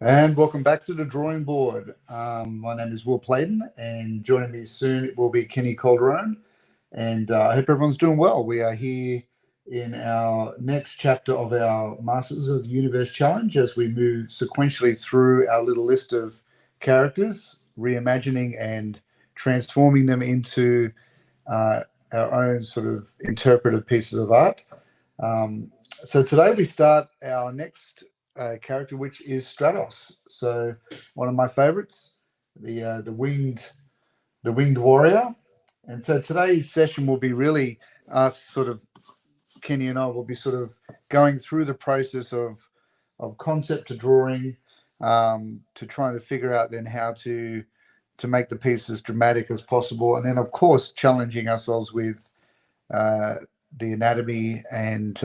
And welcome back to the drawing board. My name is Will Playton, and joining me soon will be Kenny Calderon. And I hope everyone's doing well. We are here in our next chapter of our Masters of the Universe challenge as we move sequentially through our little list of characters, reimagining and transforming them into our own sort of interpretive pieces of art. So today we start our next character, which is Stratos. So one of my favorites, the winged warrior. And so today's session will be really us sort of, Kenny and I will be sort of going through the process of concept to drawing, to trying to figure out then how to make the piece as dramatic as possible, and then of course challenging ourselves with the anatomy and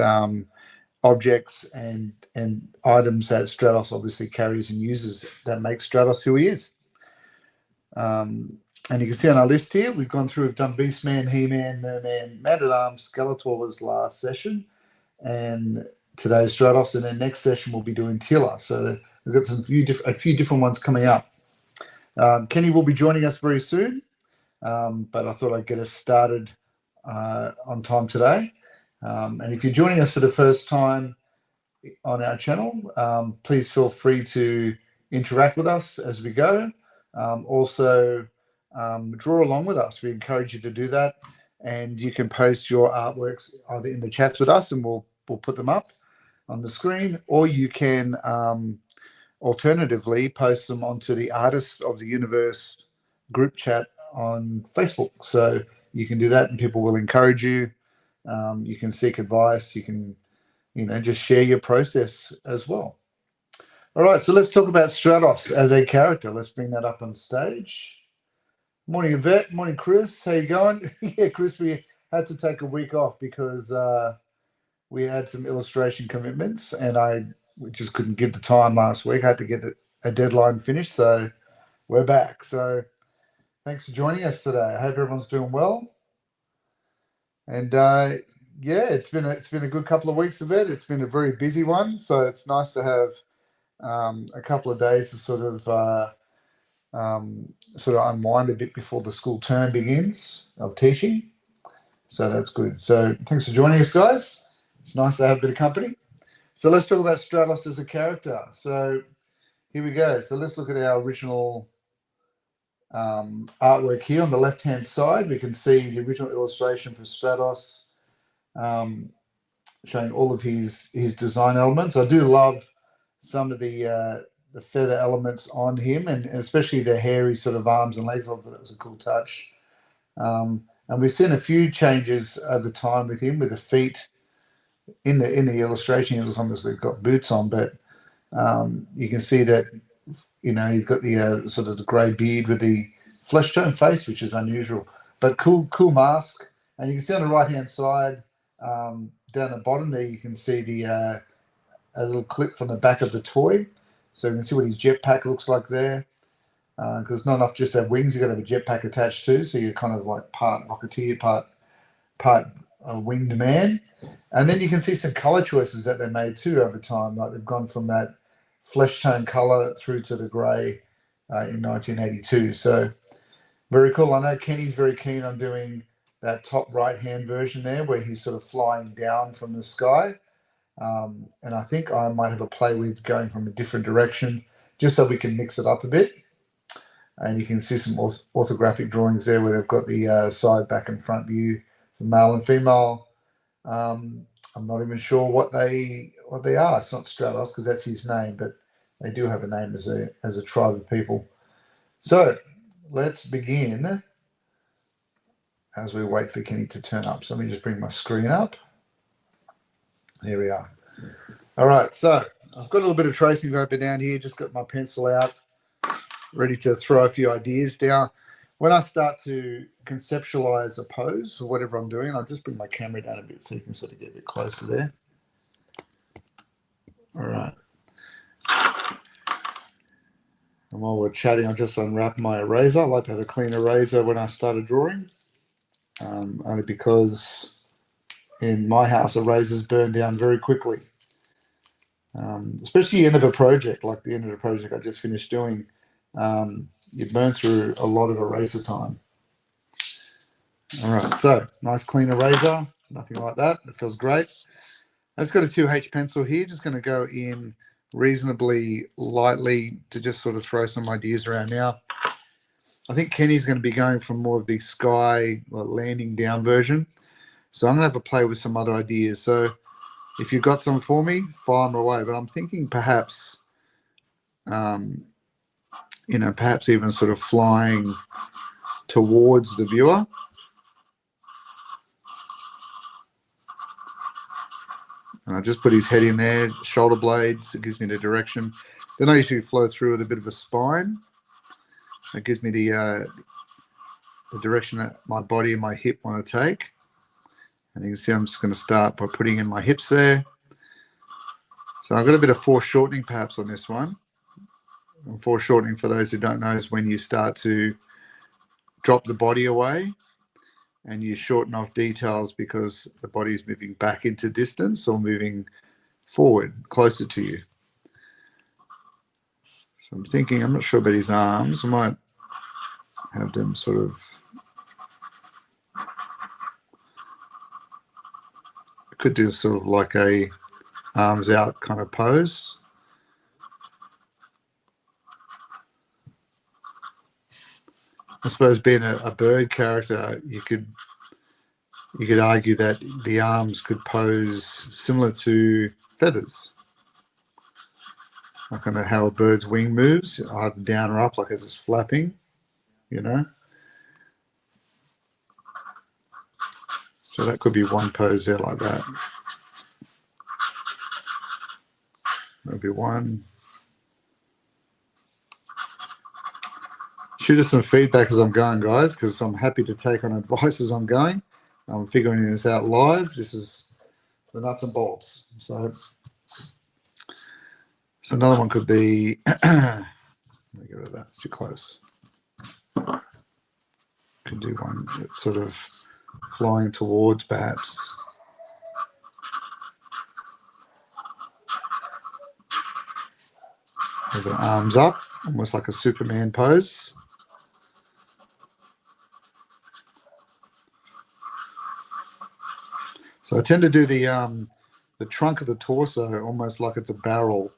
objects and items that Stratos obviously carries and uses that make Stratos who he is. And you can see on our list here, we've gone through, we've done Beastman, He-Man, Merman, Man-at-Arms, Skeletor was last session, and today's Stratos, and then next session we'll be doing Tila. So we've got a few different ones coming up. Kenny will be joining us very soon, but I thought I'd get us started on time today. And if you're joining us for the first time on our channel, please feel free to interact with us as we go. Also, draw along with us. We encourage you to do that, and you can post your artworks either in the chats with us, and we'll put them up on the screen, or you can alternatively post them onto the Artists of the Universe group chat on Facebook. So you can do that, and people will encourage you. You can seek advice. You can, just share your process as well. All right, so let's talk about Stratos as a character. Let's bring that up on stage. Morning, Yvette. Morning, Chris. How you going? Yeah, Chris, we had to take a week off because we had some illustration commitments, and we just couldn't give the time last week. I had to get a deadline finished, so we're back. So thanks for joining us today. I hope everyone's doing well. And yeah, it's been a good couple of weeks of it. It's been a very busy one, so it's nice to have a couple of days to sort of unwind a bit before the school term begins of teaching. So that's good. So thanks for joining us, guys. It's nice to have a bit of company. So let's talk about Stratos as a character. So here we go. So let's look at our original artwork here. On the left-hand side, we can see the original illustration for Stratos, showing all of his design elements. I do love some of the feather elements on him, and especially the hairy sort of arms and legs. I thought that was a cool touch. And we've seen a few changes over time with him, with the feet. In the illustration, he's obviously got boots on, but you can see that he's got the sort of the grey beard with the flesh tone face, which is unusual, but cool mask. And you can see on the right hand side, down the bottom there, you can see a little clip from the back of the toy, so you can see what his jetpack looks like there. Because it's not enough just to have wings; you got to have a jetpack attached too. So you're kind of like part Rocketeer, part winged man. And then you can see some color choices that they made too over time. Like they've gone from that flesh tone color through to the grey in 1982. So very cool. I know Kenny's very keen on doing that top right hand version there, where he's sort of flying down from the sky. And I think I might have a play with going from a different direction, just so we can mix it up a bit. And you can see some orthographic drawings there where they've got the side, back, and front view for male and female. I'm not even sure what they are. It's not Stratos because that's his name, but they do have a name as a tribe of people. So let's begin as we wait for Kenny to turn up. So let me just bring my screen up. There we are. All right, so I've got a little bit of tracing paper down here. Just got my pencil out, ready to throw a few ideas down. When I start to conceptualize a pose for whatever I'm doing, I'll just bring my camera down a bit so you can sort of get a bit closer there. All right. And while we're chatting, I'll just unwrap my eraser. I like to have a clean eraser when I start a drawing, only because in my house, erasers burn down very quickly. Especially the end of a project, like the end of the project I just finished doing. You burn through a lot of eraser time. All right, so nice clean eraser, nothing like that. It feels great. I've got a 2H pencil here, just going to go in reasonably lightly to just sort of throw some ideas around now. I think Kenny's going to be going for more of the sky landing down version. So I'm going to have a play with some other ideas. So if you've got some for me, fire them away. But I'm thinking perhaps, perhaps even sort of flying towards the viewer. And I just put his head in there, shoulder blades. It gives me the direction. Then I usually flow through with a bit of a spine. It gives me the direction that my body and my hip want to take. And you can see I'm just going to start by putting in my hips there. So I've got a bit of foreshortening perhaps on this one. And foreshortening, for those who don't know, is when you start to drop the body away and you shorten off details because the body is moving back into distance or moving forward, closer to you. So I'm thinking, I'm not sure about his arms. I might have them sort of, I could do sort of like a arms out kind of pose. I suppose being a bird character, you could argue that the arms could pose similar to feathers. I don't know how a bird's wing moves, either down or up, like as it's flapping, you know. So that could be one pose there like that. That'll be one. Shoot us some feedback as I'm going, guys, because I'm happy to take on advice as I'm going. I'm figuring this out live. This is the nuts and bolts. So another one could be, let me get rid of that, it's too close. Could do one that's sort of flying towards perhaps. With the arms up, almost like a Superman pose. So I tend to do the trunk of the torso almost like it's a barrel.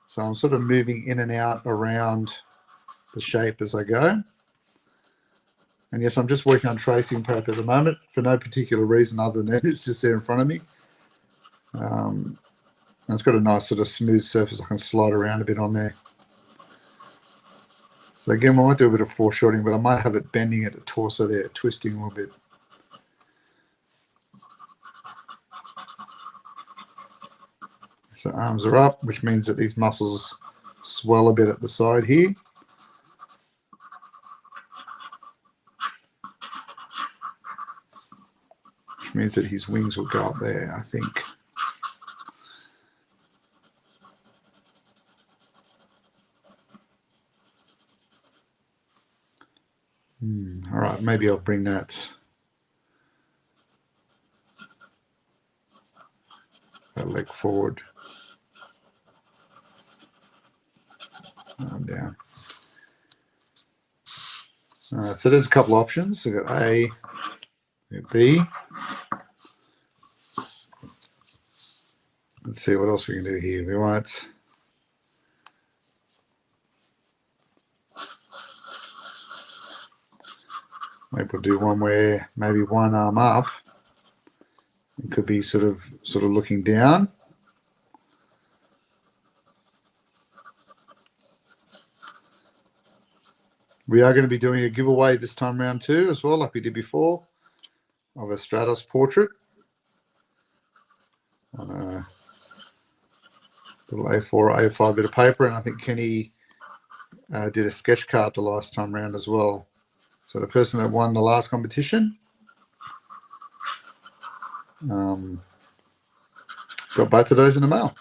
So I'm sort of moving in and out around the shape as I go. And yes, I'm just working on tracing paper at the moment for no particular reason other than it's just there in front of me. And it's got a nice sort of smooth surface. I can slide around a bit on there. So again, I might do a bit of foreshortening, but I might have it bending at the torso there, twisting a little bit. So arms are up, which means that these muscles swell a bit at the side here. Which means that his wings will go up there, I think. All right, maybe I'll bring that leg forward. Arm down. All right, so there's a couple options. We've got A, B. Let's see what else we can do here. We might maybe we'll do one where maybe one arm up. It could be sort of looking down. We are going to be doing a giveaway this time around too, as well, like we did before, of a Stratos portrait on a little A4 or A5 bit of paper, and I think Kenny did a sketch card the last time around as well. So the person that won the last competition got both of those in the mail.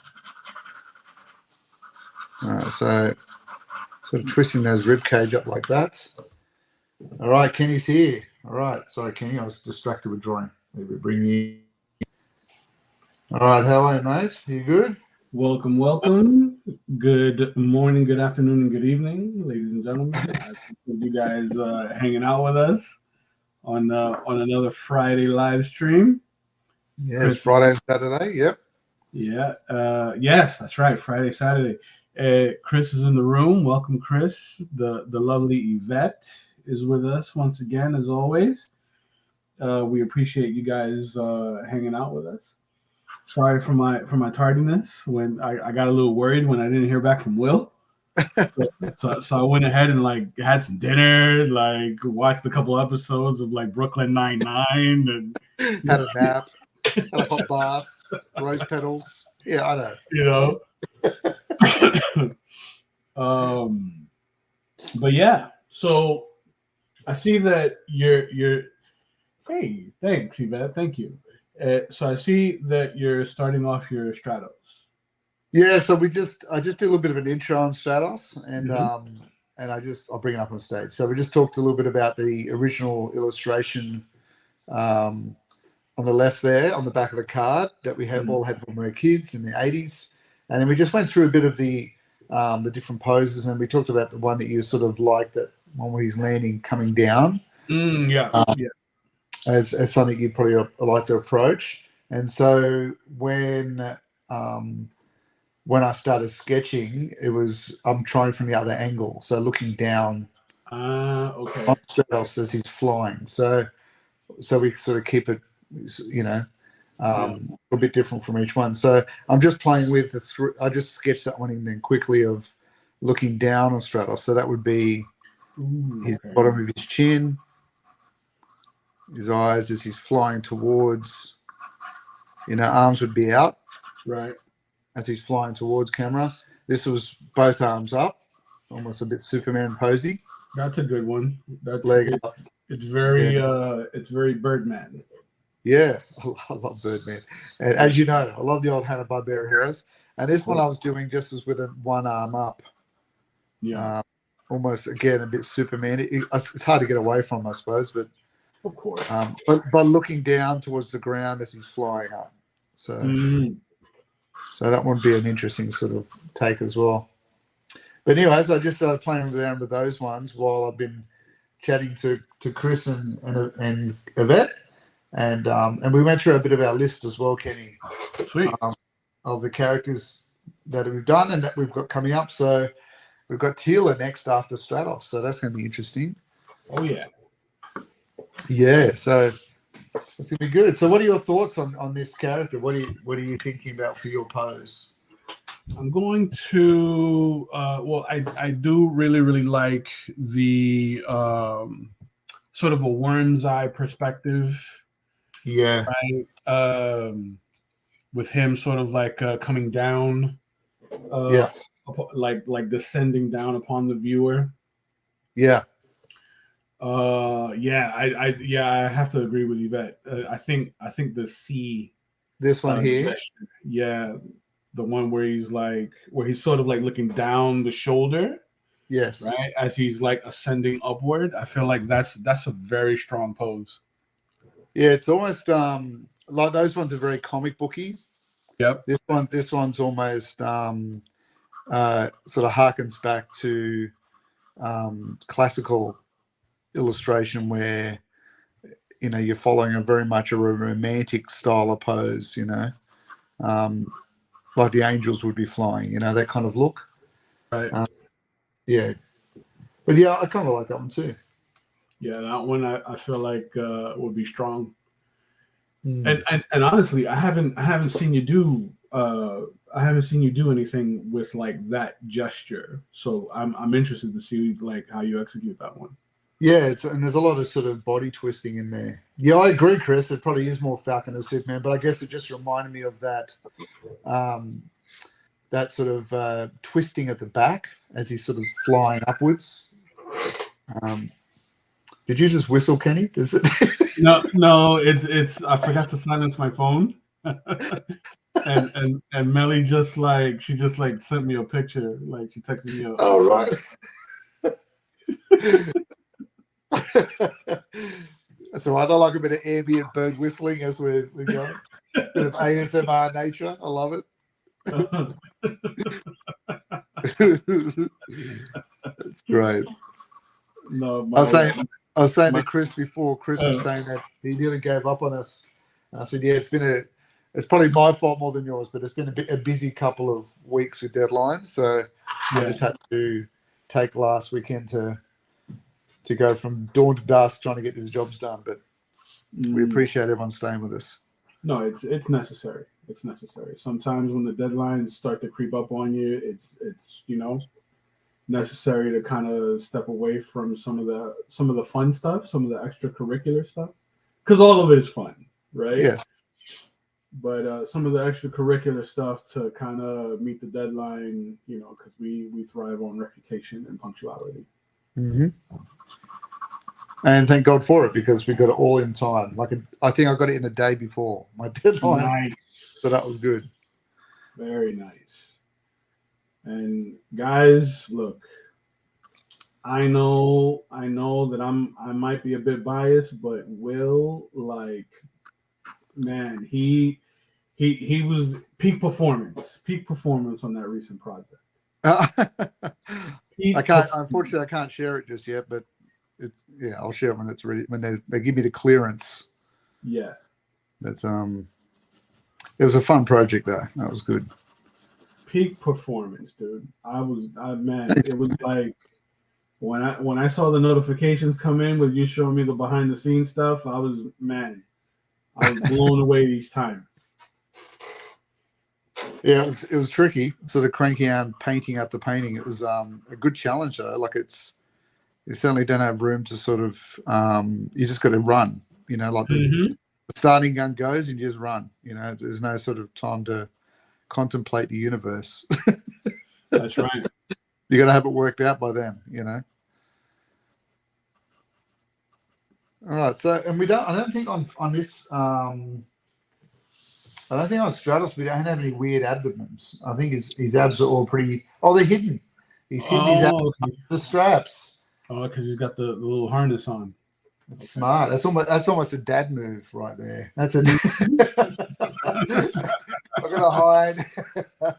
All right, so sort of twisting those rib cage up like that. All right, Kenny's here. All right, sorry, Kenny, I was distracted with drawing. Maybe bring you. All right, how are you, mate? You good? Welcome, welcome. Good morning, good afternoon, and good evening, ladies and gentlemen. I appreciate you guys hanging out with us on another Friday live stream. Yes, Chris, Friday and Saturday. Yep. yeah, yes, that's right, Friday, Saturday. Chris is in the room. Welcome, Chris. The lovely Yvette is with us once again, as always. We appreciate you guys hanging out with us. Sorry for my tardiness. When I got a little worried when I didn't hear back from Will. So I went ahead and like had some dinner, like watched a couple episodes of like Brooklyn Nine-Nine, and Had a nap, had a hot bath, rose petals. Yeah, I know. you know. um, but yeah, so I see that you're. Hey, thanks, Yvette. Thank you. So I see that you're starting off your Stratos. Yeah, so I just did a little bit of an intro on Stratos, Mm-hmm. and I'll bring it up on stage. So we just talked a little bit about the original illustration um, on the left there on the back of the card that we had Mm-hmm. all had when we were kids in the 80s, and then we just went through a bit of the different poses, and we talked about the one that you sort of like, that one where he's leaning coming down, Yeah, um, yeah. as something you'd probably like to approach. And so um, when I started sketching, I'm trying from the other angle, so looking down on Okay. Stratos as he's flying. So we sort of keep it, you know, Yeah. a bit different from each one. So I'm just playing with I just sketched that one in then quickly of looking down on Stratos. So that would be his Okay. bottom of his chin, his eyes as he's flying towards, arms would be out Right. as he's flying towards camera. This was both arms up, almost a bit Superman posy, That's a good one. That's leg it. up. Yeah. It's very Birdman. Yeah, I love Birdman. And Yeah. as you know, I love the old Hanna-Barbera heroes. And Of this one course. I was doing just as with one arm up, Yeah. um, almost again a bit Superman. It's hard to get away from, I suppose, Of course. but looking down towards the ground as he's flying up. So Mm, so that would be an interesting sort of take as well. But anyways, I just started playing around with those ones while I've been chatting to Chris and Yvette, and we went through a bit of our list as well, Kenny, sweet. um, of the characters that we've done and that we've got coming up. So we've got Tila next after Stratos, so that's going to be interesting. Oh yeah. Yeah, so it's going to be good. So what are your thoughts on this character? What are you thinking about for your pose? I'm going to. Well, I do really like the sort of a worm's eye perspective, Yeah, right? With him sort of like coming down, uh, yeah, like descending down upon the viewer. yeah. Yeah, I have to agree with you that I think the C This one here. gesture, yeah, the one where he's sort of like looking down the shoulder, Yes. right, as he's like ascending upward. I feel like that's a very strong pose. Yeah, it's almost like those ones are very comic booky. Yep. This one's almost sort of harkens back to classical illustration where you're following a very much a romantic style of pose, um, like the angels would be flying, that kind of look. Right. Uh, yeah, but yeah, I kind of like that one too. Yeah, that one I feel like would be strong. Mm. And honestly, I haven't seen you do I haven't seen you do anything with like that gesture. So I'm interested to see like how you execute that one. Yeah, and there's a lot of sort of body twisting in there. Yeah, I agree, Chris. It probably is more Falcon than Superman, but I guess it just reminded me of um, that sort of twisting at the back as he's sort of flying upwards. Um, did you just whistle, Kenny? Does it? No, it's I forgot to silence my phone. And Melly she just like sent me a picture. Like she texted me Oh, right. That's all right. I like a bit of ambient bird whistling as we're going. Bit of ASMR nature. I love it. That's great. No, I was saying to Chris before. Chris was saying that he nearly gave up on us, and I said, "Yeah, it's probably my fault more than yours, but it's been a busy couple of weeks with deadlines. So I just had to take last weekend to go from dawn to dusk trying to get these jobs done. But we appreciate everyone staying with us. No, it's necessary. It's necessary. Sometimes when the deadlines start to creep up on you, it's necessary to kind of step away from some of the fun stuff, some of the extracurricular stuff, because all of it is fun, right? Yeah. But some of the extracurricular stuff to kind of meet the deadline, because we thrive on reputation and punctuality. Mm-hmm. And thank God for it, because we got it all in time. I think I got it in a day before my deadline. Nice. So that was good. Very nice. And guys, look, I know that I might be a bit biased, but Will, man, he was peak performance on that recent project. Unfortunately, I can't share it just yet, but I'll share it when it's ready, when they give me the clearance. Yeah. That's it was a fun project though. That was good. Peak performance, dude. It was like when I saw the notifications come in with you showing me the behind the scenes stuff, I was blown away each time. Yeah, it was tricky, sort of cranking out and painting out the painting. It was a good challenge though. You certainly don't have room to sort of you just got to run, the starting gun goes and you just run, there's no sort of time to contemplate the universe. That's right. You got to have it worked out by then, All right. So, and I don't think on this, I don't think on Stratos we don't have any weird abdomens. I think his abs are all pretty. Oh, they're hidden. He's hidden his abs under the straps. Oh, because he's got the little harness on. That's smart. That's almost a dad move right there. That's I'm gonna hide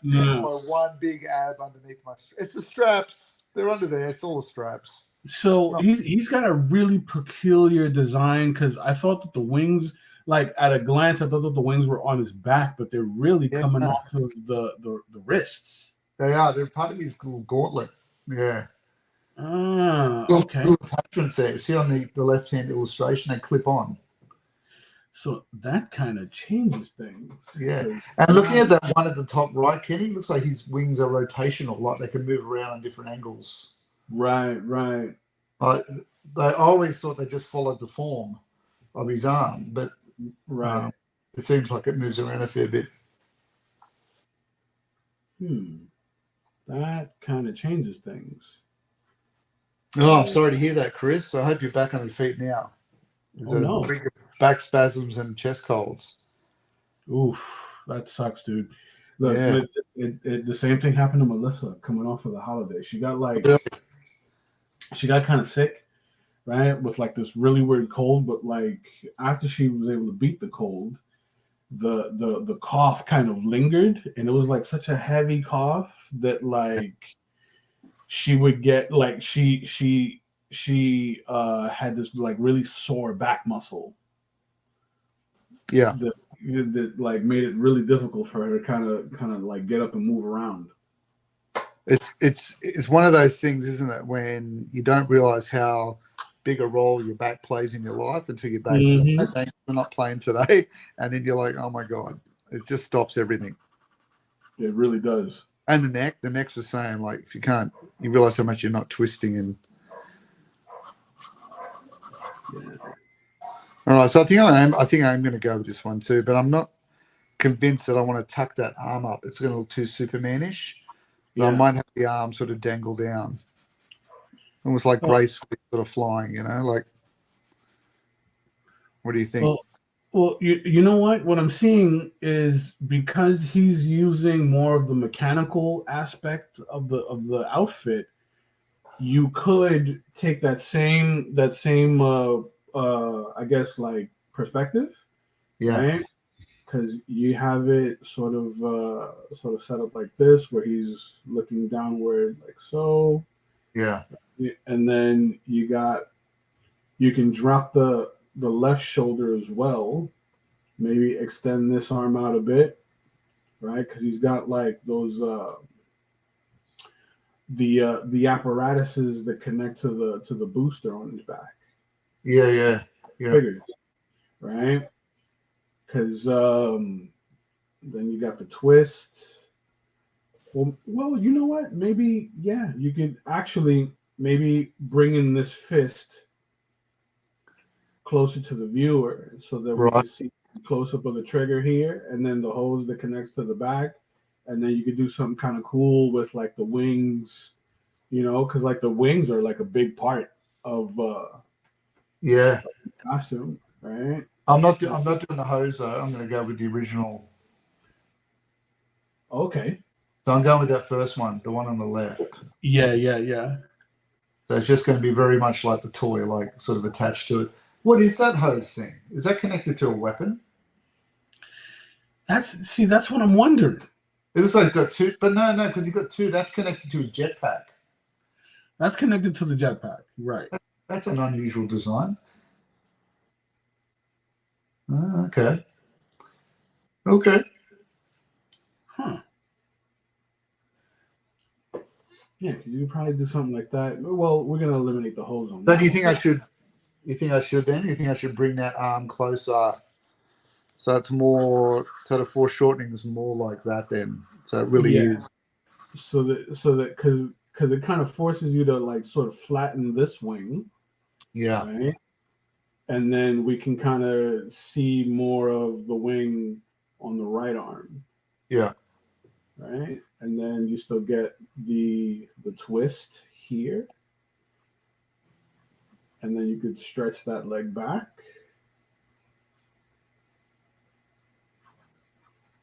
my one big ab underneath my. It's the straps. They're under there. It's all the straps. So he's got a really peculiar design, because I thought that the wings, at a glance, I thought that the wings were on his back, but they're really coming off of the wrists. They are. They're part of his little gauntlet. Yeah. Okay. Little attachments there. See on the left-hand illustration, they clip on. So that kind of changes things. Yeah. And looking at that one at the top right, Kenny, looks like his wings are rotational, like they can move around on different angles. Right. They always thought they just followed the form of his arm, but it seems like it moves around a fair bit. That kind of changes things. Oh, I'm sorry to hear that, Chris. I hope you're back on your feet now. No. Back spasms and chest colds. Oof, that sucks, dude. Look, the same thing happened to Melissa coming off of the holiday. She got she got kind of sick, right, with this really weird cold. But after she was able to beat the cold, the cough kind of lingered, and it was such a heavy cough that she would get she had this really sore back muscle. Yeah. That made it really difficult for her to kind of get up and move around. It's one of those things, isn't it, when you don't realize how big a role your back plays in your life until your back says, "Thanks, we're not playing today," and then you're like, "Oh my God!" It just stops everything. It really does. And the neck's the same. If you can't, you realize how much you're not twisting and. Yeah. All right, so I think I'm going to go with this one too, but I'm not convinced that I want to tuck that arm up. It's going to look too Superman-ish. So I might have the arm sort of dangle down, almost gracefully sort of flying. What do you think? Well, you know what? What I'm seeing is, because he's using more of the mechanical aspect of the outfit, you could take that same I guess perspective, right? because you have it sort of set up like this, where he's looking downward like so, Yeah. and then you can drop the left shoulder as well. Maybe extend this arm out a bit, right? Because he's got like those the apparatuses that connect to the booster on his back. Yeah. Yeah. Yeah. Figures, right? Because then you got the twist. Well, you know what? Maybe, yeah, you could actually maybe bring in this fist closer to the viewer so that we Right. can see close up of the trigger here, and then the hose that connects to the back, and then you could do something kind of cool with like the wings, because like the wings are like a big part of Yeah. costume, right? I'm not doing the hose though. I'm going to go with the original. Okay. So I'm going with that first one, the one on the left. Yeah. So it's just going to be very much like the toy, like sort of attached to it. What is that hose thing? Is that connected to a weapon? That's what I'm wondering. It looks like it's got two, but no, because he's got two. That's connected to his jetpack. That's connected to the jetpack, right? That's an unusual design. Oh, okay. Okay. Huh. Yeah, because you could probably do something like that. Well, we're gonna eliminate the hose on So that. do you think I should? You think I should then? You think I should bring that arm closer, so it's more, so the foreshortening is more like that then? So it really is. So that because it kind of forces you to like sort of flatten this wing, Yeah. right? And then we can kind of see more of the wing on the right arm. Yeah. Right? And then you still get the twist here. And then you could stretch that leg back.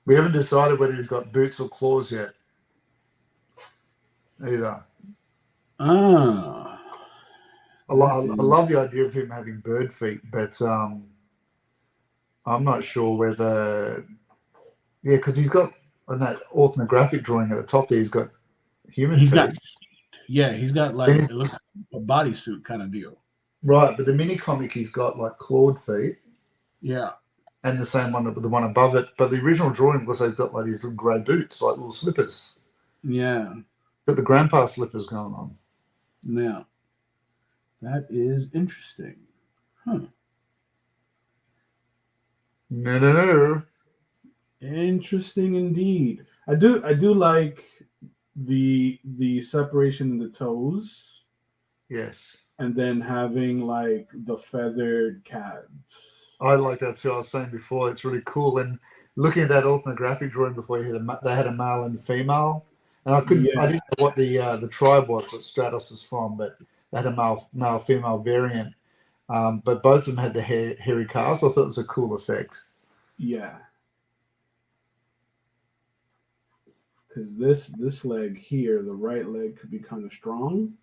We haven't decided whether he's got boots or claws yet. Either. I love the idea of him having bird feet, but I'm not sure whether. Yeah, because he's got on that orthographic drawing at the top there, he's got human feet. He's got like it looks like a bodysuit kind of deal. Right, but the mini comic he's got like clawed feet. Yeah. And the same one, the one above it. But the original drawing looks like he's got like these little grey boots, like little slippers. Yeah. Got the grandpa slippers going on. Now, that is interesting. Huh. No. Interesting indeed. I do like the separation in the toes. Yes. And then having like the feathered calves. I like that too. I was saying before, it's really cool. And looking at that orthographic drawing before, they had a male and female, and I didn't know what the tribe was that Stratos is from, but they had a male female variant. But both of them had the hairy calves. I thought it was a cool effect. Yeah. Because this leg here, the right leg, could be kind of strong.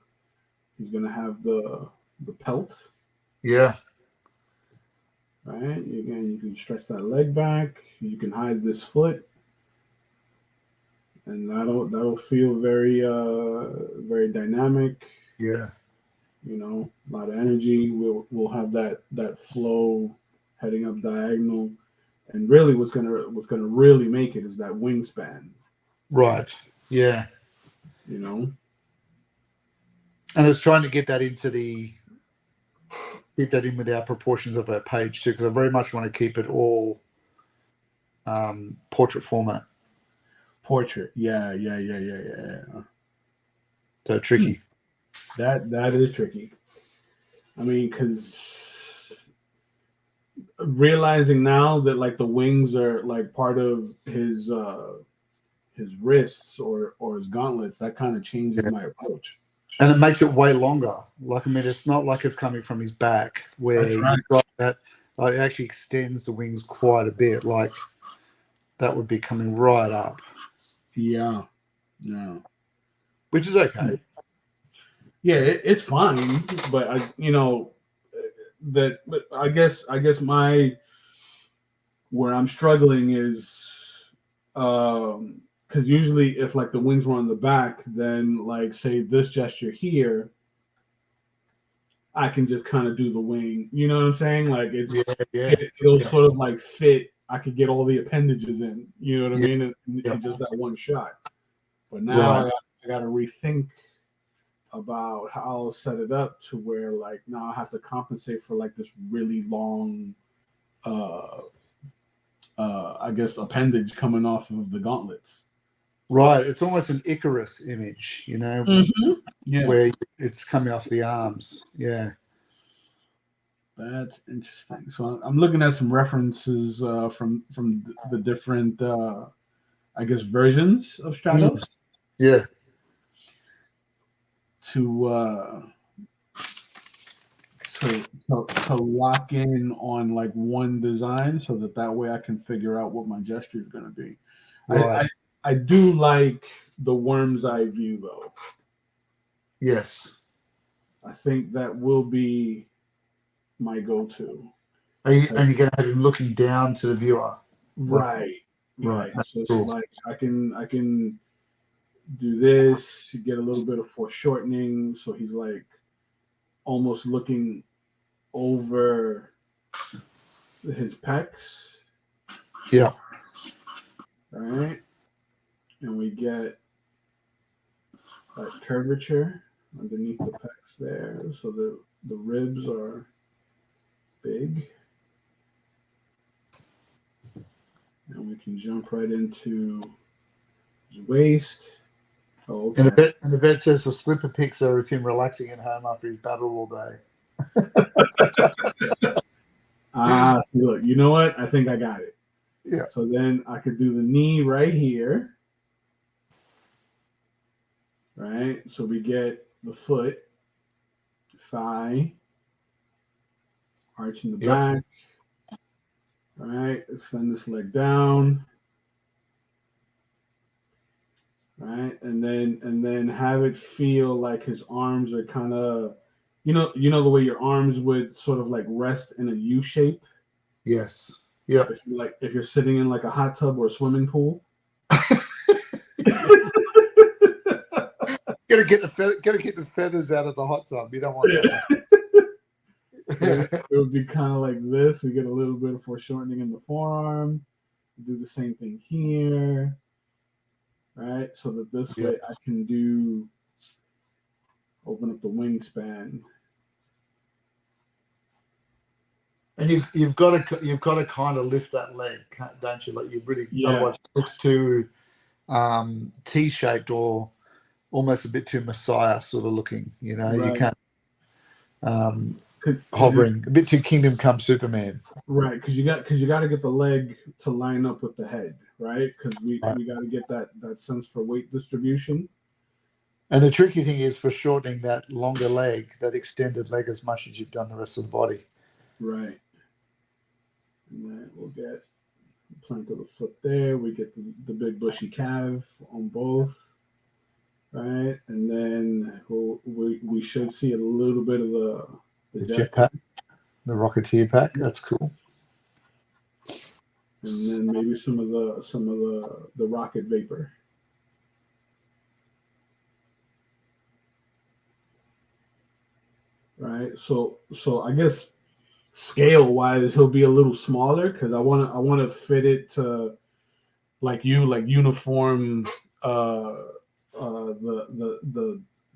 He's gonna have the pelt. Yeah. Right. Again, you can stretch that leg back. You can hide this foot, and that'll feel very very dynamic. Yeah. A lot of energy. We'll have that flow heading up diagonal, and really what's gonna really make it is that wingspan. Right. Yeah. And it's trying to get that in with our proportions of our page too, because I very much want to keep it all portrait format. Portrait, yeah. So tricky. That is tricky. I mean, because realizing now that like the wings are like part of his wrists or his gauntlets, that kind of changes my approach. And it makes it way longer. Like, I mean, it's not like it's coming from his back where you've got that. Like, it actually extends the wings quite a bit. Like, that would be coming right up. Yeah. Which is okay. Yeah, it's fine. But I guess my Where I'm struggling is because usually if like the wings were on the back, then like say this gesture here, I can just kind of do the wing. You know what I'm saying? Like Yeah, yeah, it'll yeah, sort of like fit. I could get all the appendages in. You know what I yeah, mean? yeah. In just that one shot. But now Right, I got to rethink about how I'll set it up to where like now I have to compensate for like this really long, uh, I guess appendage coming off of the gauntlets. right. It's almost an Icarus image, you know, Mm-hmm. Yeah, where it's coming off the arms. Yeah. that's interesting. So I'm looking at some references from the different, I guess, versions of Mm, Stratos yeah. to to lock in on like one design so that way I can figure out what my gesture is going to be. Right. I do like the worm's eye view though. Yes. I think that will be my go-to. And you're going to have him looking down to the viewer. Like, Right, right. right. That's So it's cool. like I can do this, get a little bit of foreshortening, so he's like almost looking over his pecs, Yeah. right? And we get that curvature underneath the pecs there, so the ribs are big, and we can jump right into his waist. Oh, And okay. the vet says the slipper pics are of him relaxing at home after he's battled all day. Ah, see, look, you know what? I think I got it. Yeah. So then I could do the knee right here, right? So we get the foot, thigh, arch in the Yep. back, right? Extend this leg down, right? And then have it feel like his arms are kind of, you know the way your arms would sort of like rest in a U shape. Yes. Yep. If you're sitting in like a hot tub or a swimming pool. Gotta get the feathers out of the hot tub. You don't want that. It would be kind of like this. We get a little bit of foreshortening in the forearm. Do the same thing here, right? So that this Yeah. way I can open up the wingspan. And you've got to kind of lift that leg, don't you? Like you really, Yeah, otherwise it looks too T-shaped or almost a bit too Messiah sort of looking. You know, you right. can't Cause hovering a bit too Kingdom Come Superman. right, because you got to get the leg to line up with the head, right? Because Right. we got to get that sense for weight distribution. And the tricky thing is for shortening that longer leg, that extended leg, as much as you've done the rest of the body. Right. And then we'll get plant of the foot there. We get the big bushy calf on both. Right, and then we should see a little bit of the jetpack, the Rocketeer pack. That's cool. And then maybe some of the rocket vapor. Right, so I guess scale wise he'll be a little smaller because I want to fit it to like uniform the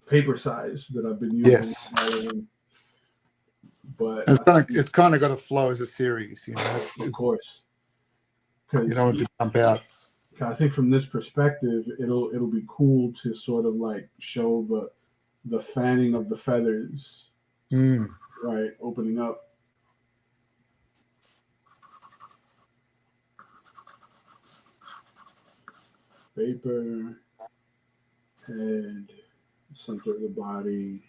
paper size that I've been using. Yes. But it's kind of got to flow as a series, you know. Of course, you don't want to jump out. I think from this perspective, it'll be cool to sort of like show the fanning of the feathers, right, opening up. Vapor, head, center of the body,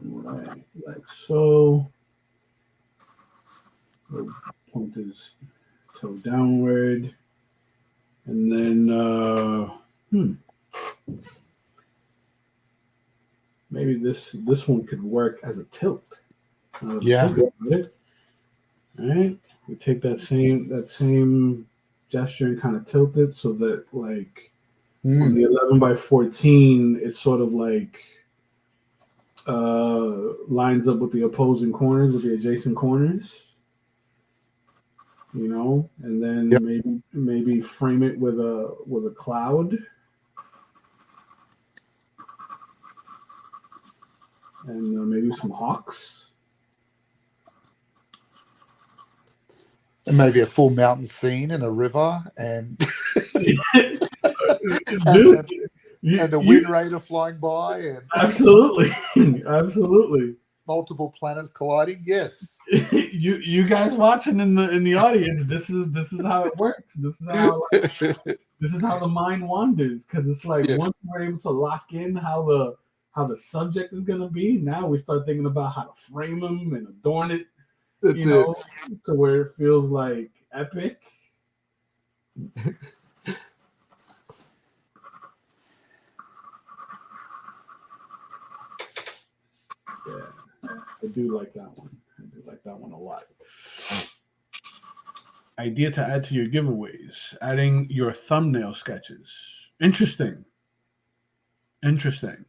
right, like so. Point his toe downward, and then maybe this one could work as a tilt. Yeah. right? We take that same gesture and kind of tilt it so that like on the 11 by 14, it's sort of like lines up with the opposing corners, with the adjacent corners, and then Yep. maybe frame it with a cloud and maybe some hawks. And maybe a full mountain scene and a river and Dude, and, and the you Wind Raider flying by and absolutely, absolutely. multiple planets colliding. Yes. You guys watching in the audience, this is how it works. This is how the mind wanders, because it's like Yeah, once we're able to lock in how the subject is gonna be, now we start thinking about how to frame them and adorn it, that's it. to where it feels like epic. Yeah, I do like that one. I do like that one a lot. Idea to add to your giveaways, adding your thumbnail sketches. Interesting. Interesting.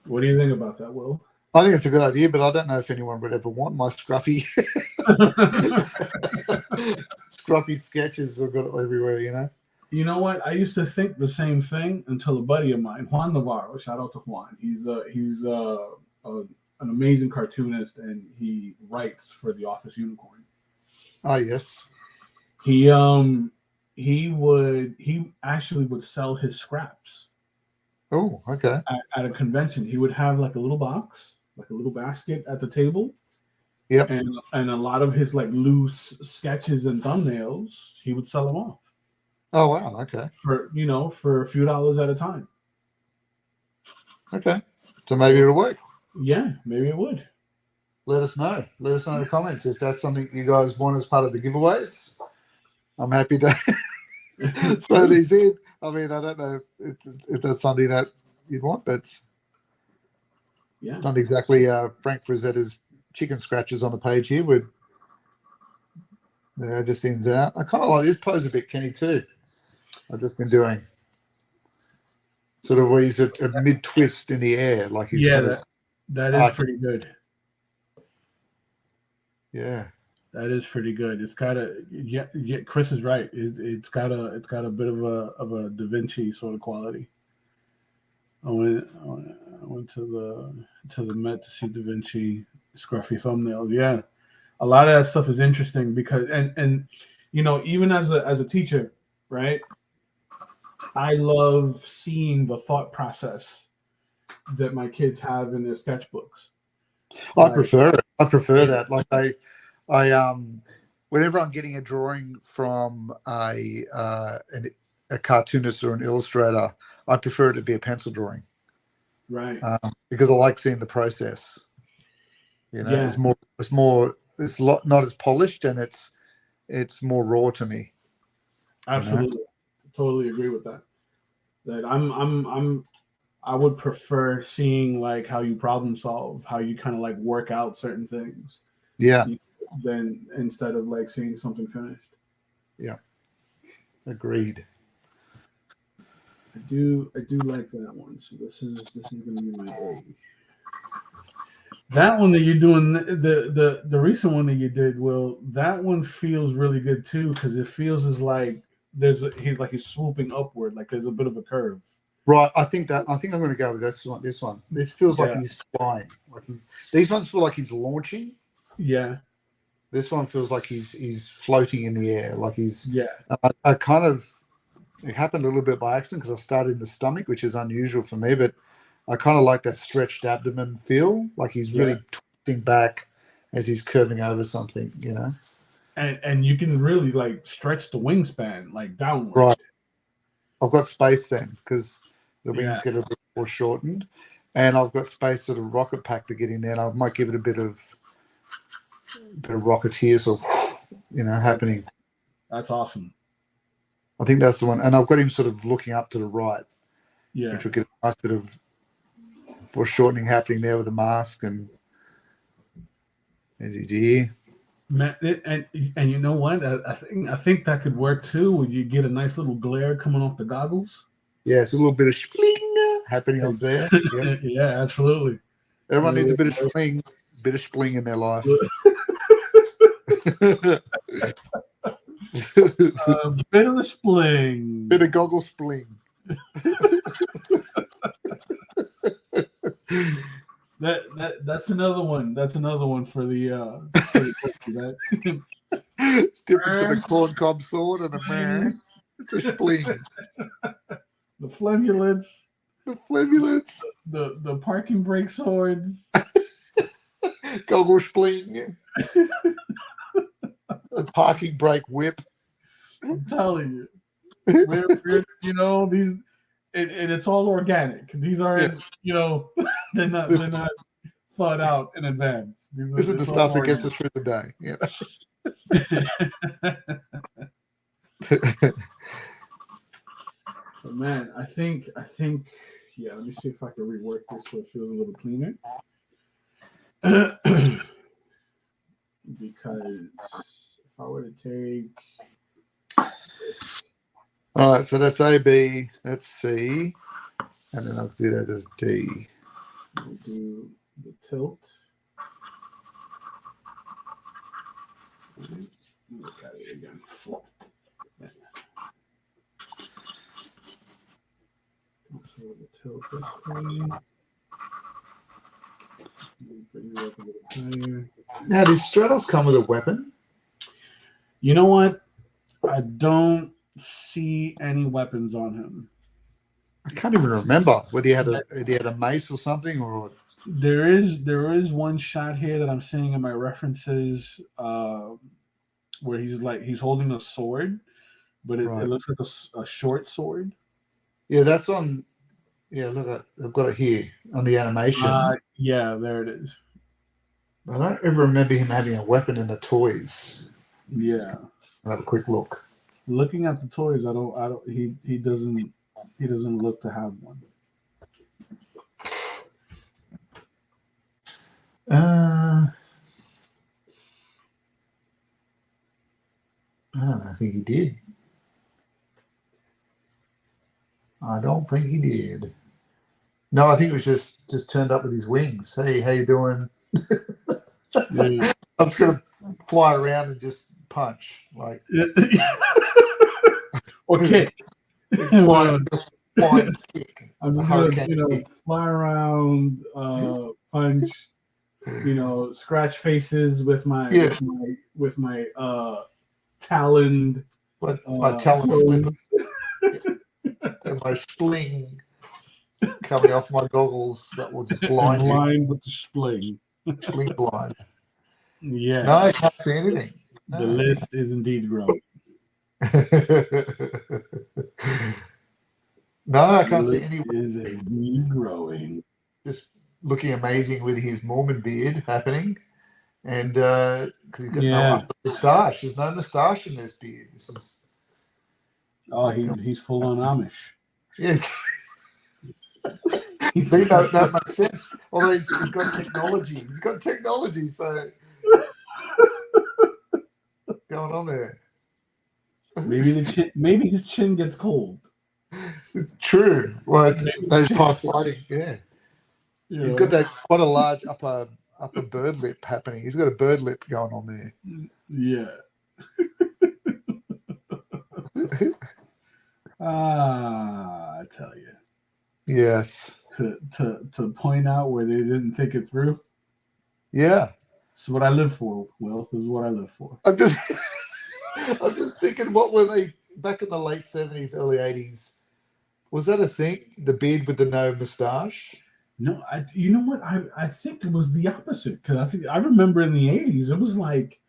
What do you think about that, Will? I think it's a good idea, but I don't know if anyone would ever want my scruffy scruffy sketches. I've got it everywhere, You know what? I used to think the same thing until a buddy of mine, Juan Navarro. Shout out to Juan. He's an amazing cartoonist, and he writes for the Office Unicorn. Oh yes. He actually would sell his scraps Oh, okay. at a convention. He would have like a little box, like a little basket at the table. Yep. And a lot of his like loose sketches and thumbnails, he would sell them off. Oh wow. Okay. For a few dollars at a time. Okay. So maybe it'll work. Yeah, maybe it would. Let us know. Let us know in the comments if that's something you guys want as part of the giveaways. I'm happy to throw these in. I mean, I don't know if that's something that you'd want, but Yeah, it's not exactly Frank Frazetta's chicken scratches on the page here with just ins and out. I kind of like this pose a bit, Kenny, too. I've just been doing sort of where he's a mid twist in the air, like he's that is pretty good. Yeah, that is pretty good. It's got Chris is right. It's got a bit of a Da Vinci sort of quality. I went to the Met to see Da Vinci scruffy thumbnails. Yeah, a lot of that stuff is interesting because and even as a teacher, right? I love seeing the thought process that my kids have in their sketchbooks. I prefer it. I prefer that. Like I whenever I'm getting a drawing from a cartoonist or an illustrator, I prefer it to be a pencil drawing. Right. Because I like seeing the process. Yeah. It's not as polished, and it's more raw to me. Absolutely. Totally agree with that. That I would prefer seeing like how you problem solve, how you kind of like work out certain things. Yeah. Than instead of like seeing something finished. Yeah. Agreed. I do like that one. So this is going to be my A. That one that you're doing, the recent one that you did, Will, that one feels really good too, because it feels as like he's swooping upward, like there's a bit of a curve. Right. I think I'm going to go with this one. This feels like he's flying. These ones feel like he's launching. Yeah. This one feels like he's floating in the air. Like he's. Yeah. I kind of. It happened a little bit by accident because I started in the stomach, which is unusual for me, but I kind of like that stretched abdomen feel. Like he's really twisting back as he's curving over something, And you can really like stretch the wingspan like downward. Right. I've got space then because the wings get a bit more shortened, and I've got space sort of rocket pack to get in there. And I might give it a bit of rocketeer sort of, happening. That's awesome. I think that's the one, and I've got him sort of looking up to the right. Yeah, which will get a nice bit of foreshortening happening there with the mask and. There's his ear. Man, and you know what? I think that could work too. When you get a nice little glare coming off the goggles. Yeah, it's a little bit of spling happening off there. Yeah, Yeah, absolutely. everyone needs a bit of spling in their life. Bit of a spling. Bit of goggle spling. That's another one. That's another one for the It's different to the corn cob sword and a man. It's a spling. The flemulets. The flemulets. The parking brake swords. Goggle spling. The parking brake whip. I'm telling you. We're these and it's all organic. These aren't, they're not thought out in advance. This is the stuff that gets us through the day. Yeah. But man, I think, yeah, let me see if I can rework this so it feels a little cleaner. Because if I were to take... All right, so that's A, B, that's C, and then I'll do that as D. We'll do the tilt. Look at it again. Yeah. So the tilt this way. Bring it up a little higher. Now, did Stratos come with a weapon? You know what? I don't see any weapons on him. I can't even remember whether he had a mace or something, or there is one shot here that I'm seeing in my references where he's holding a sword, but it looks like a short sword. Yeah, that's on. Yeah, look, I've got it here on the animation. Yeah, there it is. I don't ever remember him having a weapon in the toys. Yeah, I'll have a quick look. Looking at the toys, I don't. He doesn't look to have one. I think he did. I don't think he did. No, I think it was just turned up with his wings. Hey, how you doing? Yeah. I'm just gonna fly around and just punch like or kick. Fly kick. I'm just gonna fly around, punch, scratch faces with my taloned my talon slip and my sling coming off my goggles that will just blind you. With the sling. Sling blind. Yeah. No, I can't see anything. No. The list is indeed growing. No, I can't see any. Is indeed growing. Just looking amazing with his Mormon beard happening, and because he's got no moustache. There's no moustache in this beard. This is. Oh, he's full on Amish. Yeah. That makes sense. Although he's got technology. He's got technology, so what's going on there? Maybe his chin gets cold. True. Well, it's those type fighting. Yeah. He's got that quite a large upper bird lip happening. He's got a bird lip going on there. Yeah. I tell you. Yes. To point out where they didn't think it through. Yeah. This is what I live for, Will. This is what I live for. I'm just thinking, what were they back in the late 70s, early 80s? Was that a thing? The beard with the no moustache? No, you know what? I think it was the opposite, because I remember in the 80s it was like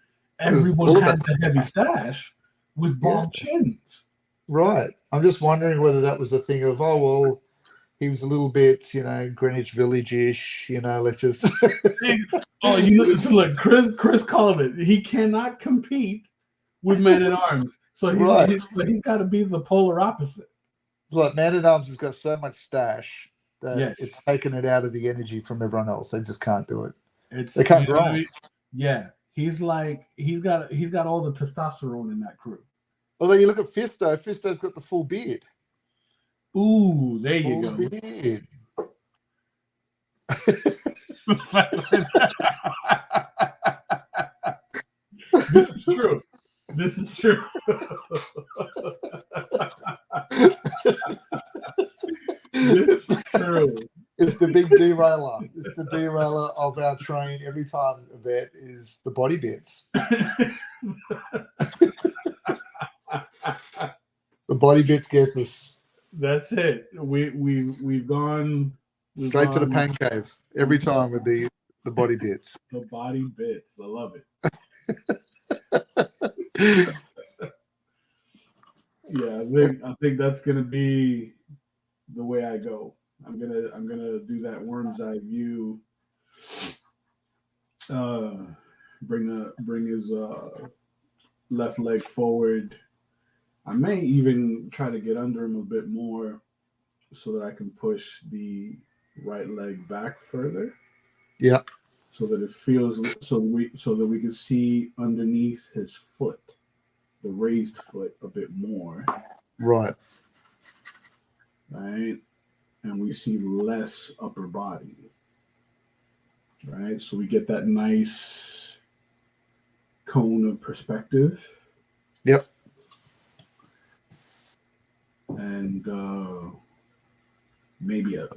everyone had the heavy stash with bald chins. Right. I'm just wondering whether that was a thing of, oh well, he was a little bit, Greenwich Village-ish, let's just look, Chris called it. He cannot compete with Men at Arms. So he's got to be the polar opposite. Like Man at Arms has got so much stash that it's taken it out of the energy from everyone else. They just can't do it. They can't grow. Yeah, he's got all the testosterone in that crew. Although you look at Fisto, Fisto's got the full beard. Ooh, there you Full go. beard. This is true. This is true. This is true. It's the big derailer. It's the derailer of our train every time event is the body bits. The body bits gets us. That's it. We've gone Straight to the pan cave every time with the body bits. The body bits. I love it. Yeah, I think that's gonna be the way I go. I'm gonna do that worm's eye view. Bring his left leg forward. I may even try to get under him a bit more so that I can push the right leg back further. Yeah. So that it feels so that we can see underneath his foot, the raised foot, a bit more. Right. Right. And we see less upper body. Right. So we get that nice cone of perspective. Yep. And maybe a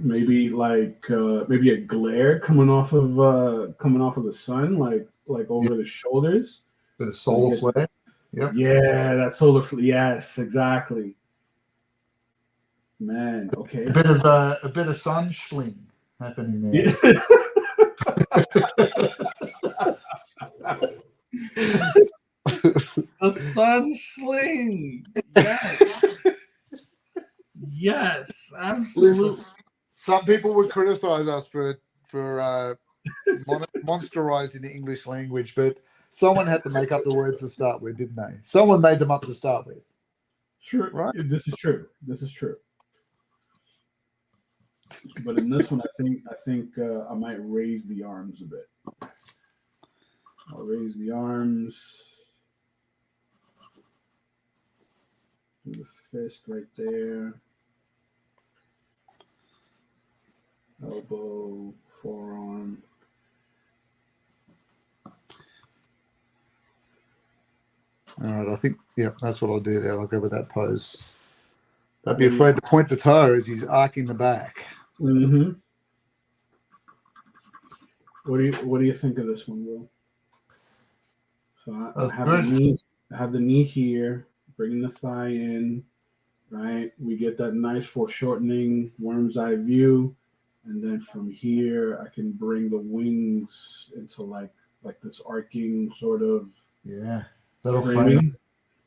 glare coming off of the sun, like over the shoulders. Bit of solar flare. Yep. Yeah, that solar flare. Yes, exactly. Man, okay. A bit of sun schling happening there. Yeah. The sun sling. Yes. Yes, absolutely. Listen, some people would criticize us for monsterizing the English language, but someone had to make up the words to start with, didn't they? Someone made them up to start with. True. Right? This is true. But in this one, I think I might raise the arms a bit. I'll raise the arms. Do the fist right there. Elbow, forearm. All right, I think, yeah, that's what I'll do there. I'll go with that pose. Don't be afraid to point the toe as he's arcing the back. Mm-hmm. What do you think of this one, Will? So I have the knee here, bringing the thigh in, right? We get that nice foreshortening worm's eye view, and then from here I can bring the wings into like this arcing sort of that'll framing.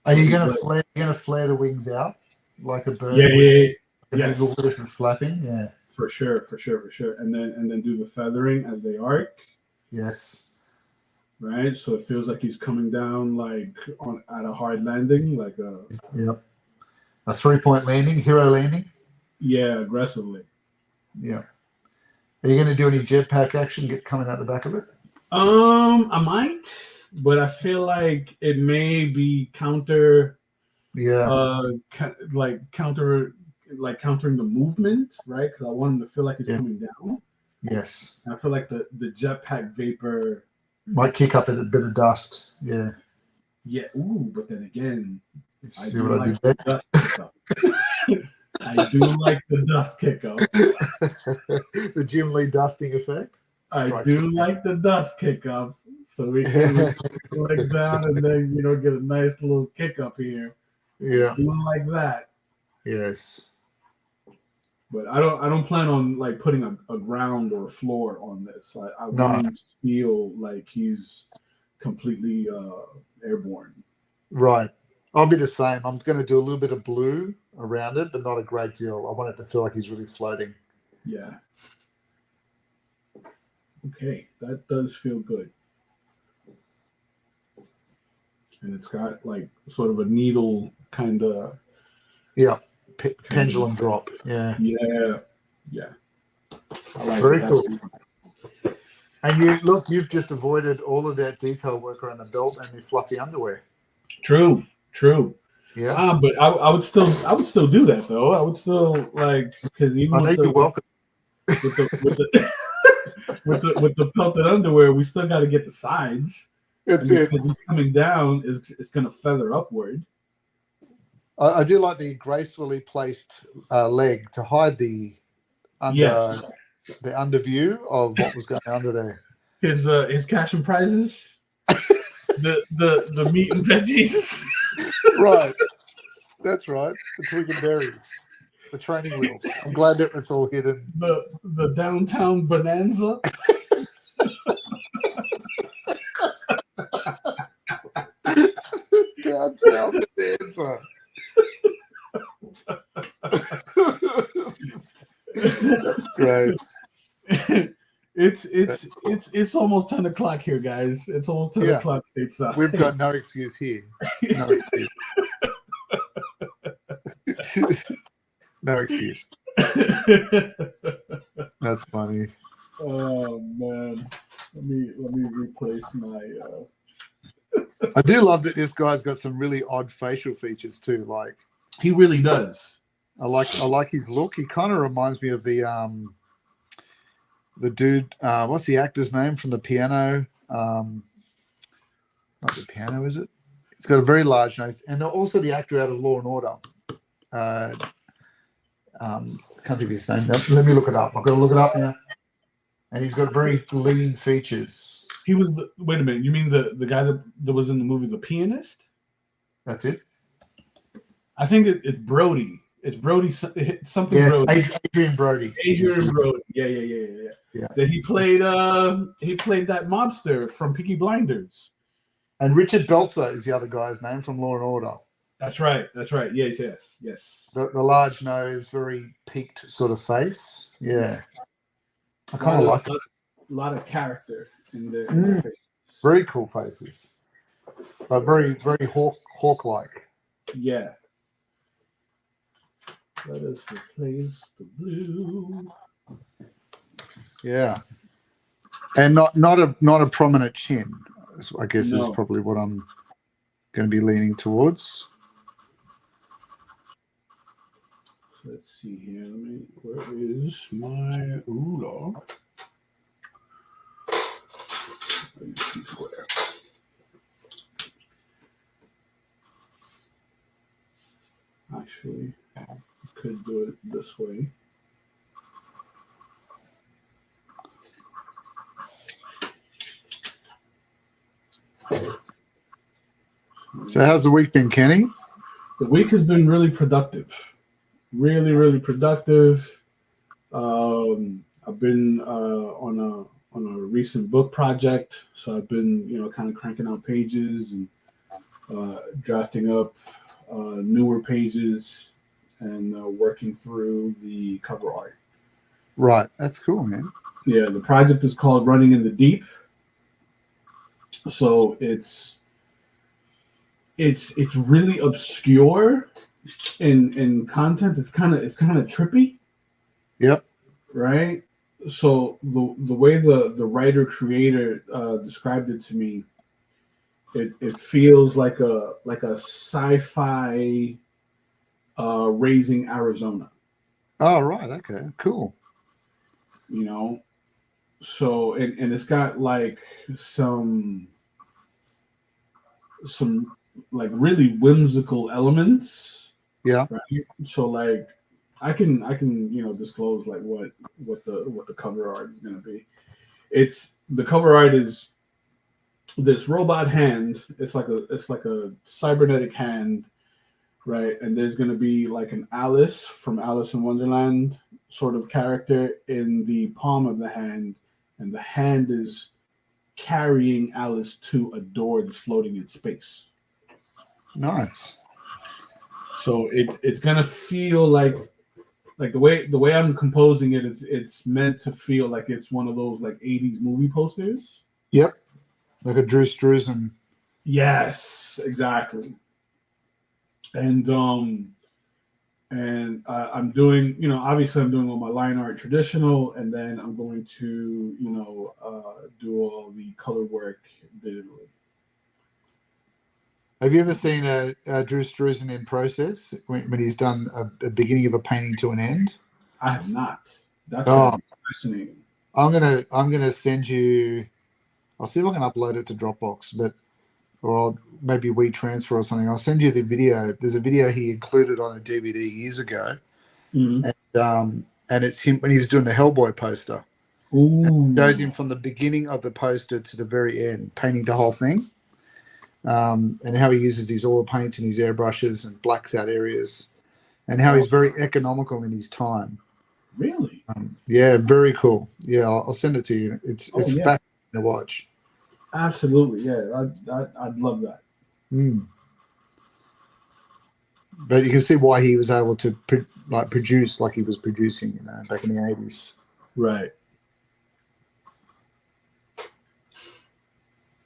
Are you gonna flare the wings out like a bird? Yeah. Yes. With flapping, yeah. For sure. And then do the feathering as they arc. Yes. Right, so it feels like he's coming down like at a hard landing, like a 3-point landing, hero landing. Yeah, aggressively. Yeah. Are you going to do any jetpack action coming out the back of it? I might, but I feel like it may be counter. Yeah. Countering the movement, right? Because I want him to feel like he's coming down. Yes. And I feel like the jetpack vapor might kick up a bit of dust. Yeah. Yeah. Ooh, but then again, I do like the dust kick up. I do like the dust kick up. The Jim Lee dusting effect. I do like the dust kick up. So we can leg down and then get a nice little kick up here. Yeah. I do like that. Yes. But I don't plan on like putting a ground or a floor on this. I want him to feel like he's completely airborne. Right. I'll be the same. I'm going to do a little bit of blue around it, but not a great deal. I want it to feel like he's really floating. Yeah. Okay, that does feel good. And it's got like sort of a needle kind of. Yeah. Pendulum drop. Yeah. Yeah. I like Very cool. And you've just avoided all of that detail work around the belt and the fluffy underwear. True, true. Yeah. But I would still do that though. I would still like because even I know you're welcome. with the with the pelted underwear, we still got to get the sides, It's and it. because it's coming down, it's going to feather upward. I do like the gracefully placed leg to hide the Yes, under view of what was going under there. his cash and prizes, the meat and veggies, Right. That's right. The twig and berries. The training wheels. I'm glad that it's all hidden. the downtown bonanza. Downtown bonanza. Great. It's almost 10 o'clock here, guys. It's almost 10 o'clock stateside. We've got no excuse here. No excuse. No excuse. That's funny. Oh man, let me replace my. I do love that this guy's got some really odd facial features too. Like He really does. I like his look. He kind of reminds me of the dude. What's the actor's name from the piano? Not the piano, is it? He's got a very large nose, and also the actor out of Law and Order. Can't think of his name. Let me look it up. I've got to look it up now. And he's got very lean features. He was wait a minute. You mean the guy that was in the movie The Pianist? That's it. I think it's Brody. It's Brody something. Yes, Brody. Adrian Brody. Adrian Brody. Yeah. That he played that mobster from Peaky Blinders. And Richard Belzer is the other guy's name from Law and Order. That's right. Yes. The large nose, very peaked sort of face. Yeah. I kind of like it. A lot of character in the face. Very cool faces. But very, very hawk-like. Yeah. Let us replace the blue. Yeah. And not a prominent chin, I guess is probably what I'm going to be leaning towards. Let's see here. Where is my ruler? Square. Actually, I could do it this way. So how's the week been, Kenny? The week has been really productive. Really, really productive. I've been on a recent book project, so I've been kind of cranking out pages and drafting up newer pages and working through the cover art. Right, that's cool, man. Yeah, the project is called Running in the Deep. So it's really obscure in content. It's kind of trippy. Yep. Right. So the way the writer creator described it to me, it feels like a sci-fi raising Arizona. Oh, right. Okay. Cool. So and it's got like some like really whimsical elements. Yeah. Right? So like I can disclose like what the cover art is going to be. It's the cover art is this robot hand. It's like a cybernetic hand, right? And there's going to be like an Alice from Alice in Wonderland sort of character in the palm of the hand, and the hand is carrying Alice to a door that's floating in space. Nice. So it's gonna feel like the way I'm composing it, it's meant to feel like it's one of those like 80s movie posters. Yep. Like a Drew Struzan. Yes, exactly. And I'm doing, obviously I'm doing all my line art traditional, and then I'm going to, do all the color work digitally. Have you ever seen Drew Struzan in process when he's done a beginning of a painting to an end? I have not. That's Oh, fascinating. I'm gonna send you. I'll see if I can upload it to Dropbox, or I'll maybe WeTransfer or something. I'll send you the video. There's a video he included on a DVD years ago, Mm-hmm. and it's him when he was doing the Hellboy poster. Ooh. It shows him from the beginning of the poster to the very end, painting the whole thing, and how he uses his oil paints and his airbrushes and blacks out areas, and how he's very economical in his time. Really? Yeah, very cool. Yeah, I'll send it to you. It's yeah. fascinating to watch. Absolutely, yeah. I'd love that. But you can see why he was able to produce like he was producing, back in the 80s. Right.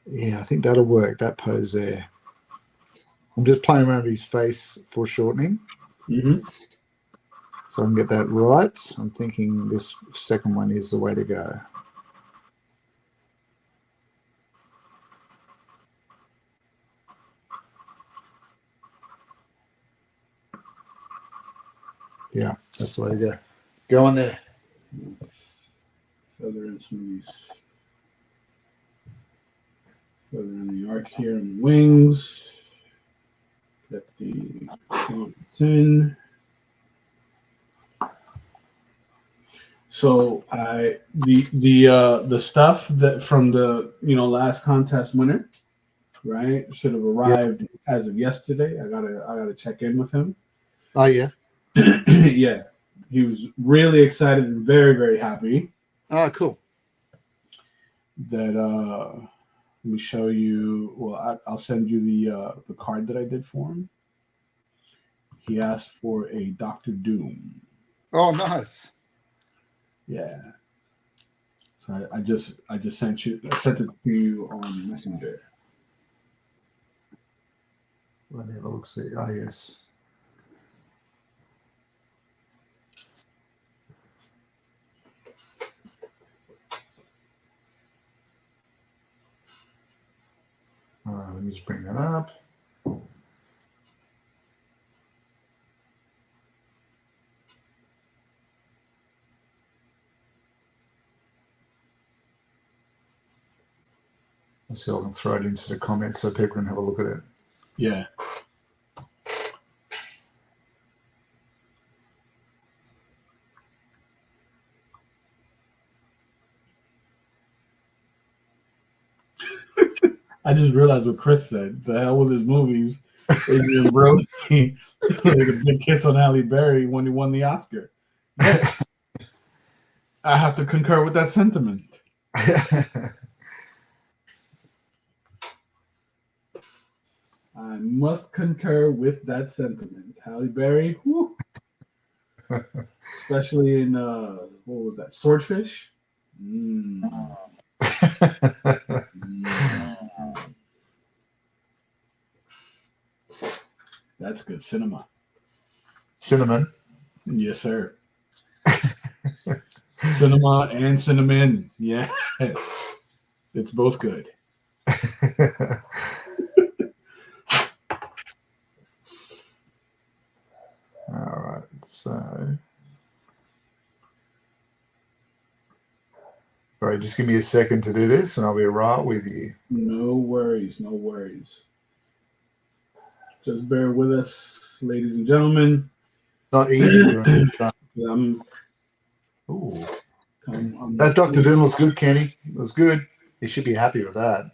Yeah, I think that'll work. That pose there. I'm just playing around with his face foreshortening. Mm-hmm. So I can get that right. I'm thinking this second one is the way to go. Yeah, that's the way to go. Go on there. Feather in some of these. Feather in the arc here and the wings. Get the 10. So the stuff that from the last contest winner, right, should have arrived as of yesterday. I gotta check in with him. Oh yeah. Yeah, he was really excited and very, very happy. Oh, cool. That let me show you. Well, I'll send you the card that I did for him. He asked for a Doctor Doom. Oh, nice. Yeah. So I just sent it to you on Messenger. Let me have a look. See. Oh yes. All right, let me just bring that up. Let's see if I can throw it into the comments so people can have a look at it. Yeah. I just realized what Chris said. The hell with his movies. Adrian Brody with a big kiss on Halle Berry when he won the Oscar. Yes. I have to concur with that sentiment. I must concur with that sentiment. Halle Berry, whew. Especially in what was that? Swordfish. That's good cinema. Cinnamon. Yes, sir. Cinema and cinnamon. Yes. It's both good. All right. So, sorry, just give me a second to do this and I'll be right with you. No worries. No worries. Just bear with us, ladies and gentlemen. Not easy doing it. Ooh. That Dr. Doom looks good, Kenny. It was good. He should be happy with that.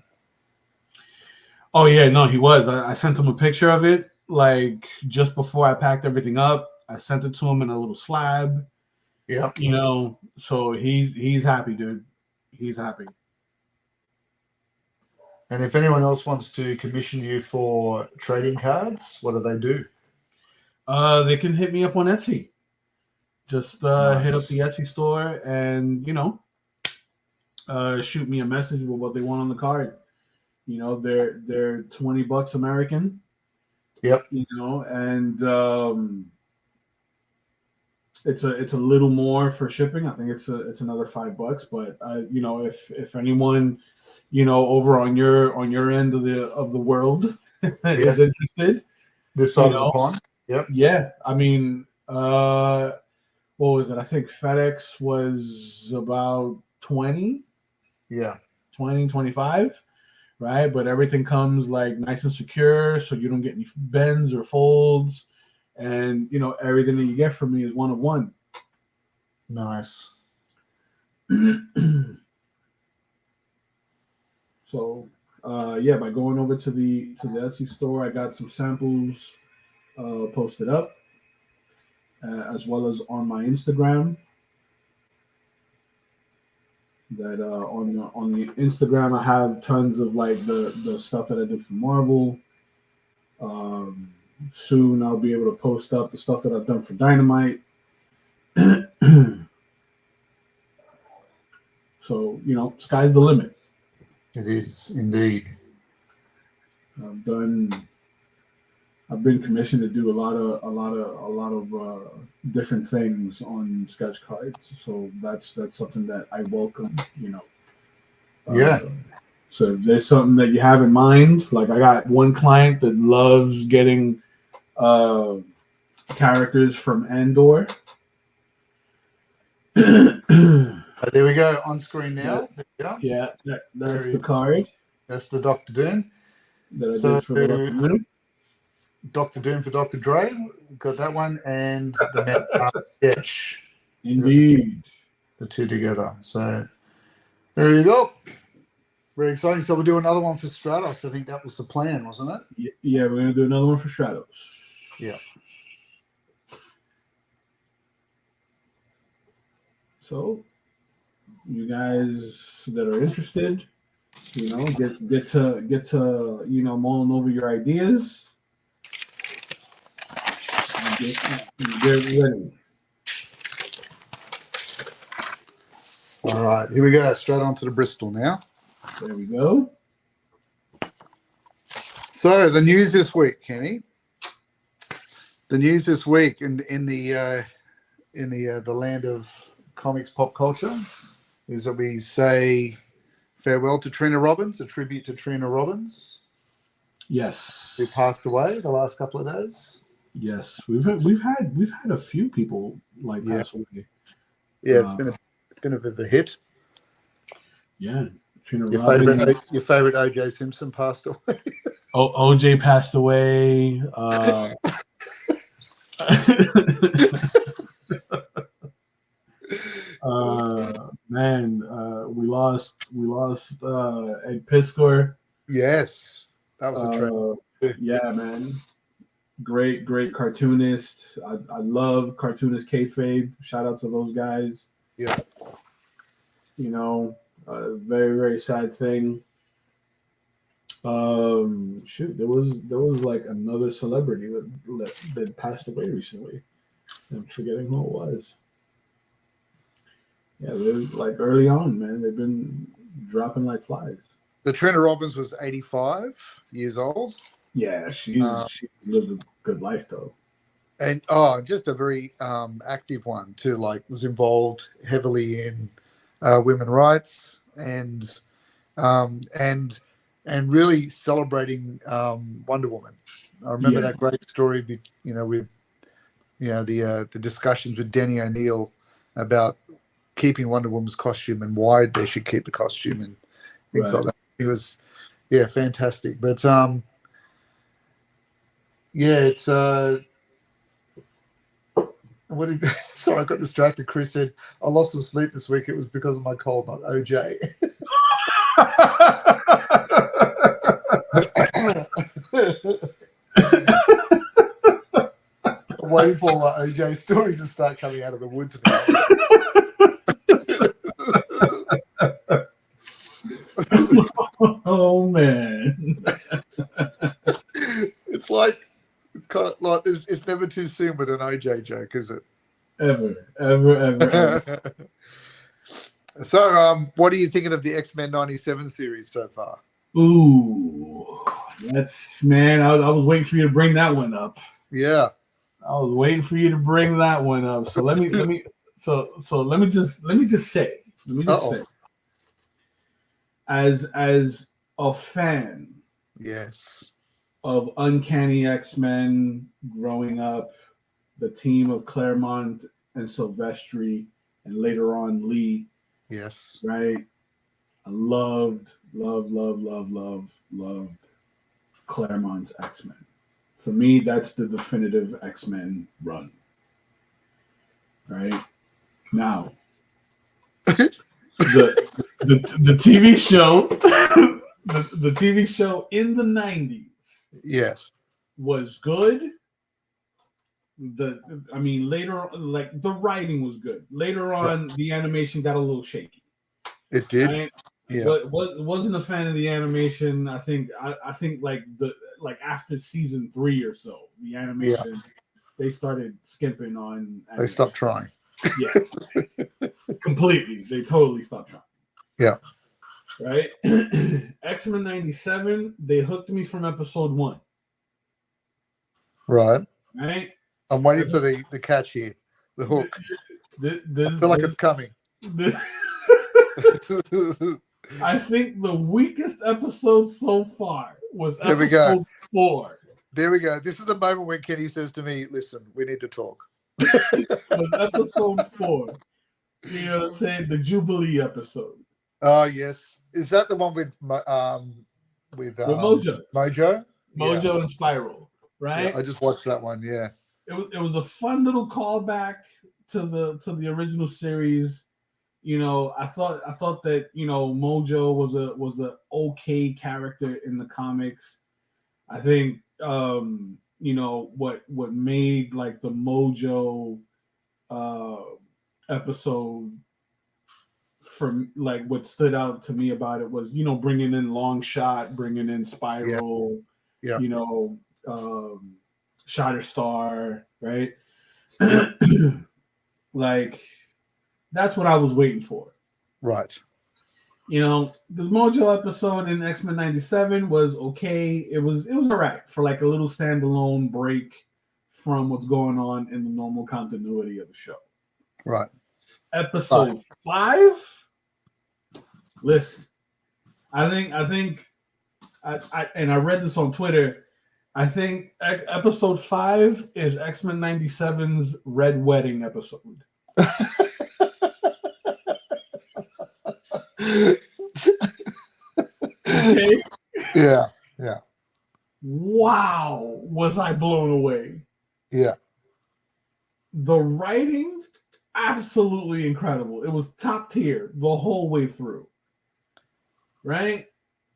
Oh, yeah. No, he was. I sent him a picture of it, like, just before I packed everything up. I sent it to him in a little slab. Yeah. So he's happy, dude. He's happy. And if anyone else wants to commission you for trading cards, what do they do? They can hit me up on Etsy. Just Nice. hit up the Etsy store and shoot me a message with what they want on the card. They're $20 American. Yep. And it's a little more for shipping. I think it's another $5. But if anyone over on your end of the world is Yes, interested, this you side of the know, pond. Yep. yeah. I mean, what was it? I think FedEx was about 20, Yeah. 25, right? But everything comes like nice and secure, so you don't get any bends or folds, and everything that you get from me is one of one. Nice. So, yeah, by going over to the Etsy store, I got some samples posted up, as well as on my Instagram. That on the Instagram, I have tons of like the stuff that I did for Marvel. Um, Soon I'll be able to post up the stuff that I've done for Dynamite. So sky's the limit. It is indeed. I've been commissioned to do a lot of different things on sketch cards. So that's something that I welcome. Yeah. So if there's something that you have in mind, like I got one client that loves getting characters from Andor. There we go on screen now. Yeah, that's the card. That's the Dr. Doom. That I did for the Lucky Winner. Dr. Doom for Dr. Dre. Got that one. And the sketch. Indeed. The two together. So there you go. Very exciting. So we'll do another one for Stratos. I think that was the plan, wasn't it? Yeah, we're going to do another one for Stratos. Yeah. So you guys that are interested, get to mulling over your ideas. Get ready. All right, here we go. Straight on to the Bristol now. There we go. So the news this week, Kenny. The news this week in the land of comics pop culture is that we say farewell to Trina Robbins, a tribute to Trina Robbins. Yes. Who passed away the last couple of days. Yes, we've had a few people pass away. Yeah, it's been a bit of a hit. Yeah, Trina your Robbins. Your favorite OJ Simpson passed away. OJ passed away. We lost Ed Piskor. Yes, that was a trend. Yeah, man. Great cartoonist. I love cartoonist kayfabe. Shout out to those guys. Yeah. Very, very sad thing. There was like another celebrity that passed away recently. I'm forgetting who it was. Yeah, they're like early on, man. They've been dropping like flies. The Trina Robbins was 85 years old. Yeah, she lived a good life though. And just a very active one too. Like was involved heavily in women's rights and really celebrating Wonder Woman. I remember that great story, with the discussions with Denny O'Neil about keeping Wonder Woman's costume and why they should keep the costume and things like that. It was fantastic. But it's sorry, I got distracted. Chris said I lost some sleep this week. It was because of my cold, not OJ. I'm waiting for all my OJ stories to start coming out of the woods now. Oh man. It's kind of like it's never too soon with an OJ joke, is it? Ever. So, what are you thinking of the X-Men 97 series so far? Ooh, that's man. I was waiting for you to bring that one up. Yeah. I was waiting for you to bring that one up. So let me just say, Uh-oh. as a fan Yes. of Uncanny X-Men growing up, the team of Claremont and Silvestri, and later on Lee, Yes. right? I loved Claremont's X-Men. For me, that's the definitive X-Men run. Right? Now, the TV show the TV show in the 90s Yes. was good. Later on, like the writing was good. Later on, the animation got a little shaky. It did. Right? Yeah. Wasn't a fan of the animation. I think like after season 3 or so, the animation they started skimping on. Animation. They stopped trying. Yeah, completely. They totally stopped trying. Yeah. Right? X-Men 97, they hooked me from episode 1. Right. Right? I'm waiting for the catch here, the hook. I feel like it's coming. I think the weakest episode so far was There we episode go. 4. There we go. This is the moment when Kenny says to me, "Listen, we need to talk." Was episode 4. You know what I'm saying? The Jubilee episode. Oh yes, is that the one with Mojo? Mojo? Mojo and Spiral, right? Yeah, I just watched that one. Yeah, it was a fun little callback to the original series. You know, I thought that Mojo was a okay character in the comics. I think what made like the Mojo episode for like what stood out to me about it was bringing in Longshot, bringing in Spiral, Shatterstar, right? Like that's what I was waiting for. right. The Mojo episode in X-Men 97 was okay. It was all right for like a little standalone break from what's going on in the normal continuity of the show. Right. Episode 5. Listen, I think I read this on Twitter. I think episode 5 is X-Men 97's Red Wedding episode. Okay. Yeah. Wow, was I blown away. Yeah. The writing, absolutely incredible. It was top tier the whole way through. Right?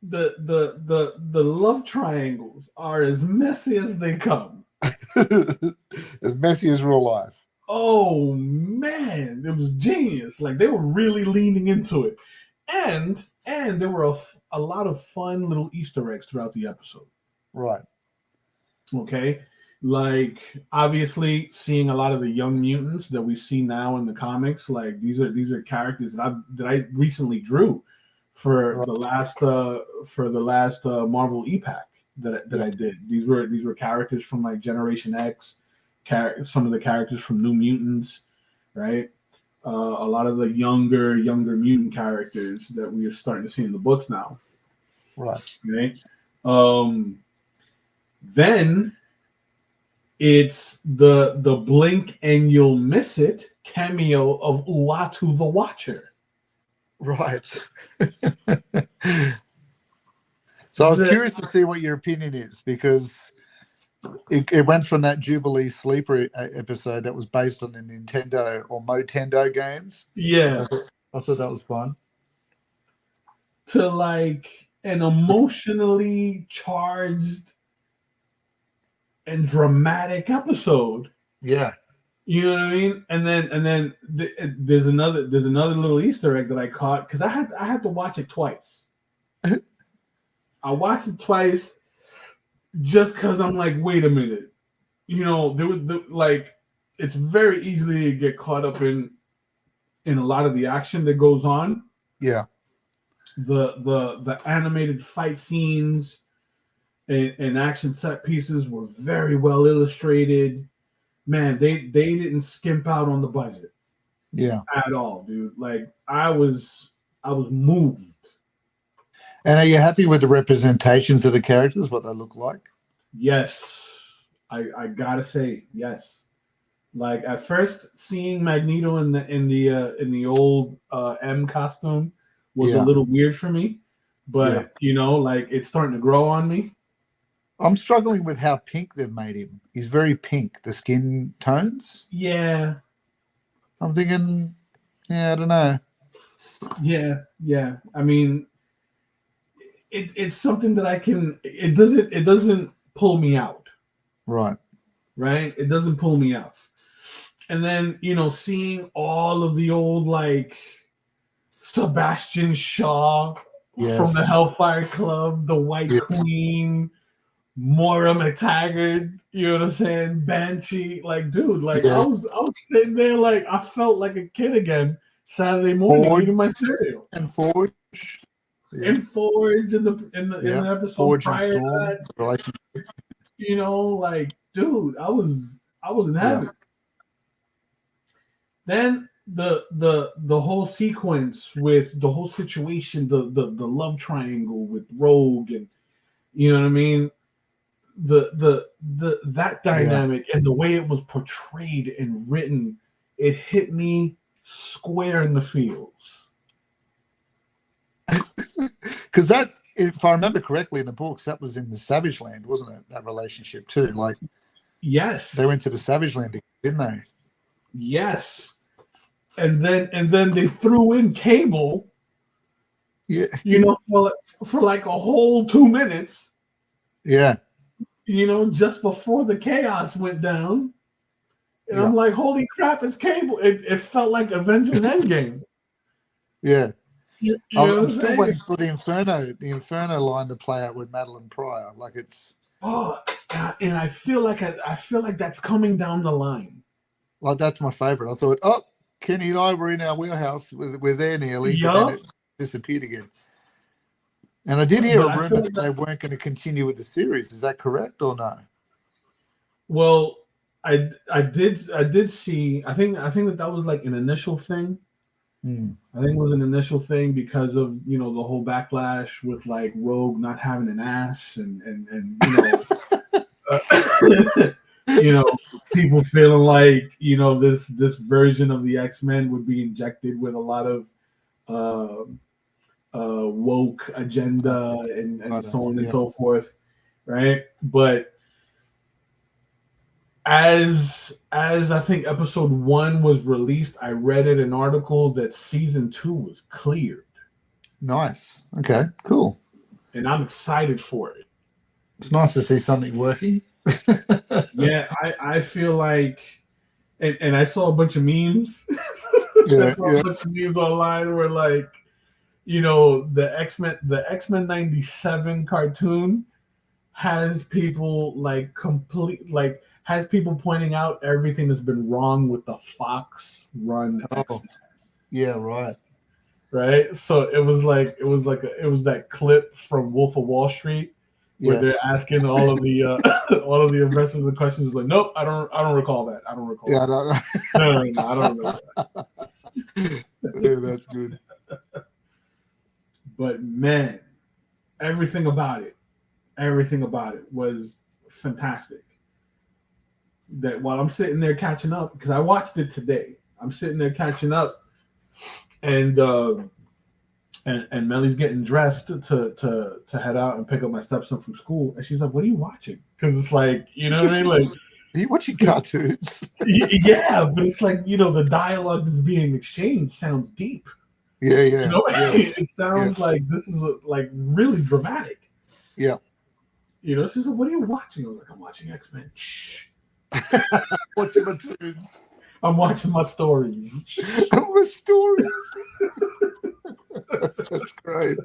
The love triangles are as messy as they come. As messy as real life. Oh man, it was genius. Like they were really leaning into it. And there were a lot of fun little Easter eggs throughout the episode. Right. Okay. Like obviously seeing a lot of the young mutants that we see now in the comics, like these are characters that I recently drew for the last Marvel E-Pack that I did. These were characters from like Generation X, some of the characters from New Mutants, right? A lot of the younger mutant characters that we are starting to see in the books now. Right. Okay. Then it's the blink and you'll miss it cameo of Uatu the Watcher. Right. So I was curious to see what your opinion is, because it went from that Jubilee Sleeper episode that was based on the Nintendo or Motendo games. Yeah. I thought that was fun. To like an emotionally charged and dramatic episode. Yeah. You know what I mean? And then there's another little Easter egg that I caught because I had to watch it twice. I watched it twice just because I'm like, wait a minute. There was it's very easy to get caught up in a lot of the action that goes on. Yeah. The animated fight scenes and action set pieces were very well illustrated. man, they didn't skimp out on the budget Yeah. at all, dude. Like I was moved. And are you happy with the representations of the characters, what they look like? Yes, I gotta say yes. Like at first, seeing Magneto in the old M costume was a Yeah. little weird for me, Yeah. but like it's starting to grow on me. I'm struggling with how pink they've made him. He's very pink, the skin tones. Yeah, I'm thinking, yeah, I don't know. yeah. I mean, it's something that I can. It doesn't pull me out, Right. right? It doesn't pull me out. And then seeing all of the old like Sebastian Shaw from the Yes. Hellfire Club, the White Yeah. Queen, Moira McTaggart, you know what I'm saying? Banshee, like, dude, like I Yeah. was sitting there like I felt like a kid again Saturday morning Forge eating my cereal. and Forge. Yeah. And Forge in the Yeah. episode Forge and prior to Storm that, relationship. like, dude, I was in Yeah. heaven. Then the whole sequence with the whole situation, the love triangle with Rogue, and you know what I mean, that Yeah. dynamic and the way it was portrayed and written, it hit me square in the feels. Because that, if I remember correctly in the books, that was in the Savage Land, wasn't it? That relationship too. Like Yes, they went to the Savage Land, didn't they? yes. And then they threw in Cable, Yeah. for like a whole 2 minutes, Yeah. just before the chaos went down. And Yeah. I'm like, holy crap, it's Cable. It felt like Avengers Endgame. Yeah. You know I'm what I'm still saying? waiting for the Inferno line to play out with Madeline Pryor. Like it's Oh, and I feel like that's coming down the line. like that's my favorite. I thought, oh, Kenny and I were in our wheelhouse. We're there nearly, but then Yup. it disappeared again. And I did hear But a I feel rumor like that they weren't going to continue with the series. Is that correct or no? well, I did see. I think that was like an initial thing. Hmm. I think it was an initial thing because of the whole backlash with like Rogue not having an ass and you know people feeling like this version of the X-Men would be injected with a lot of uh, woke agenda and so on and Yeah. so forth, right? But as I think episode 1 was released, I read in an article that season 2 was cleared, Nice. Okay. Cool. and I'm excited for it. It's nice to see something working. Yeah, I feel like, and I saw a bunch of memes. I Yeah. saw a Yeah. bunch of memes online where like the X-Men 97 cartoon has people like has people pointing out everything that's been wrong with the Fox run Oh, X-Men. yeah. Right. Right? So it was that clip from Wolf of Wall Street where they're Yes. asking all of the all of the investors the questions like, nope, I don't recall that. I don't recall Yeah. that. No, I don't remember that. Yeah, that's good. But man, everything about it was fantastic. That while I'm sitting there catching up, because I watched it today, I'm sitting there catching up, and Melly's getting dressed to head out and pick up my stepson from school, and she's like, "What are you watching?" Because it's like, you know what I mean, like, Are you watching cartoons? yeah, but it's like the dialogue that's being exchanged sounds deep. Yeah. Yeah. Yeah. It sounds like this is like really dramatic. Yeah. She said, "What are you watching?" I was like, "I'm watching X-Men." Shh. Watching my tunes. I'm watching my stories. My stories. That's great.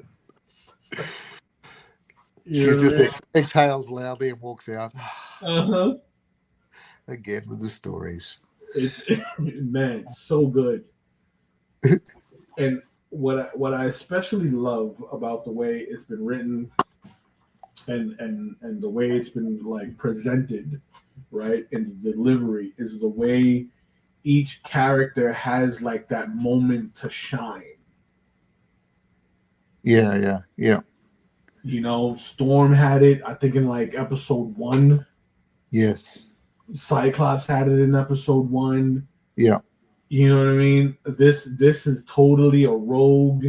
She just exhales loudly and walks out. Uh-huh. Again with the stories. It's man, so good. And what I especially love about the way it's been written and the way it's been like presented right? And the delivery is the way each character has like that moment to shine. Yeah. You know, Storm had it, I think, in like episode one. Yes. Cyclops had it in episode one. Yeah. You know what I mean? This is totally a Rogue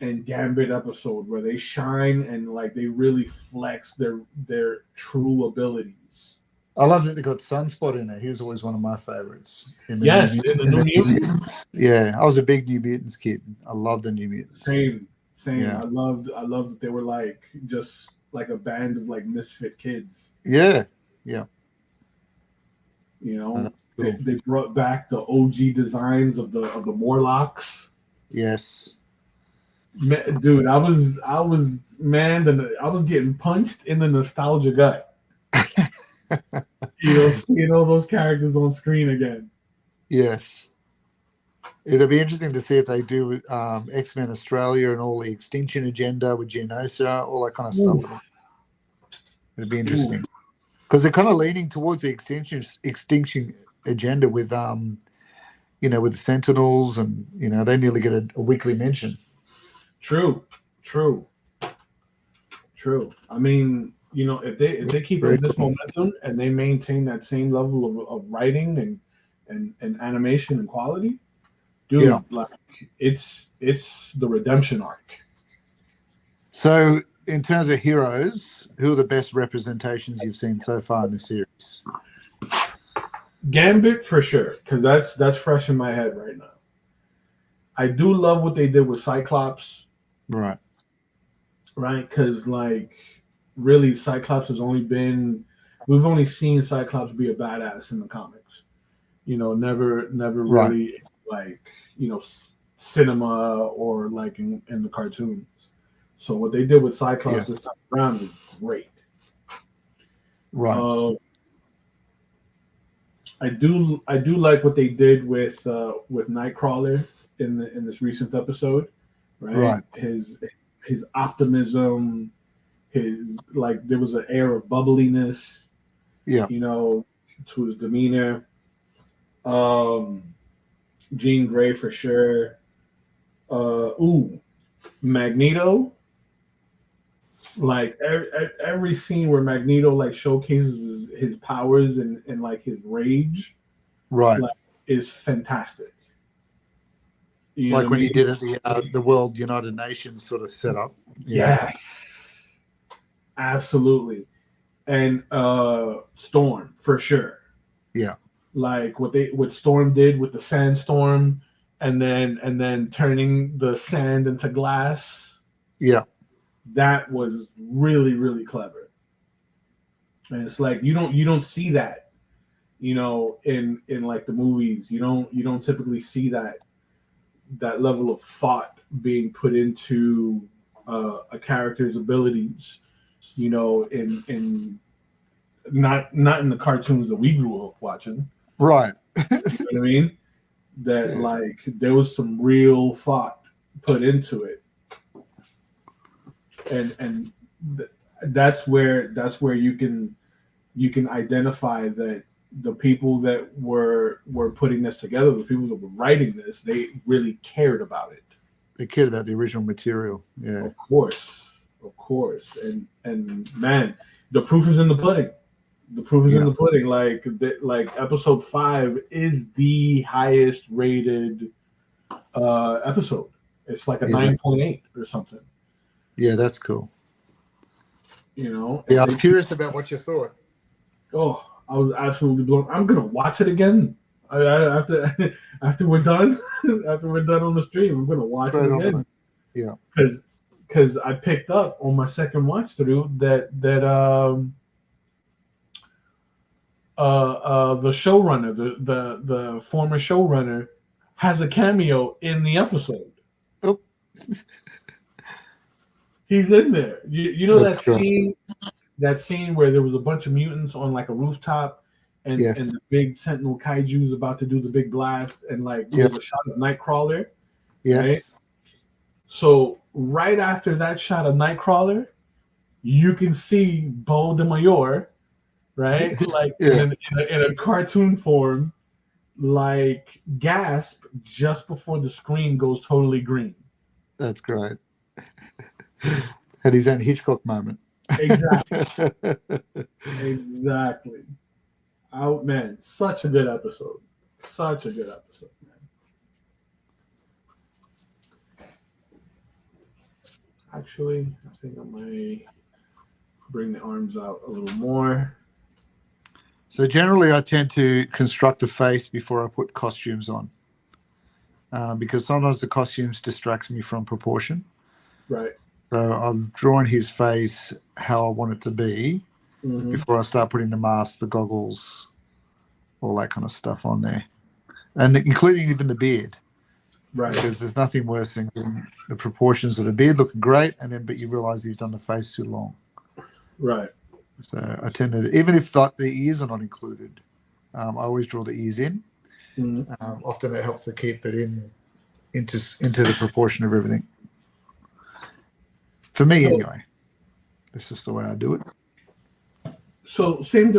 and Gambit episode where they shine and like they really flex their true abilities. I love that they got Sunspot in it. He was always one of my favorites in the Yes, in the New Mutants. Mutants. Yeah, I was a big New Mutants kid. I love the New Mutants. Same. Yeah. I loved that they were like just like a band of like misfit kids. Yeah. You know, Cool. they brought back the OG designs of the Morlocks. Yes. Dude, I was getting punched in the nostalgia gut. You know, seeing all those characters on screen again. Yes. It'll be interesting to see if they do X-Men Australia and all the Extinction Agenda with Geonosis, all that kind of stuff. It'll be interesting because they're kind of leaning towards the extinction agenda with with the Sentinels, and they nearly get a weekly mention. True. I mean, if they keep up this momentum and they maintain that same level of writing and animation and quality, dude, like it's the redemption arc. So, in terms of heroes, who are the best representations you've seen so far in the series? Gambit for sure, because that's fresh in my head right now. I do love what they did with Cyclops. Right, because like really Cyclops has only been, we've only seen Cyclops be a badass in the comics. Never really like cinema or like in the cartoons. So what they did with Cyclops this time around was great. Right. I do like what they did with Nightcrawler in this recent episode, right? His optimism, his like there was an air of bubbliness, to his demeanor. Jean Grey for sure. Magneto. Like every scene where Magneto like showcases his powers and like his rage, right, like, is fantastic. Like when he did it the World United Nations sort of setup. Yes, absolutely. And Storm for sure. Yeah, like what Storm did with the sandstorm, and then turning the sand into glass. Yeah. That was really, really clever. And it's like you don't see that, in like the movies. You don't typically see that level of thought being put into a character's abilities, in not in the cartoons that we grew up watching. Right. You know what I mean? That like there was some real thought put into it. And that's where you can identify that the people that were putting this together, the people that were writing this, they really cared about it. They cared about the original material. Yeah, of course. And man, the proof is in the pudding. The proof is in the pudding. Like episode 5 is the highest rated episode. It's like a 9.8 or something. Yeah, that's cool. Yeah, I was curious about what you thought. Oh, I was absolutely blown. I'm gonna watch it again. After we're done, after we're done on the stream, I'm gonna watch it again. Yeah, because I picked up on my second watch through that the showrunner, the former showrunner, has a cameo in the episode. Oh. He's in there. You know that scene? That scene where there was a bunch of mutants on like a rooftop, and the big Sentinel kaiju is about to do the big blast, and like there's a shot of Nightcrawler. Yes. Right? So right after that shot of Nightcrawler, you can see Beau de Mayor right? Like Yeah, in a cartoon form, like gasp just before the screen goes totally green. that's great. Had his own Hitchcock moment. Exactly. Exactly. Oh man, such a good episode. Such a good episode, man. Actually, I think I might bring the arms out a little more. So generally, I tend to construct a face before I put costumes on, because sometimes the costumes distracts me from proportion. Right. So I've drawn his face how I want it to be Mm-hmm. before I start putting the mask, the goggles, all that kind of stuff on there, and including even the beard, Right. because there's nothing worse than the proportions of the beard looking great, and then but you realise you've done the face too long. Right. So I tend to, even if the ears are not included, I always draw the ears in. Mm-hmm. Often it helps to keep it into the proportion of everything. For me, anyway, that's just the way I do it. So same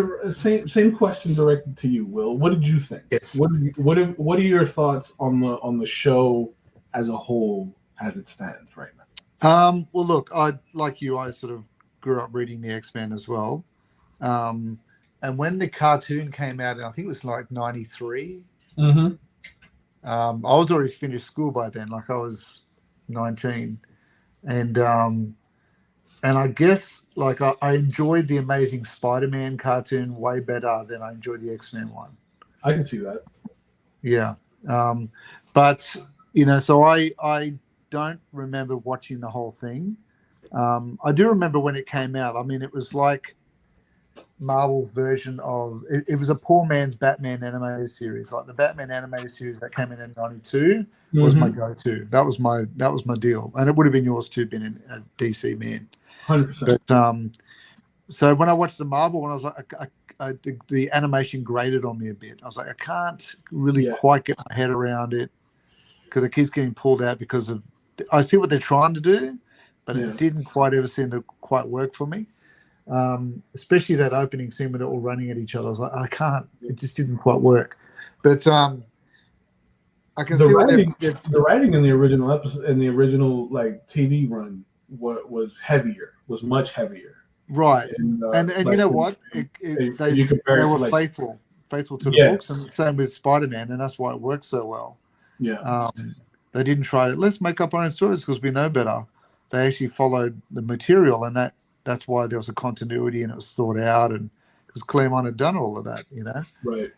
question directed to you, Will. What did you think? Yes. What are your thoughts on the show as a whole as it stands right now? Well, look, I like you. I sort of grew up reading the X-Men as well. And when the cartoon came out, I think it was like '93. Mm-hmm. I was already finished school by then. Like I was 19, and I guess like I enjoyed the Amazing Spider-Man cartoon way better than I enjoyed the X-Men one. I can see that. Yeah, but so I don't remember watching the whole thing. I do remember when it came out. I mean, it was like Marvel's version of it was a poor man's Batman animated series. Like the Batman animated series that came in '92 was my go-to. That was my deal, and it would have been yours too, being a DC man. 100%. But so when I watched the Marvel one, I was like, the animation grated on me a bit. I was like, I can't really quite get my head around it because it keeps getting pulled out because of. I see what they're trying to do, but it didn't quite ever seem to quite work for me. Especially that opening scene when they're all running at each other. I was like, I can't. It just didn't quite work. But I can see the writing in the original episode, in the original like TV run, was heavier, was much heavier. Right, and like, you know what? They were faithful to the books, and same with Spider-Man, and that's why it works so well. Yeah. They didn't try to let's make up our own stories because we know better. They actually followed the material, and that's why there was a continuity and it was thought out, and because Claremont had done all of that, Right.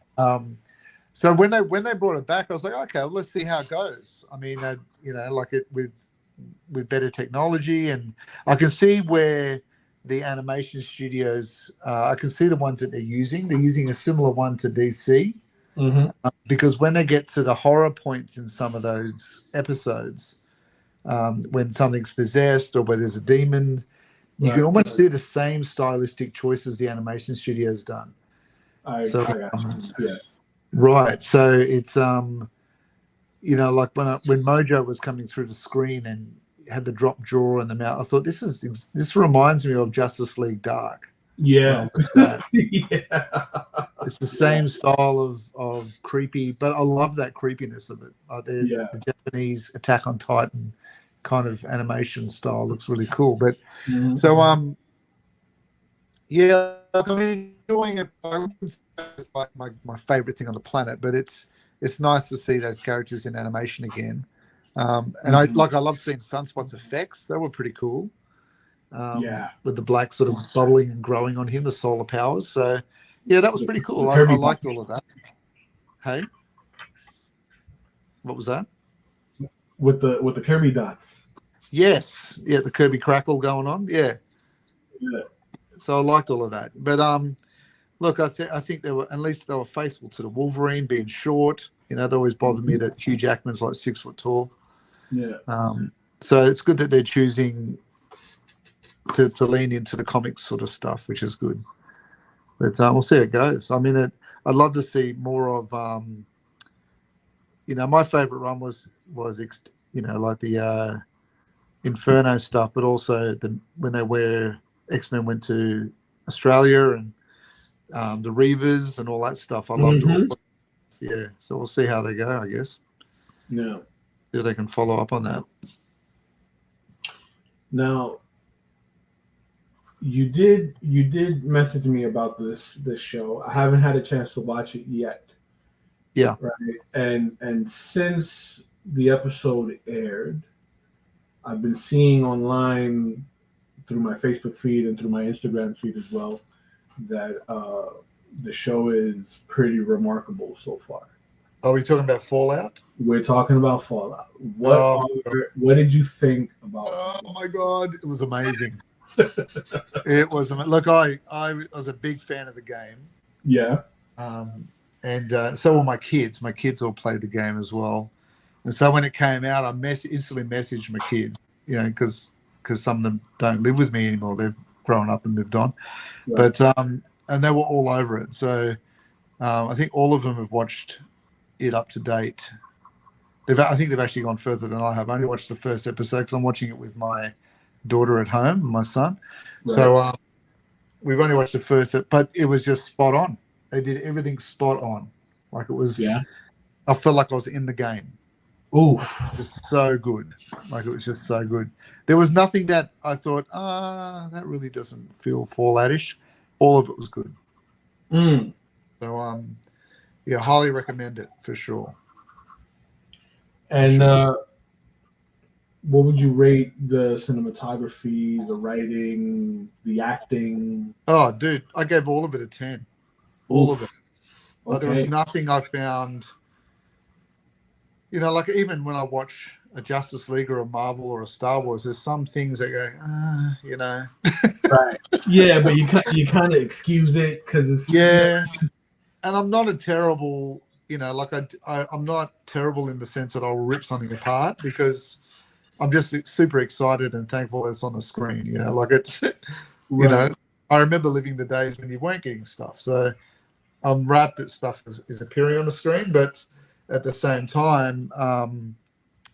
So when they brought it back, I was like, okay, well, let's see how it goes. I mean, like it with better technology, and I can see where the animation studios, I can see the ones that they're using. They're using a similar one to DC, because when they get to the horror points in some of those episodes, when something's possessed or where there's a demon, you can almost see the same stylistic choices the animation studio's done. I got you. Yeah. Right. So it's like when Mojo was coming through the screen and had the drop jaw and the mouth, I thought this reminds me of Justice League Dark. Yeah. Yeah. It's the same style of creepy, but I love that creepiness of it. The Japanese Attack on Titan kind of animation style looks really cool. But so I'm enjoying it. It's like my favorite thing on the planet, but it's nice to see those characters in animation again. And I love seeing Sunspots effects. They were pretty cool. With the black sort of bubbling and growing on him, the solar powers. So yeah, that was pretty cool. I liked all of that. Hey, what was that? With the Kirby dots. Yes, yeah, the Kirby crackle going on. Yeah. So I liked all of that, but look, I think they were, at least they were faithful to the Wolverine being short. That always bothered me that Hugh Jackman's like 6 foot tall. Yeah. So it's good that they're choosing to lean into the comics sort of stuff, which is good. But we'll see how it goes. I mean, I'd love to see more of. My favorite run was like the Inferno stuff, but also when X-Men went to Australia and the Reavers and all that stuff. I loved all. Yeah, so we'll see how they go, I guess. Yeah. See if they can follow up on that. Now, you did message me about this show. I haven't had a chance to watch it yet. Yeah. Right. And since the episode aired, I've been seeing online through my Facebook feed and through my Instagram feed as well that the show is pretty remarkable so far. Are we talking about Fallout? We're talking about Fallout. What did you think about Oh my God, it was amazing. It was look, I was a big fan of the game. Yeah. And so were my kids. My kids all played the game as well. And so when it came out, I instantly messaged my kids, because some of them don't live with me anymore. They've grown up and moved on. Right. But and they were all over it. So I think all of them have watched it up to date. I think they've actually gone further than I have. I only watched the first episode because I'm watching it with my daughter at home, my son. Right. So we've only watched the first, but it was just spot on. They did everything spot on. Like it was, I felt like I was in the game. Ooh, just so good. Like it was just so good. There was nothing that I thought, that really doesn't feel Fallout-ish. All of it was good. So, highly recommend it for sure. And what would you rate the cinematography, the writing, the acting? Oh, dude, I gave all of it a 10. All of it. Like, there was nothing I found, like even when I watch a Justice League or a Marvel or a Star Wars, there's some things that go, Right. Yeah, but you kind of excuse it because it's... Yeah. And I'm not a terrible, I'm not terrible in the sense that I'll rip something apart because I'm just super excited and thankful that it's on the screen, like it's, I remember living the days when you weren't getting stuff. So I'm wrapped that stuff is appearing on the screen, but at the same time,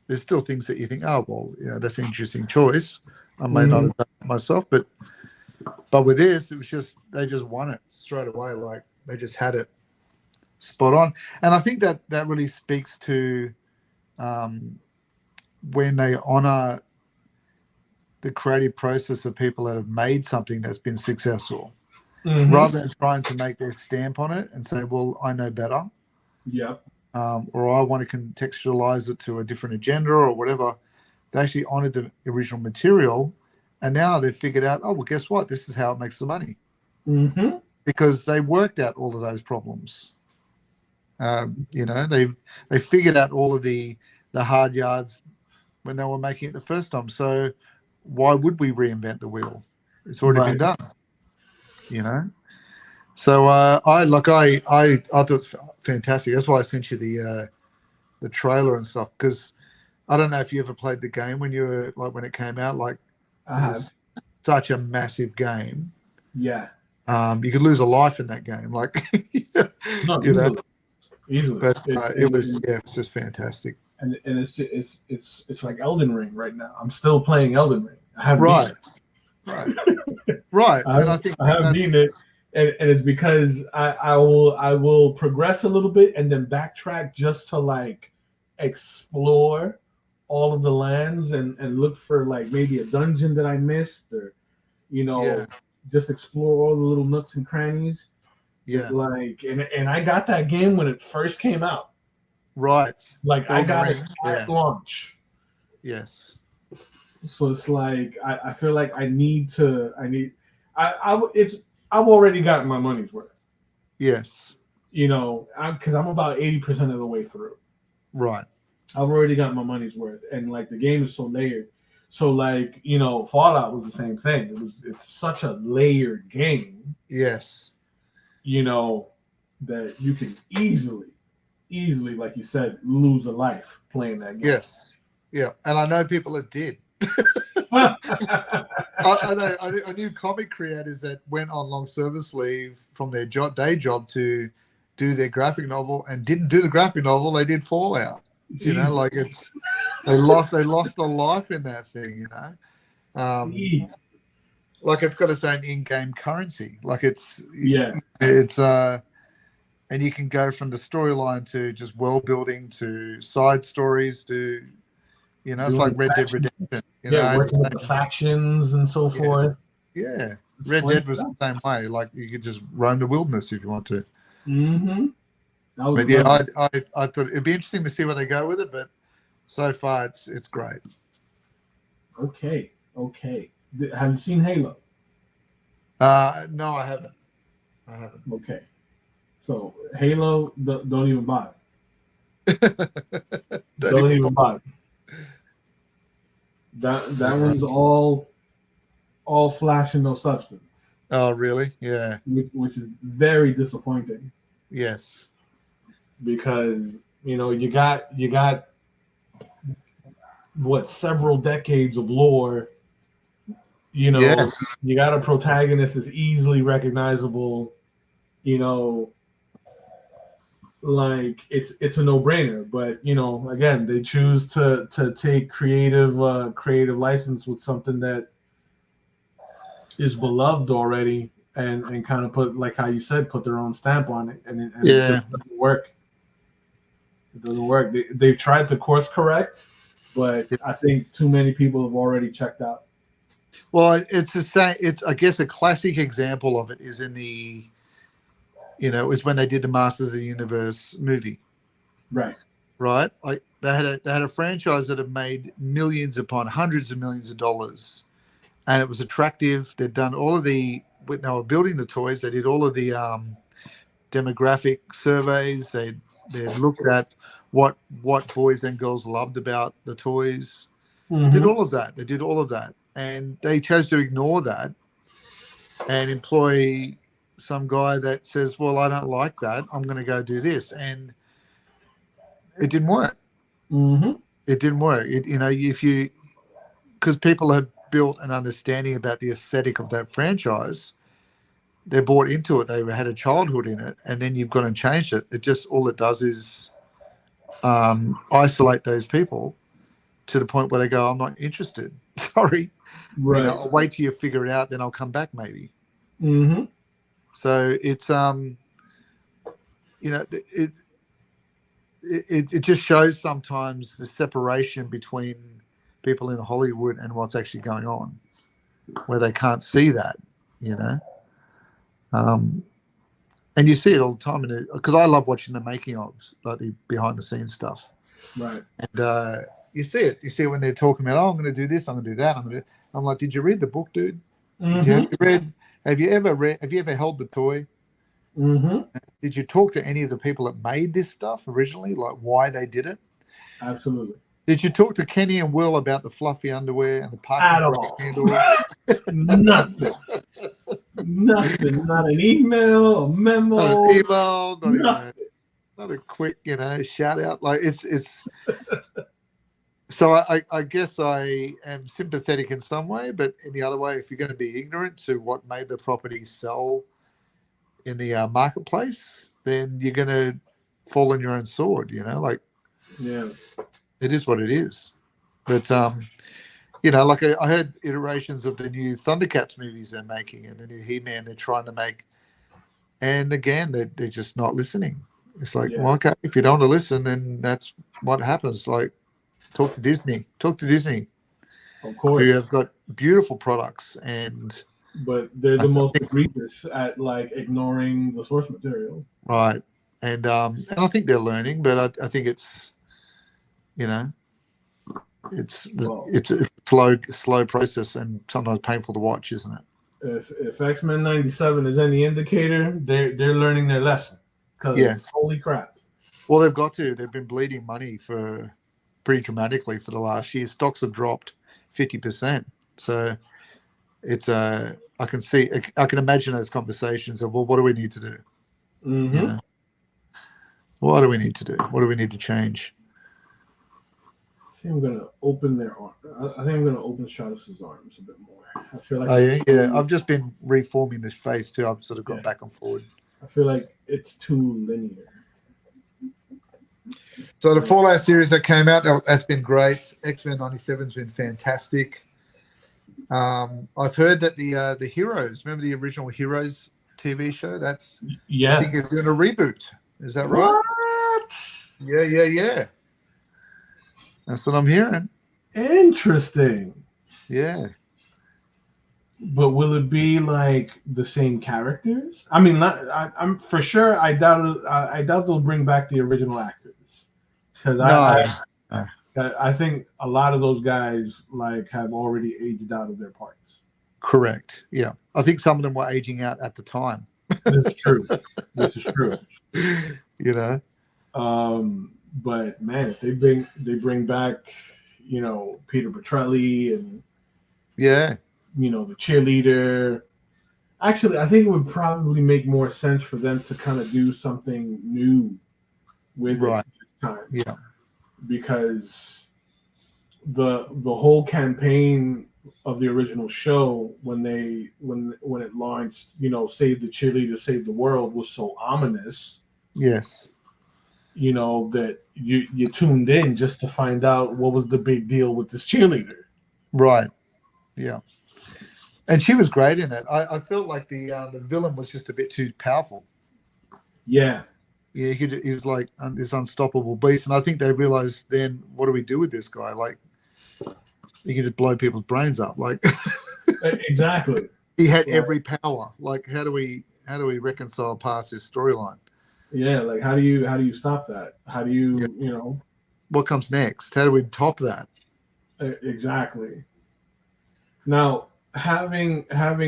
there's still things that you think, oh, well, that's an interesting choice. I may not have done it myself, but with this, it was just, they just won it straight away. Like they just had it spot on. And I think that really speaks to when they honor the creative process of people that have made something that's been successful, rather than trying to make their stamp on it and say, well, I know better. Yeah. Or I want to contextualize it to a different agenda or whatever. They actually honored the original material, and now they've figured out, oh, well, guess what? This is how it makes the money. Because they worked out all of those problems. They figured out all of the hard yards when they were making it the first time. So why would we reinvent the wheel? It's already been done. So I thought it's fantastic. That's why I sent you the trailer and stuff, because I don't know if you ever played the game when you were when it came out. Like, I have. It was such a massive game. Yeah. You could lose a life in that game. Like, easily. But it was just fantastic. And it's like Elden Ring right now. I'm still playing Elden Ring. I haven't right. And I think I haven't beaten it. And it's because I will progress a little bit and then backtrack just to explore all of the lands and look for maybe a dungeon that I missed or just explore all the little nooks and crannies. Yeah. And I got that game when it first came out. Right. I got it at launch. Yes. So it's I feel like I've already gotten my money's worth. Yes. Because I'm about 80% of the way through. Right. I've already got my money's worth, and the game is so layered. So Fallout was the same thing. It's such a layered game. Yes. That you can easily, like you said, lose a life playing that game. Yes. Yeah, and I know people that did. I knew comic creators that went on long service leave from their day job to do their graphic novel and didn't do the graphic novel. They did Fallout. They lost a life in that thing. like it's got its own in-game currency. Like it's and you can go from the storyline to just world building to side stories to it's Doing like Red Dead factions, Redemption. working with the factions and so forth. Yeah. It's Red fun Dead was stuff. the same way. Like you could just roam the wilderness if you want to. Mm-hmm. That was But yeah, great. I thought it'd be interesting to see where they go with it. But so far, it's great. Okay. Have you seen Halo? No, I haven't. Okay. So Halo, don't even bother. Don't even bother. That one's all flash and no substance. Oh, really? Yeah. Which is very disappointing. Yes. Because you got what, several decades of lore. Yes. You got a protagonist that's easily recognizable. Like it's a no-brainer. But again, they choose to take creative license with something that is beloved already, and kind of put, like how you said, put their own stamp on it, and it just doesn't work. It doesn't work. They've tried to course correct, but I think too many people have already checked out. Well, it's the same. It's, I guess, a classic example of it is in the, is when they did the Masters of the Universe movie. Right. Right. Like they had a franchise that had made millions upon hundreds of millions of dollars, and it was attractive. They'd done all of when they were building the toys. They did all of the demographic surveys. They looked at what boys and girls loved about the toys. Mm-hmm. Did all of that. They did all of that, and they chose to ignore that and employ some guy that says, "Well, I don't like that. I'm going to go do this," and it didn't work. Mm-hmm. It didn't work. Because people had built an understanding about the aesthetic of that franchise, they bought into it. They had a childhood in it, and then you've gone and changed it. It just, all it does is isolate those people to the point where they go, "I'm not interested." Sorry, right. I'll wait till you figure it out, then I'll come back maybe. Mm-hmm. So it's it just shows sometimes the separation between people in Hollywood and what's actually going on, where they can't see that, and you see it all the time. Because I love watching the making of, like the behind the scenes stuff. Right. And you see it. You see it when they're talking about, "Oh, I'm going to do this. I'm going to do that. I'm like, did you read the book, dude? Mm-hmm. Have you ever held the toy? Mm-hmm. Did you talk to any of the people that made this stuff originally, like why they did it? Absolutely. Did you talk to Kenny and Will about the fluffy underwear and the parking brake handles? Nothing. Nothing. Not an email, a memo. Not an email. Not a quick, shout out. Like it's. So I guess I am sympathetic in some way, but in the other way, if you're going to be ignorant to what made the property sell in the marketplace, then you're going to fall on your own sword. Like, yeah, it is what it is. But like I heard iterations of the new Thundercats movies they're making and the new He-Man they're trying to make, and again they're just not listening. It's like, well, okay, if you don't want to listen, then that's what happens. Like, talk to Disney. Of course. Who have got beautiful products, but they're the most egregious at like ignoring the source material. Right. And I think they're learning, but I think it's it's a slow process and sometimes painful to watch, isn't it? If X-Men 97 is any indicator, they're learning their lesson. Yes. Holy crap. Well, they've got to. They've been bleeding money pretty dramatically for the last year. Stocks have dropped 50%. So it's I can imagine those conversations of, well, what do we need to do? Mm-hmm. What do we need to do? What do we need to change? I think I'm gonna open their arm. I think I'm gonna open Stratos' arms a bit more. I feel like I've just been reforming this face too. I've sort of gone back and forward. I feel like it's too linear. So the Fallout series that came out, that's been great. X-Men 97's been fantastic. I've heard that the Heroes, remember the original Heroes TV show? I Yeah. think it's doing a reboot. Is that right? What? Yeah. That's what I'm hearing. Interesting. Yeah. But will it be like the same characters? I mean, I'm for sure. I doubt. I doubt they'll bring back the original actors because No. I think a lot of those guys like have already aged out of their parts. Correct. Yeah. I think some of them were aging out at the time. This is true. This is true. You know. But man, if they bring back, Peter Petrelli and Yeah. the cheerleader. Actually, I think it would probably make more sense for them to kind of do something new with it this time. Yeah. Because the whole campaign of the original show when it launched, save the cheerleader, save the world was so ominous. Yes. That you tuned in just to find out what was the big deal with this cheerleader. Right. Yeah. And she was great in it. I felt like the villain was just a bit too powerful. Yeah. Yeah, he was like this unstoppable beast. And I think they realized then, what do we do with this guy? Like, you can just blow people's brains up. Like, exactly. He had every power. Like, how do we reconcile past this storyline? Yeah, like how do you stop that? How do you what comes next? How do we top that? Exactly. Now, having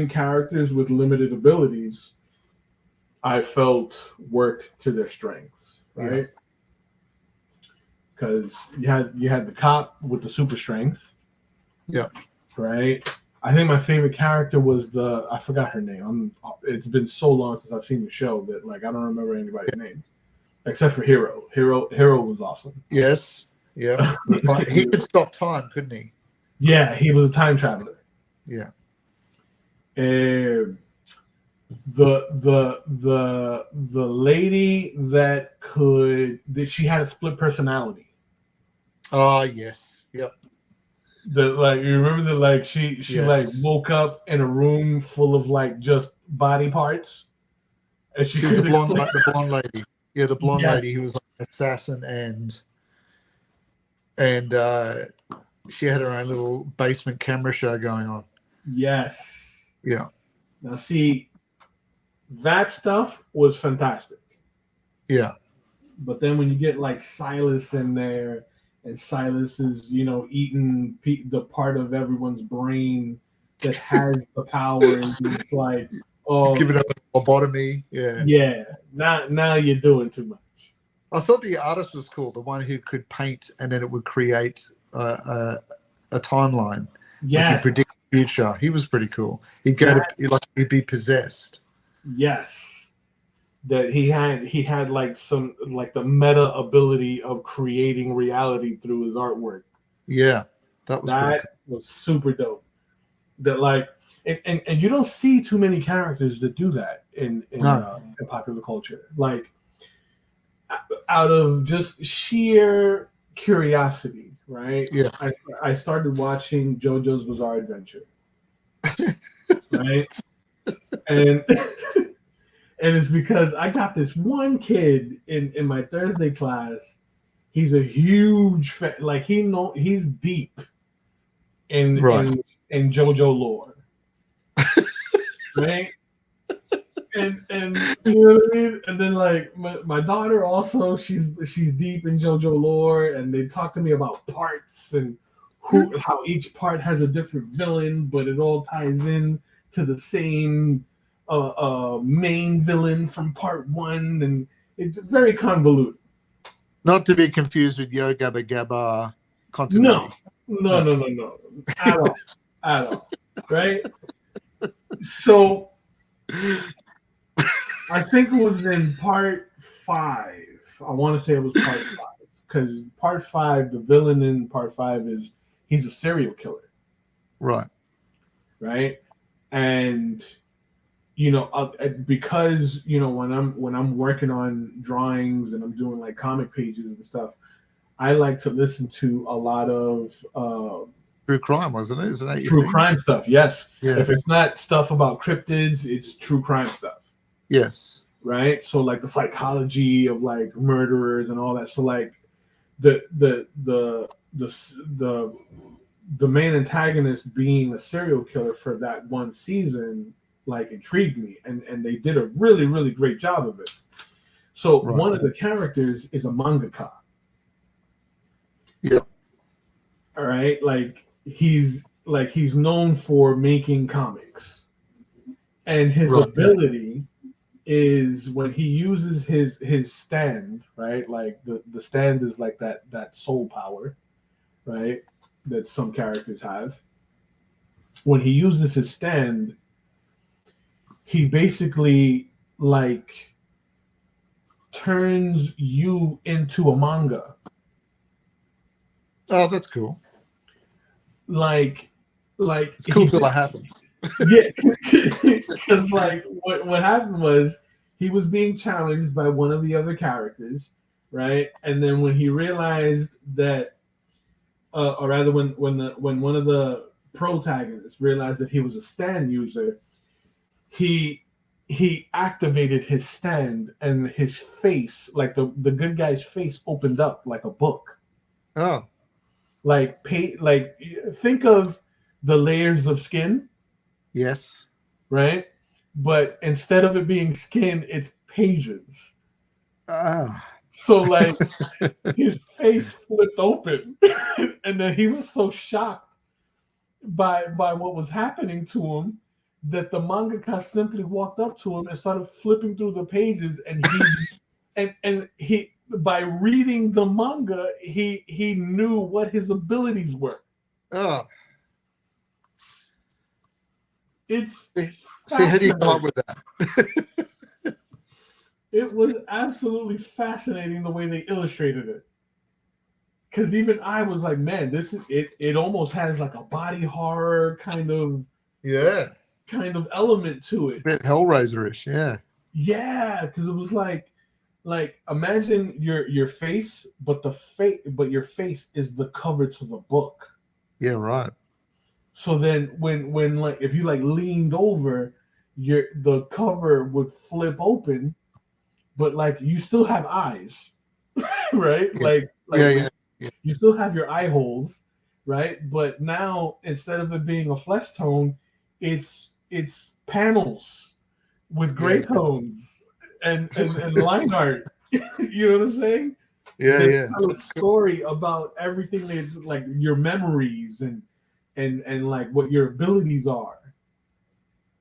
characters with limited abilities, I felt worked to their strengths, right? Because you had the cop with the super strength. Yeah. Right. I think my favorite character was I forgot her name. It's been so long since I've seen the show that like I don't remember anybody's name except for Hero. Hero was awesome. Yes. Yeah. He could stop time, couldn't he? Yeah, he was a time traveler. Yeah. The lady that she had a split personality. Oh yes. Yep. You remember that like she Yes. like woke up in a room full of like just body parts, and she was the blonde lady. Yeah, the blonde lady who was like an assassin and she had her own little basement camera show going on. Yes. Yeah. Now see, that stuff was fantastic. Yeah. But then when you get like Silas in there, and Silas is, eating the part of everyone's brain that has the power, and it's like, oh, give it up a lobotomy. Yeah. Yeah. Now you're doing too much. I thought the artist was cool, the one who could paint and then it would create a timeline. Yes. Like, predict the future. He was pretty cool. He'd he'd be possessed. Yes. That he had like some like the meta ability of creating reality through his artwork. Yeah, that was super dope. That like and you don't see too many characters that do that in popular culture. Like out of just sheer curiosity, right? Yeah. I started watching JoJo's Bizarre Adventure, right? And and it's because I got this one kid in my Thursday class. He's a huge fan. Like he's deep in JoJo lore, right? And you know what I mean. And then like my daughter also, she's deep in JoJo lore, and they talk to me about parts and how each part has a different villain, but it all ties in to the same main villain from part one, and it's very convoluted. Not to be confused with Yo Gabba Gabba continuity. No. At all. Right? So I think it was in part 5. I want to say it was part 5. Because part 5, the villain in part 5 is he's a serial killer. Right. Right? And because when I'm working on drawings and I'm doing like comic pages and stuff, I like to listen to a lot of true crime, wasn't it? Isn't that your True thing? crime stuff, yes. Yeah. If it's not stuff about cryptids, it's true crime stuff. Yes. Right? So like the psychology of like murderers and all that. So like the main antagonist being a serial killer for that one season like intrigued me, and they did a really, really great job of it. So one of the characters is a mangaka. Yeah. All right, like he's known for making comics, and his ability is when he uses his stand, right? Like the stand is like that soul power, right? That some characters have. When he uses his stand, he basically like turns you into a manga. Oh, that's cool. Like It's cool till that happens. Yeah, because like what happened was he was being challenged by one of the other characters, right? And then when he realized that, or rather, when one of the protagonists realized that he was a stand user, he activated his stand, and his face, like the good guy's face, opened up like a book. Oh, like think of the layers of skin. yes. Right? But instead of it being skin, it's pages. Ah. So like his face flipped open, and then he was so shocked by what was happening to him that the mangaka simply walked up to him and started flipping through the pages, and he by reading the manga, he knew what his abilities were. Oh. It's See, how do you come up with that? It was absolutely fascinating the way they illustrated it. Because even I was like, man, this is it. It almost has like a body horror kind of element to it. A bit Hellraiser-ish, yeah. Yeah, because it was like imagine your face, but your face is the cover to the book. Yeah, right. So then when like if you like leaned over, the cover would flip open, but like you still have eyes, right? Yeah. You still have your eye holes, right? But now instead of it being a flesh tone, it's panels with gray tones and line art. You know what I'm saying? Yeah. Tell a story about everything that's like your memories and like what your abilities are.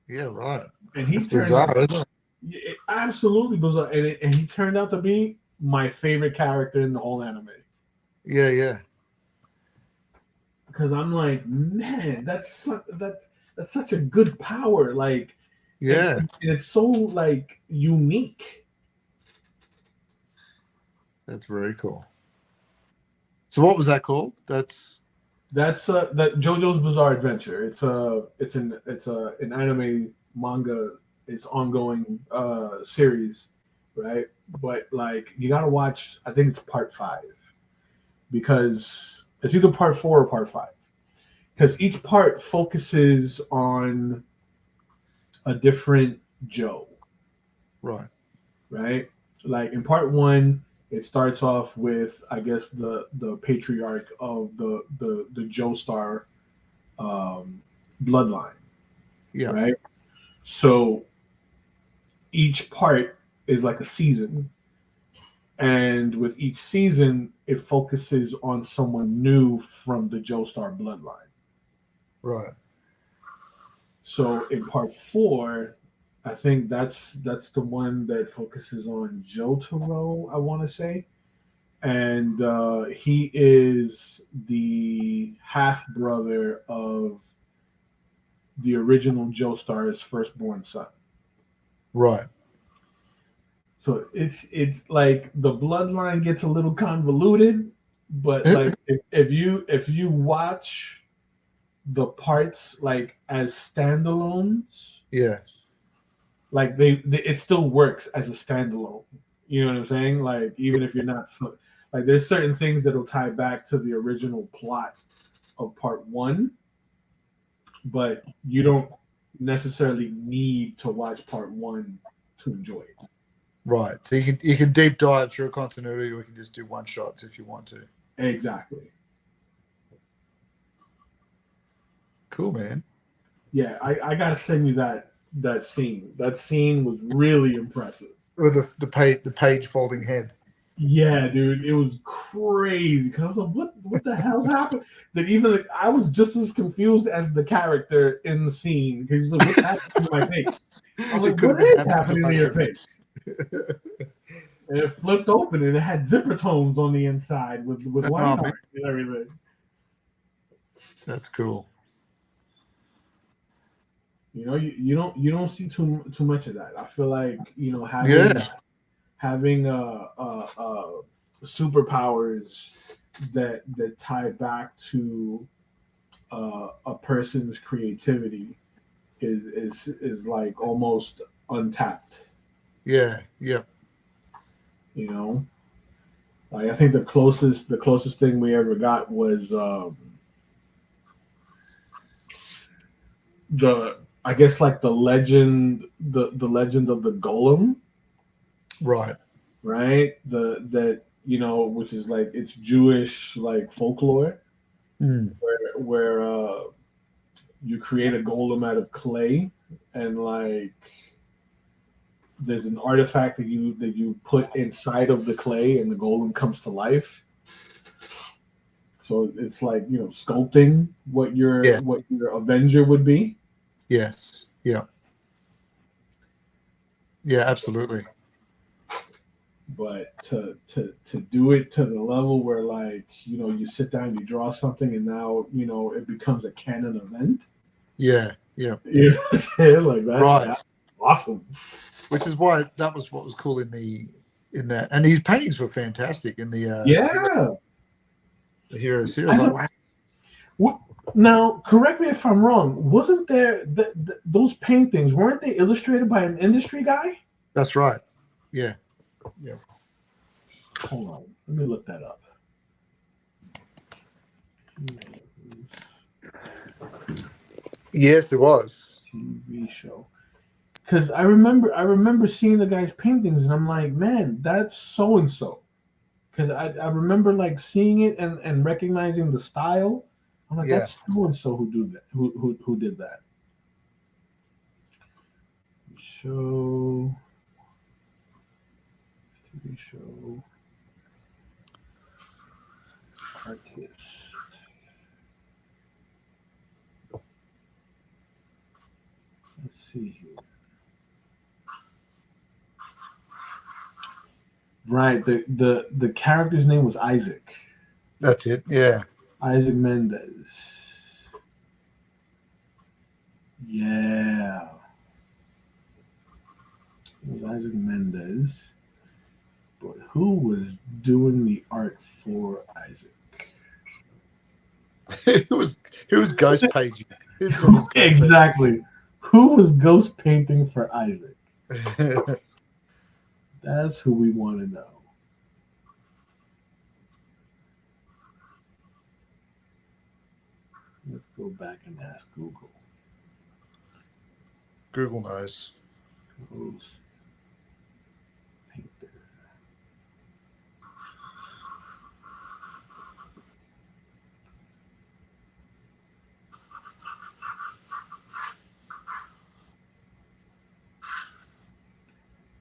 Yeah, right. And he turned bizarre, isn't it? Absolutely bizarre, and he turned out to be my favorite character in the whole anime. Yeah. Because I'm like, man, that's such a good power. Like, yeah, and it's so like unique. That's very cool. So what was that called? That's that JoJo's Bizarre Adventure. It's an anime manga. It's ongoing series, right? But like you gotta watch. I think it's part 5 because it's either part 4 or part 5 because each part focuses on a different Joe. Right. Like in part 1, it starts off with, I guess, the patriarch of the Joestar bloodline. Yeah. Right. So each part is like a season, and with each season, it focuses on someone new from the Joestar bloodline. Right. So in part 4, I think that's the one that focuses on Jotaro, I want to say, and he is the half brother of the original Joestar's firstborn son. Right. So it's like the bloodline gets a little convoluted, but like if you watch the parts like as standalones, yeah, like it still works as a standalone. You know what I'm saying? Like even if you're not like there's certain things that'll tie back to the original plot of part one, but you don't necessarily need to watch part one to enjoy it. Right. So you can deep dive through a continuity, or you can just do one shots if you want to. Exactly. Cool, man. Yeah, I gotta send you that scene. That scene was really impressive. With the page folding head. Yeah, dude, it was crazy. Cause I was like, what the hell's happened? That even I was just as confused as the character in the scene. Because he's like, what's happening to my face? I'm like, what is happening to your face? And it flipped open and it had zipper tones on the inside with line art and everything. That's cool. You know, you don't see too much of that. I feel like, you know, having superpowers that tie back to a person's creativity is like almost untapped. Yeah. Yeah. You know, like I think the closest thing we ever got was the I guess like the legend of the golem. Right. Right? That you know, which is like it's Jewish like folklore, where you create a golem out of clay, and like there's an artifact that you put inside of the clay, and the golem comes to life. So it's like, you know, sculpting what your Avenger would be. Yes. Yeah. Yeah. Absolutely. But to do it to the level where, like, you know, you sit down, you draw something, and now, you know, it becomes a canon event. Yeah. Yeah. You know what I'm saying? Like that. Right. That's awesome. Which is why that was what was cool in that, and his paintings were fantastic in the the Hero series. Like, wow. Now, correct me if I'm wrong. Wasn't there those paintings? Weren't they illustrated by an industry guy? That's right. Yeah. Yeah. Hold on, let me look that up. Yes, it was TV show. Because I remember seeing the guy's paintings, and I'm like, man, that's so and so. Because I remember like seeing it and recognizing the style. I'm like, that's so and so who did that. TV show artist. Let's see here. Right, the character's name was Isaac. That's it. Yeah. Isaac Mendez. Yeah. It was Isaac Mendez. But who was doing the art for Isaac? Who was ghost paging? Exactly. Who was ghost painting for Isaac? That's who we want to know. Let's go back and ask Google. Google knows. Ghost painter.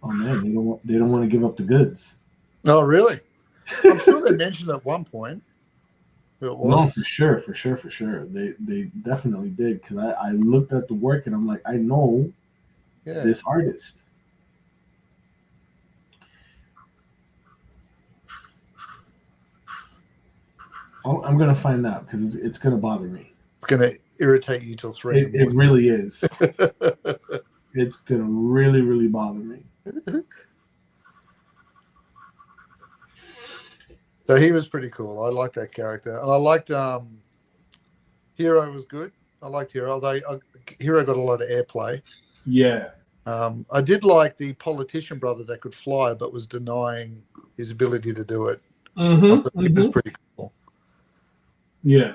Oh man, they don't want to give up the goods. Oh really? I'm sure they mentioned at one point. It was. No, for sure. They definitely did, because I looked at the work and I'm like, I know this artist. I'm gonna find out, because it's gonna bother me. It's gonna irritate you till 3. It really is. It's gonna really bother me. So he was pretty cool. I liked that character, and I liked Hero was good. I liked Hero. Although Hero got a lot of airplay. Yeah. I did like the politician brother that could fly but was denying his ability to do it. It was pretty cool. Yeah.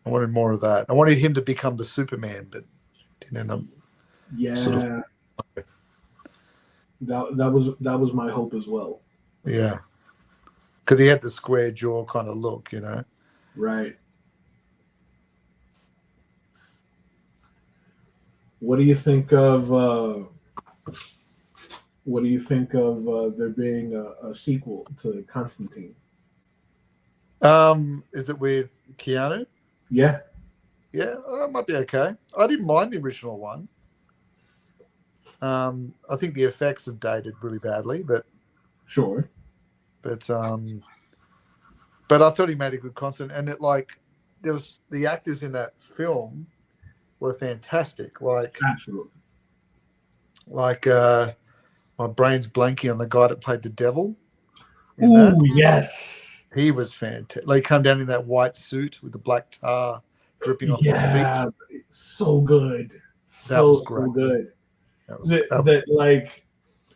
I wanted more of that. I wanted him to become the Superman, but didn't end up sort of. Yeah, that was my hope as well. Yeah, because he had the square jaw kind of look, you know. Right. What do you think of? What do you think of there being a sequel to Constantine? Is it with Keanu? Yeah, Yeah, it might be okay. I didn't mind the original one. I think the effects have dated really badly, sure. but but I thought he made a good concept, and it like there was the actors in that film were fantastic. Absolutely. Like my brain's blanking on the guy that played the devil in that. Ooh, yes. He was fantastic. Like come down in that white suit with the black tar dripping off his feet. Yeah, so good. That was So great. good. That was That like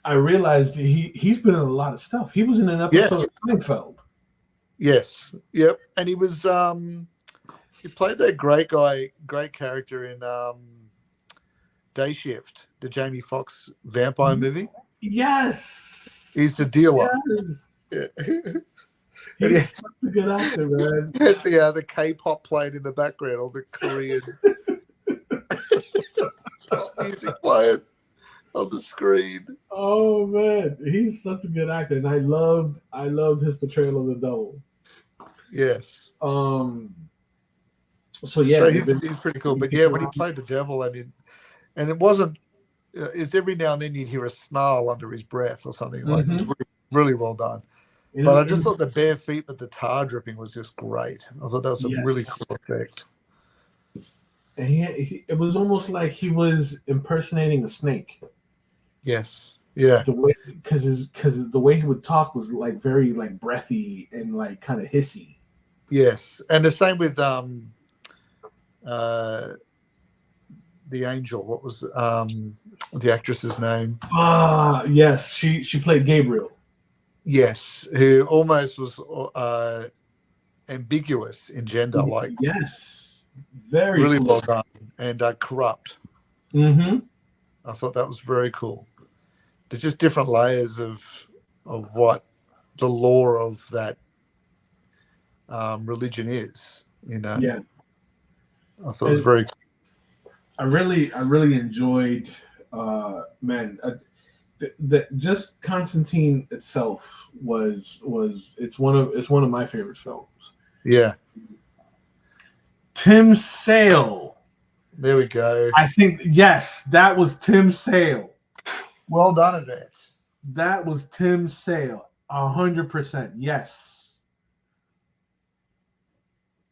I realized he's been in a lot of stuff. He was in an episode of Seinfeld. Yes. Yep. And he played that great character in Day Shift, the Jamie Foxx vampire movie. Yes. He's the dealer. Yes. Yeah. He's such a good actor, man. There's the K-pop playing in the background, all the Korean pop music playing on the screen. Oh man, he's such a good actor, and I loved his portrayal of the devil. Yes. So yeah, so he's pretty cool. But yeah, when he played the devil, and it wasn't. It's every now and then you'd hear a snarl under his breath or something. Like it was really, really well done. But I just thought the bare feet with the tar dripping was just great. I thought that was a really cool effect. And it was almost like he was impersonating a snake. Yes. Yeah. Because the way he would talk was like very like breathy and like kind of hissy. Yes, and the same with the angel. What was the actress's name? Yes, she played Gabriel. Yes, who almost was ambiguous in gender, like yes, very really cool. well done and corrupt. Mm-hmm. I thought that was very cool. There's just different layers of what the lore of that religion is, you know. Yeah, I thought it was very cool. I really enjoyed just Constantine itself was it's one of my favorite films. Yeah. Tim Sale. There we go. I think yes, that was Tim Sale. Well done, Yvette. That was Tim Sale. 100%. Yes.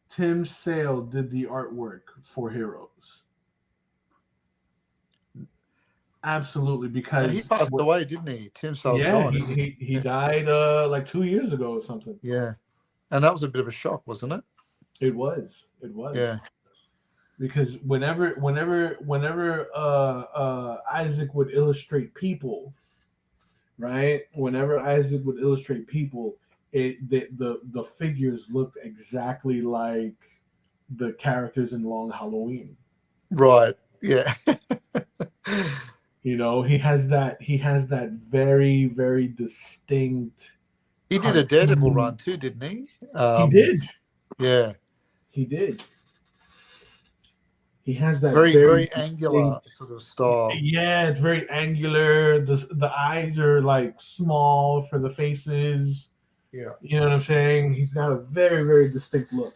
Tim Sale did the artwork for Heroes. Absolutely, because he passed away, didn't he? Tim Sale's gone. He died like 2 years ago or something. Yeah, and that was a bit of a shock, wasn't it? It was. Yeah, because whenever Isaac would illustrate people, right? Whenever Isaac would illustrate people, the figures looked exactly like the characters in Long Halloween. Right. Yeah. You know, he has that very, very distinct. He did a Daredevil run too, didn't he? He did. Yeah. He did. He has that very angular sort of style. Yeah, it's very angular. The eyes are like small for the faces. Yeah. You know what I'm saying? He's got a very, very distinct look.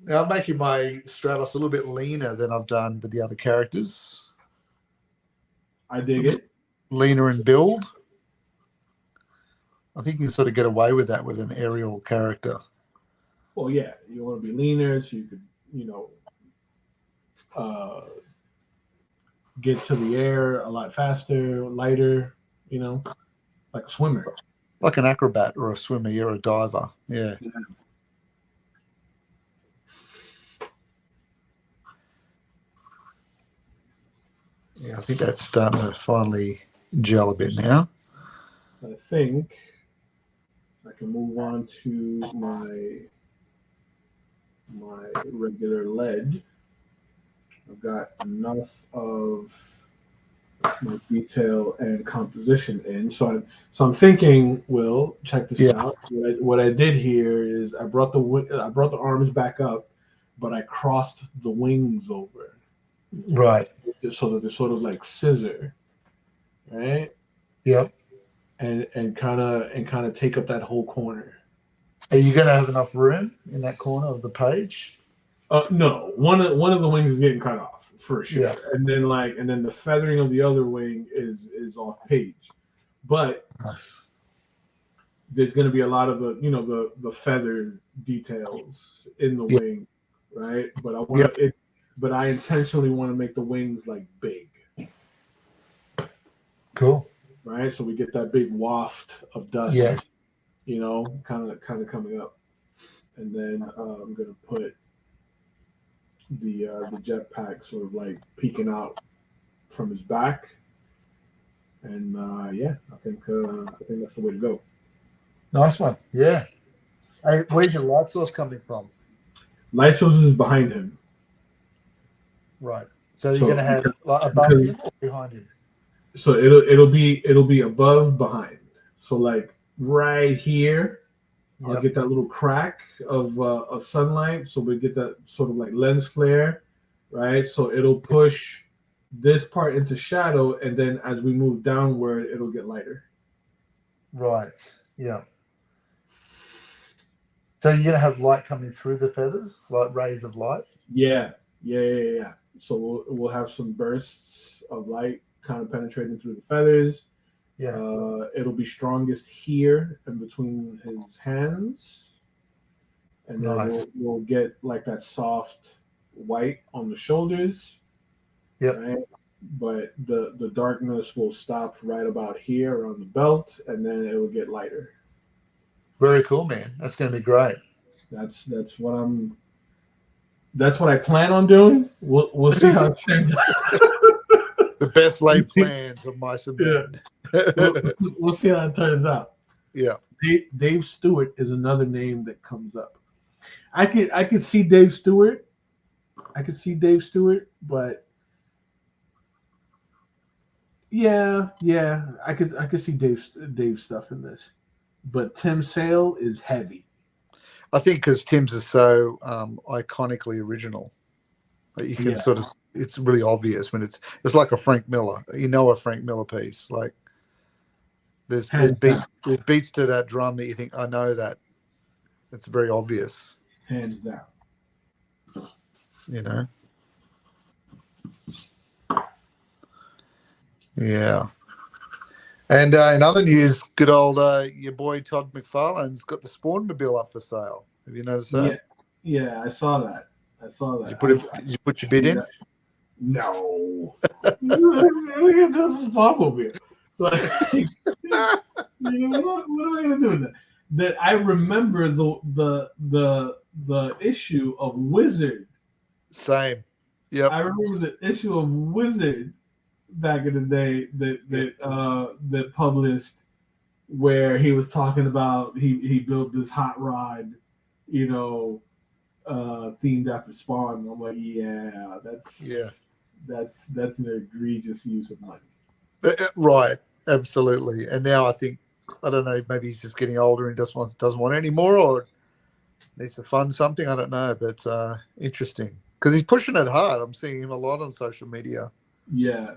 Now I'm making my Stratos a little bit leaner than I've done with the other characters. I dig it. Leaner in build. I think you can sort of get away with that with an aerial character. Well, yeah, you want to be leaner so you could, get to the air a lot faster, lighter, like a swimmer. Like an acrobat or a swimmer, you're a diver. Yeah. Yeah, I think that's starting to finally gel a bit now. I think can move on to my regular lead. I've got enough of my detail and composition in. So I'm thinking, Will, check this out. What I did here is I brought the arms back up, but I crossed the wings over, Right. so that they're sort of like scissor, right? Yep. And kind of take up that whole corner. Are you going to have enough room in that corner of the page? No, one of the wings is getting cut off for sure, Yeah. and then the feathering of the other wing is off page, but Nice. there's going to be a lot of the feather details in the wing, right? But I want it, but I intentionally want to make the wings like big. Cool. Right, so we get that big waft of dust. Yeah. Kind of coming up, and then I'm gonna put the jetpack sort of like peeking out from his back, and I think that's the way to go. Nice one. Yeah. Hey, where's your light source coming from? Light source is behind him. Right. So you're gonna have like above him or behind him? So it'll be above, behind. So like right here, I'll get that little crack of sunlight. So we get that sort of like lens flare, right? So it'll push this part into shadow, and then as we move downward, it'll get lighter. Right. Yeah. So you're gonna have light coming through the feathers, like rays of light. Yeah. So we'll have some bursts of light kind of penetrating through the feathers. Yeah. It'll be strongest here and between his hands, and then we'll get like that soft white on the shoulders. Yep. Right? But the darkness will stop right about here on the belt, and then it will get lighter. Very cool, man. That's going to be great. That's what I plan on doing. We'll see how it turns out. The best laid plans of mice and men. We'll see how it turns out. Yeah. Dave Stewart is another name that comes up. I could see Dave Stewart. But yeah, I could see Dave stuff in this. But Tim Sale is heavy. I think because Tim's is so iconically original. You can sort of, it's really obvious when it's like a Frank Miller. A Frank Miller piece. Like there's beats to that drum that you think, I know that. It's very obvious. Hands down. Yeah. And in other news, good old your boy Todd McFarlane's got the Spawnmobile up for sale. Have you noticed that? Yeah, I saw that. Did you put your bid in? No. Look at this Spawnmobile. Like, what am I gonna do with that? That I remember the issue of Wizard. Same. Yep. I remember the issue of Wizard back in the day that published, where he was talking about he built this hot rod, themed after Spawn. I'm like, that's an egregious use of money. Right, absolutely. And now I think, I don't know, maybe he's just getting older and doesn't want any more, or needs to fund something. I don't know, but interesting because he's pushing it hard. I'm seeing him a lot on social media. Yeah.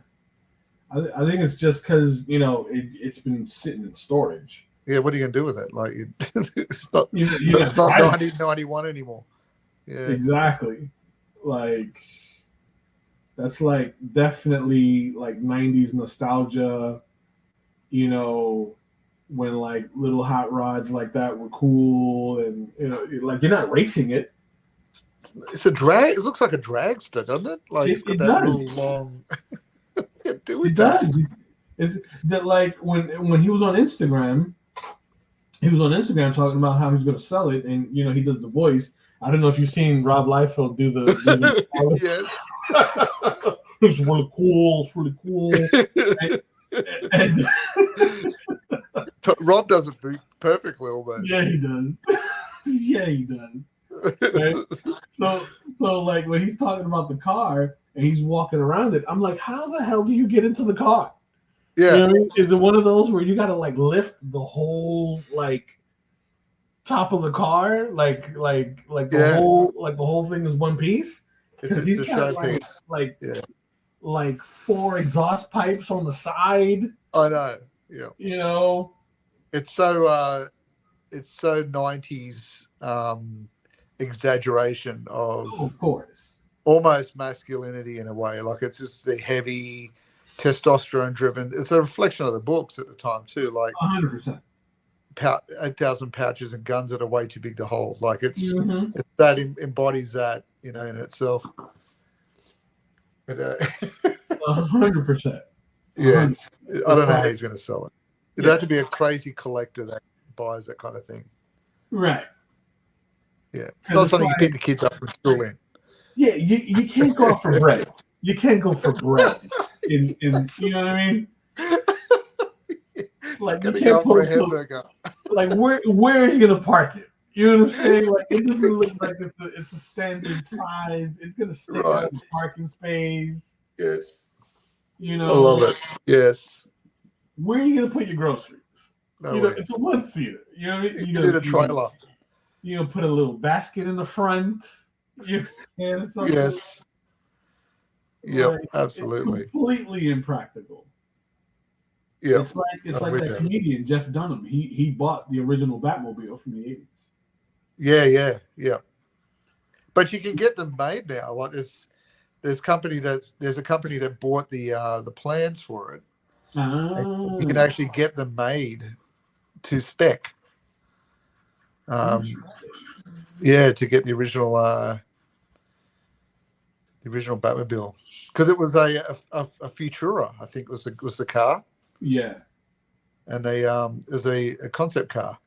I think it's just because it's been sitting in storage. Yeah, what are you gonna do with it? Like, it's not 1991 anymore. Yeah, exactly. Like that's like definitely like 90s nostalgia. When like little hot rods like that were cool, and like you're not racing it. It's a drag. It looks like a dragster, doesn't it? Like it's got that little long. It does. Is that like when he was on Instagram? He was on Instagram talking about how he's going to sell it, and he does the voice. I don't know if you've seen Rob Liefeld do the yes. It's really cool. It's really cool. and Rob doesn't perfectly almost. Yeah, he does. Yeah, he does. Right? So like when he's talking about the car and he's walking around it, I'm like, how the hell do you get into the car? You know Yeah, what I mean? Is it one of those where you gotta like lift the whole like top of the car, like yeah. the whole thing is one piece? Because It's he's a got showpiece. Yeah, like 4 exhaust pipes on the side, I know. Yeah, you know. it's so 90s exaggeration of Oh, of course. almost masculinity in a way. Like it's just the heavy testosterone driven. It's a reflection of the books at the time too. Like 100%. 8,000 pouches and guns that are way too big to hold. Like it's Mm-hmm. that embodies that, in itself. But, 100%. yeah, 100. I It's don't know how like, he's going to sell it. It'd yeah, have to be a crazy collector that buys that kind of thing. right. Yeah, it's Because not it's something you pick like, the kids up from school in. yeah, you can't go out for bread. You can't go for bread in you know what I mean? Like you Gonna can't go for a post to, hamburger. like where are you gonna park it? You know what I'm saying? Like it doesn't look like it's a standard size. It's gonna stick out Right. of the parking space. Yes. You I love know, it. Yes. where are you gonna put your groceries? No You know, way. it's a one seater. You know what I mean? You need a trailer. You know, put a little basket in the front. You know, something. Yes. Yep. Like, it's Absolutely. completely impractical. Yep. It's I'm like with that that. comedian Jeff Dunham. He bought the original Batmobile from the 80s. Yeah. But you can get them made now. Like there's a company that bought the plans for it. You can Ah, actually get them made to spec. Yeah, to get the original Batmobile, because it was a Futura, I think was the car, yeah. and it was a concept car.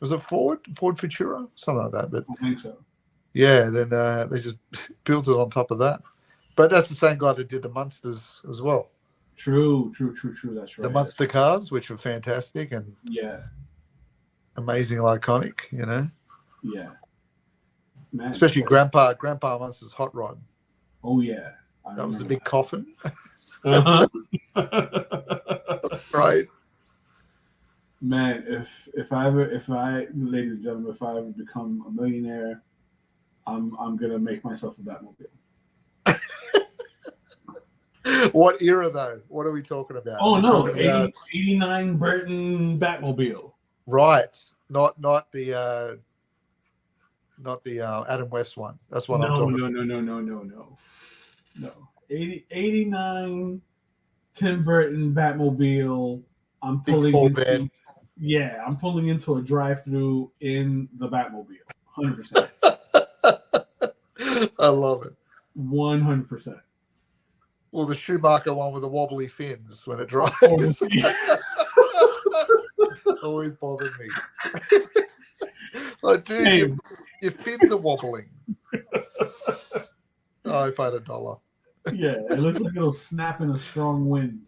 Was it Ford Futura, something like that? But I think so. yeah, then they just built it on top of that. But that's the same guy that did the Munsters as well. True. That's right. The Munster cars, which were fantastic and Yeah. amazing, iconic. Yeah. Man. Especially Grandpa Munster's hot rod. Oh yeah. That was the big coffin. Uh-huh. Right. Man, if I ladies and gentlemen, if I ever become a millionaire, I'm gonna make myself a Batmobile. What era though? What are we talking about? Oh no, 89 89 Burton Batmobile. Right. Not the Adam West one. That's what I'm talking about. No. 89 Tim Burton Batmobile. I'm Big pulling into a drive-through in the Batmobile. 100%. I love it. 100%. Well, the Schumacher one with the wobbly fins when it drives. Always bothered me. Like, dude, your fins are wobbling. Oh, if I had $1. Yeah, it looks like it'll snap in a strong wind.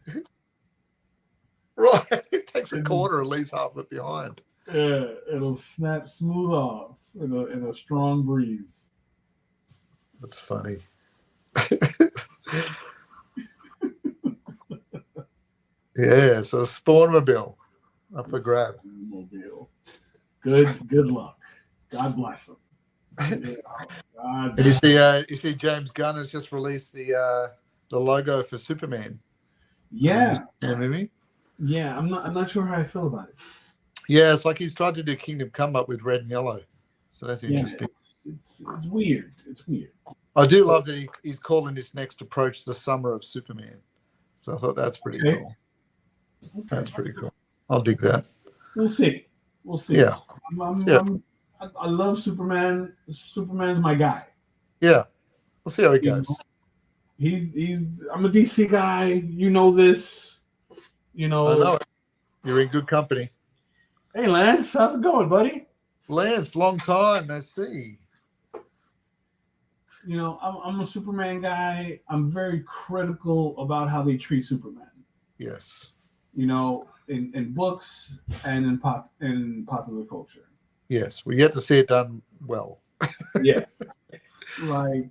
Right. It takes a corner and leaves half of it behind. Yeah, it'll snap smooth off in a strong breeze. That's funny. Yeah, so Spawnmobile up for grabs. Mobile. Good luck. God bless them. And you see James Gunn has just released the logo for Superman. Yeah. Movie. Yeah, I'm not sure how I feel about it. Yeah, it's like he's tried to do Kingdom Come up with red and yellow. So that's interesting. It's weird. It's weird. I do love that he's calling this next approach the Summer of Superman. So I thought that's pretty cool. Okay. That's pretty cool. I'll dig that. We'll see. Yeah. I love Superman. Superman's my guy. Yeah. We'll see how it goes. I'm a DC guy. You know this. I know it. You're in good company. Hey, Lance. How's it going, buddy? Lance, long time. No see. I'm a Superman guy. I'm very critical about how they treat Superman. Yes. in books and in popular culture. Yes, we yet to see it done well. Yeah, like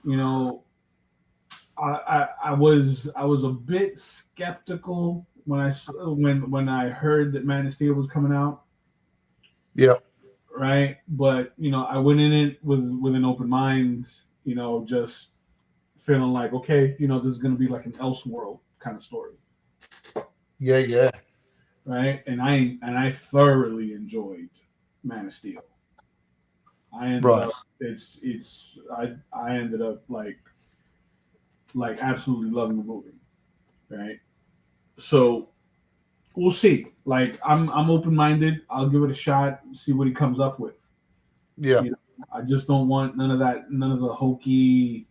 you know, I was a bit skeptical when I heard that Man of Steel was coming out, Yeah, right? But I went in it with an open mind, just feeling like, okay, this is gonna be like an Elseworld kind of story, yeah. right? And I thoroughly enjoyed Man of Steel. I ended Right. up I ended up like absolutely loving the movie, right? So we'll see. Like I'm open minded. I'll give it a shot. See what he comes up with. Yeah, You know, I just don't want none of the hokey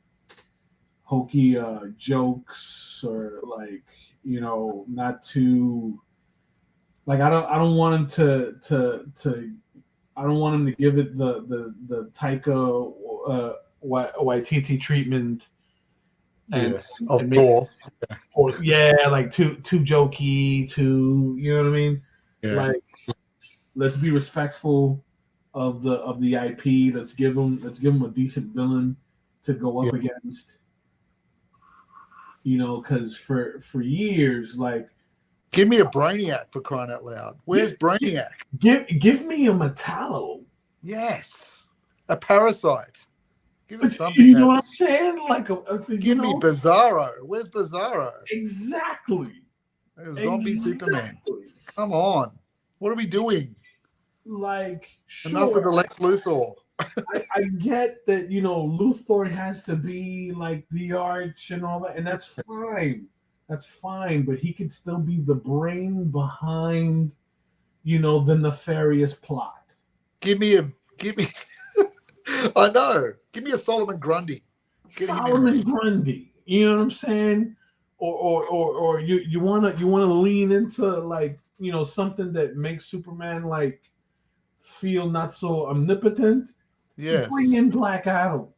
jokes or like not too like I don't want him to I don't want him to give it the Taika Waititi treatment and yes, of and make course. or yeah, like too jokey, too you know what I mean? Yeah, Like let's be respectful of the IP. Let's give him a decent villain to go yeah. up against. Because for years, like Give me a Brainiac for crying out loud. Where's give Brainiac? give me a Metallo. Yes, a Parasite. Give us something You know what I'm that's. saying? Like Give me Bizarro. Where's Bizarro? exactly, A zombie Superman. exactly. Come on. What are we doing? Like Enough with sure, the Lex Luthor. I get that Luthor has to be like the arch and all that, and that's fine. That's fine, but he could still be the brain behind the nefarious plot. Give me a. Give me. I know. Give me a Solomon Grundy. Get him in Solomon there. Grundy. You know what I'm saying? Or you wanna lean into like something that makes Superman like feel not so omnipotent. Bring Yes. in Black Adam.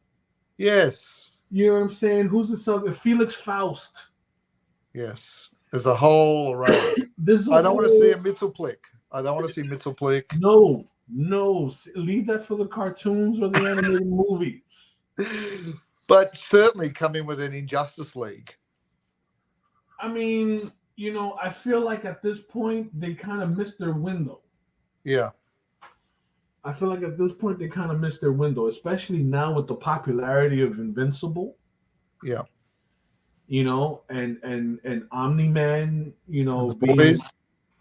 Yes. You know what I'm saying? Who's the Southern Felix Faust? Yes. There's a whole array. There's a I don't want to see a whole Mitzelplick. I don't want to see Mitzelplick. no. Leave that for the cartoons or the animated movies. But certainly come in with an Injustice League. I mean, I feel like at this point they kind of missed their window. Yeah. I feel like at this point they kind of missed their window, especially now with the popularity of Invincible, Yeah. and Omni Man, And the being, boys.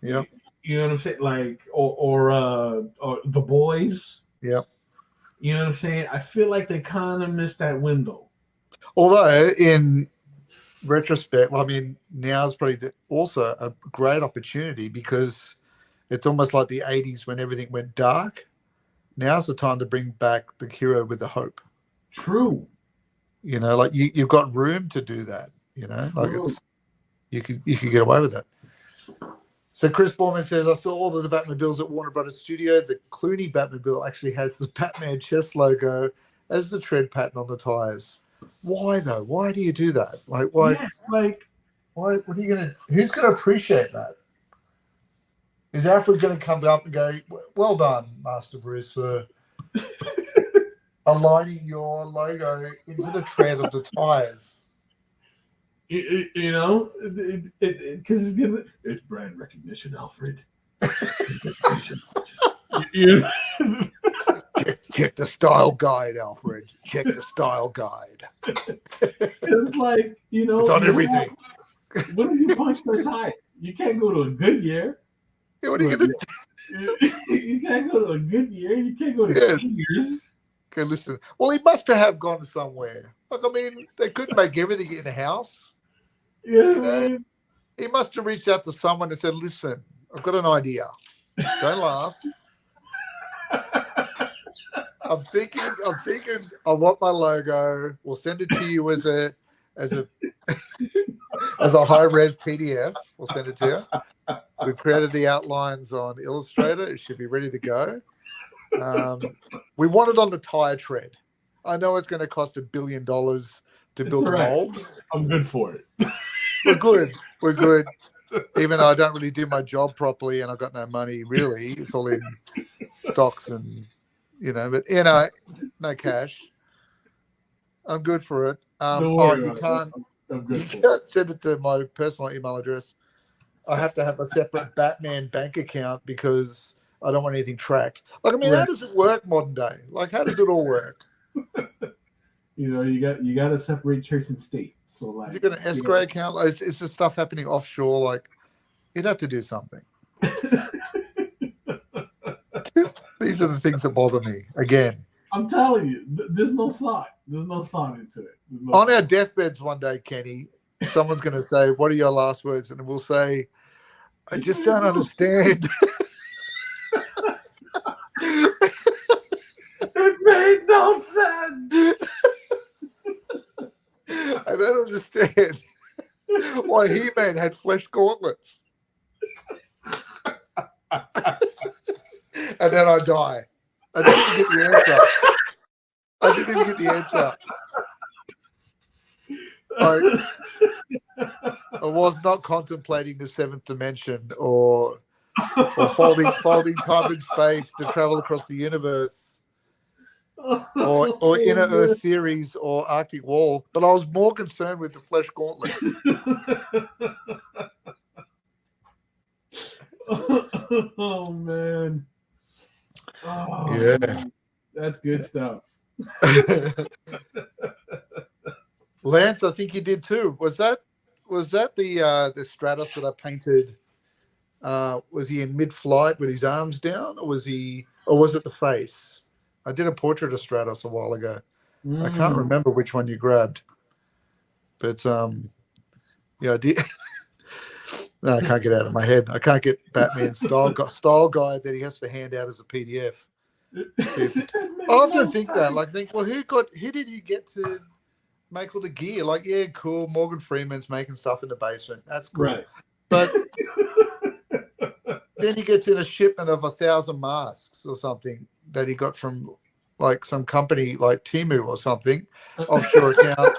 Yeah. you know what I'm saying, like or the boys, Yeah. you know what I'm saying. I feel like they kind of missed that window. Although in retrospect, well, I mean, now is probably also a great opportunity because it's almost like the 80s when everything went dark. Now's the time to bring back the hero with the hope. True. Like you've got room to do that. Like True. you could get away with it. So Chris Borman says, I saw all of the Batmobiles at Warner Brothers Studio. The Clooney Batmobile actually has the Batman chest logo as the tread pattern on the tires. Why though? Why do you do that? Like why? Yeah, like Why? What are you gonna? Who's gonna appreciate that? Is Alfred going to come up and go, "Well done, Master Bruce, for aligning your logo into the tread of the tires"? because it's brand recognition, Alfred. you know? Check the style guide, Alfred. Check the style guide. It's like It's on everything. When do you punch the tire? You can't go to a Goodyear. Yeah, what are you going to do? You can't go to a Goodyear. You can't go to Sears. Okay, listen. Well, he must have gone somewhere. Like, I mean, they couldn't make everything in the house. Yeah. He must have reached out to someone and said, "Listen, I've got an idea. Don't laugh. I'm thinking I want my logo. We'll send it to you as a high res PDF. We'll send it to you. We've created the outlines on Illustrator. It should be ready to go. We want it on the tire tread. I know it's going to cost $1 billion to build the molds. I'm good for it. We're good. Even though I don't really do my job properly and I've got no money, really. It's all in stocks and, but, no cash. I'm good for it. Don't worry You about can't, it. I'm you good. can't send it to my personal email address. I have to have a separate Batman bank account because I don't want anything tracked. Like, I mean, how does it work modern day? Like, how does it all work? You got to separate church and state. So, like, is it got an escrow account? Like, is this stuff happening offshore? Like, you'd have to do something. These are the things that bother me. Again, I'm telling you, there's no thought. There's no thought into it. On our deathbeds one day, Kenny, someone's going to say, "What are your last words?" And we'll say, "I just don't understand." It made no sense. I don't understand why He-Man had flesh gauntlets. And then I die. I didn't even get the answer. I was not contemplating the seventh dimension or folding time and space to travel across the universe or inner Earth theories or Arctic wall, but I was more concerned with the flesh gauntlet. Oh man. Oh, yeah. Man. That's good stuff. Lance, I think you did too. Was that the Stratos that I painted? Was he in mid-flight with his arms down, or was it the face? I did a portrait of Stratos a while ago. I can't remember which one you grabbed, but I did. No, I can't get out of my head. I can't get Batman's style guide that he has to hand out as a PDF. I often think that, well, who did he get to make all the gear? Like, yeah, cool. Morgan Freeman's making stuff in the basement. That's cool. Right. But then he gets in a shipment of 1,000 masks or something that he got from like some company like Timu or something, offshore account.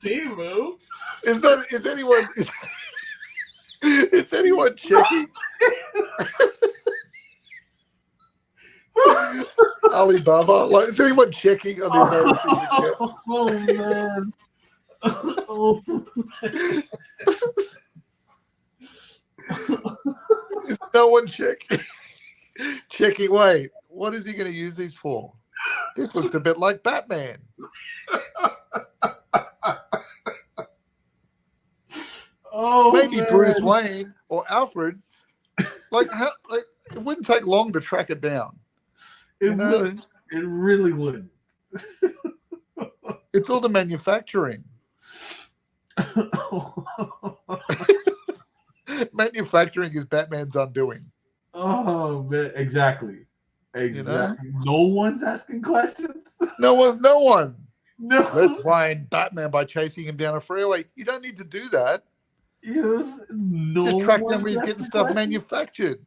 Timu? Is anyone checking? Alibaba, like, is anyone checking on the man. Oh man. Is no one checking? Wait, what is he going to use these for? This looks a bit like Batman. Maybe man. Bruce Wayne or Alfred. Like, it wouldn't take long to track it down. It really would. It's all the manufacturing. Manufacturing is Batman's undoing. Oh man, exactly. No one's asking questions. No one. No. Let's find Batman by chasing him down a freeway. You don't need to do that. Yes, just track down where he's getting stuff manufactured.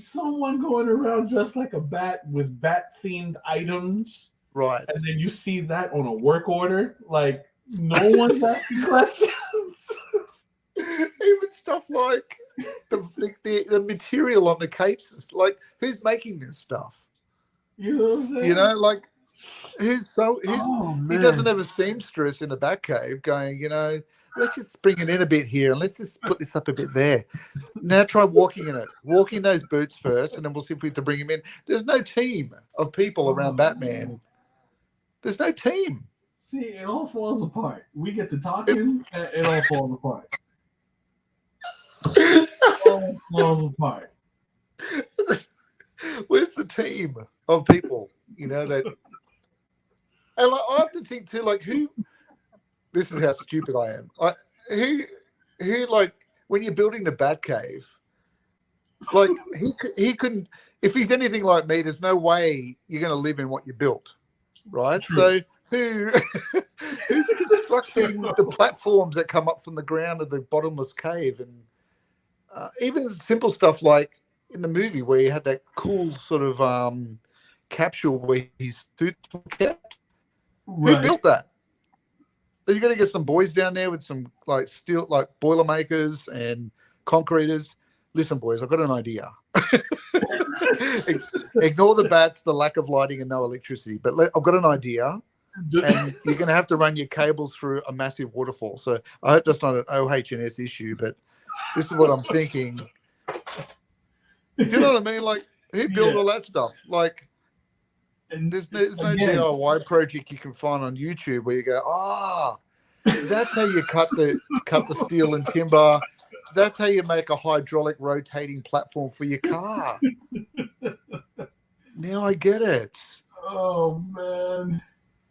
Someone going around dressed like a bat with bat-themed items. Right. And then you see that on a work order. Like, no one's asking questions. Even stuff like the material on the capes. Like, who's making this stuff? You know what I'm saying? You know, like, he doesn't have a seamstress in the Batcave going, let's just bring it in a bit here and let's just put this up a bit there. Now try walking in it. Walk in those boots first, and then we'll see if we have to bring him in. There's no team of people around Batman. There's no team. See, it all falls apart. We get to talking, and it all falls apart. It all falls apart. Where's the team of people? That. And I often think too, like, who. This is how stupid I am. Who, like, when you're building the Batcave, like, he couldn't. If he's anything like me, there's no way you're going to live in what you built, right? True. So who's constructing the platforms that come up from the ground of the bottomless cave, and even simple stuff like in the movie where you had that cool sort of capsule where his suits were kept. Right. Who built that? You're going to get some boys down there with some like steel, like boilermakers and concreters. Listen, boys, I've got an idea. Ignore the bats, the lack of lighting, and no electricity. But I've got an idea, and you're going to have to run your cables through a massive waterfall. So I hope that's not an OH&S issue, but this is what I'm thinking. Do you know what I mean? Like, who built all that stuff? Like, and there's no DIY project you can find on YouTube where you go, that's how you cut the steel and timber. That's how you make a hydraulic rotating platform for your car. Now I get it. Oh man!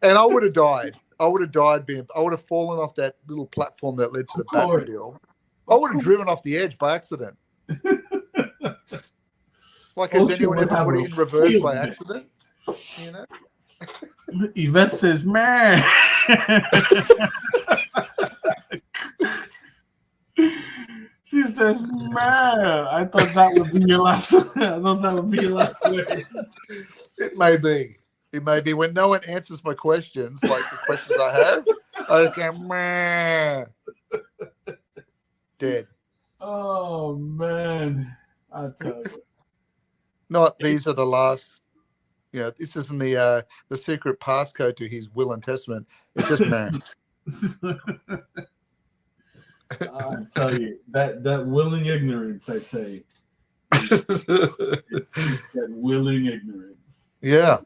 And I would have died. I would have fallen off that little platform that led to the Batmobile. I would have driven off the edge by accident. Like, has anyone ever put it in reverse by accident? You know? Yvette says, man. She says, man. I thought that would be your last word. It may be. It may be. When no one answers my questions, like the questions I have, I just go, man. Dead. Oh, man. I tell you. Not these are the last. This isn't the secret passcode to his will and testament. It's just man. I tell you that willing ignorance, I say. It's that willing ignorance. Yeah,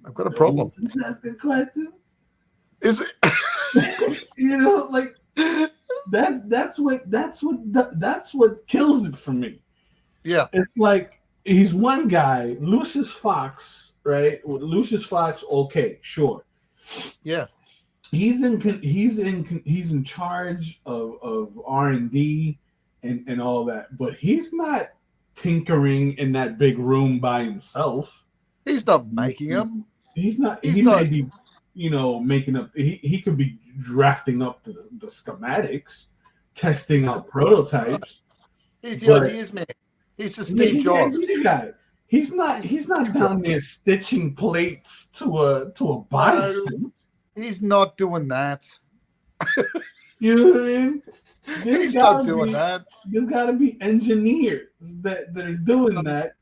I've got a problem. Is that the question? Is it? Like that's what kills it for me. Yeah, it's like he's one guy, Lucius Fox, right? Lucius Fox, okay, sure. Yeah. He's in charge of R&D and all that, but he's not tinkering in that big room by himself. He's not making them. He might be, making up. He could be drafting up the schematics, testing out prototypes. He's the ideas man. He's the Steve Jobs guy. He's not down there stitching plates to a bodysuit. He's not doing that. You know what I mean? He's not doing that. There's got to be engineers that are doing that,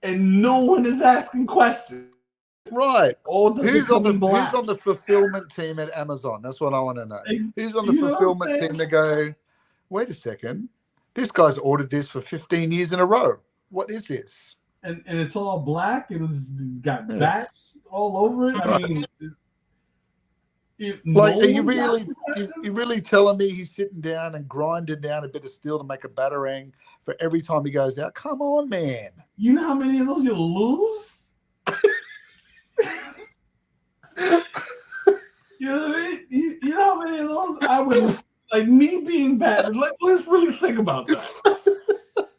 and no one is asking questions. Right. Who's on the fulfillment team at Amazon? That's what I want to know. Who's on the fulfillment team to go, wait a second, this guy's ordered this for 15 years in a row. What is this? And it's all black. It's got bats all over it. I mean... Are you really telling me he's sitting down and grinding down a bit of steel to make a batarang for every time he goes out? Come on, man. You know how many of those you'll lose? You know what I mean? You know how many of those I would, like, me being Batman. Let's really think about that.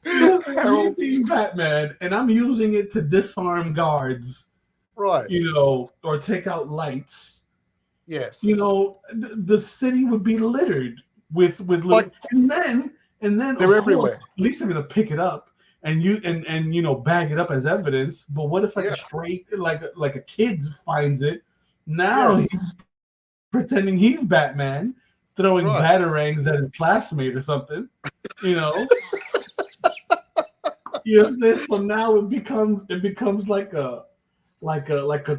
Me being Batman, and I'm using it to disarm guards. Right. Or take out lights. Yes. The city would be littered with like, and then they're everywhere. At least I'm gonna pick it up and bag it up as evidence. But what if a stray like a kid finds it? Now he's pretending he's Batman, throwing batarangs at his classmate or something. You know what I'm saying? So now it becomes like a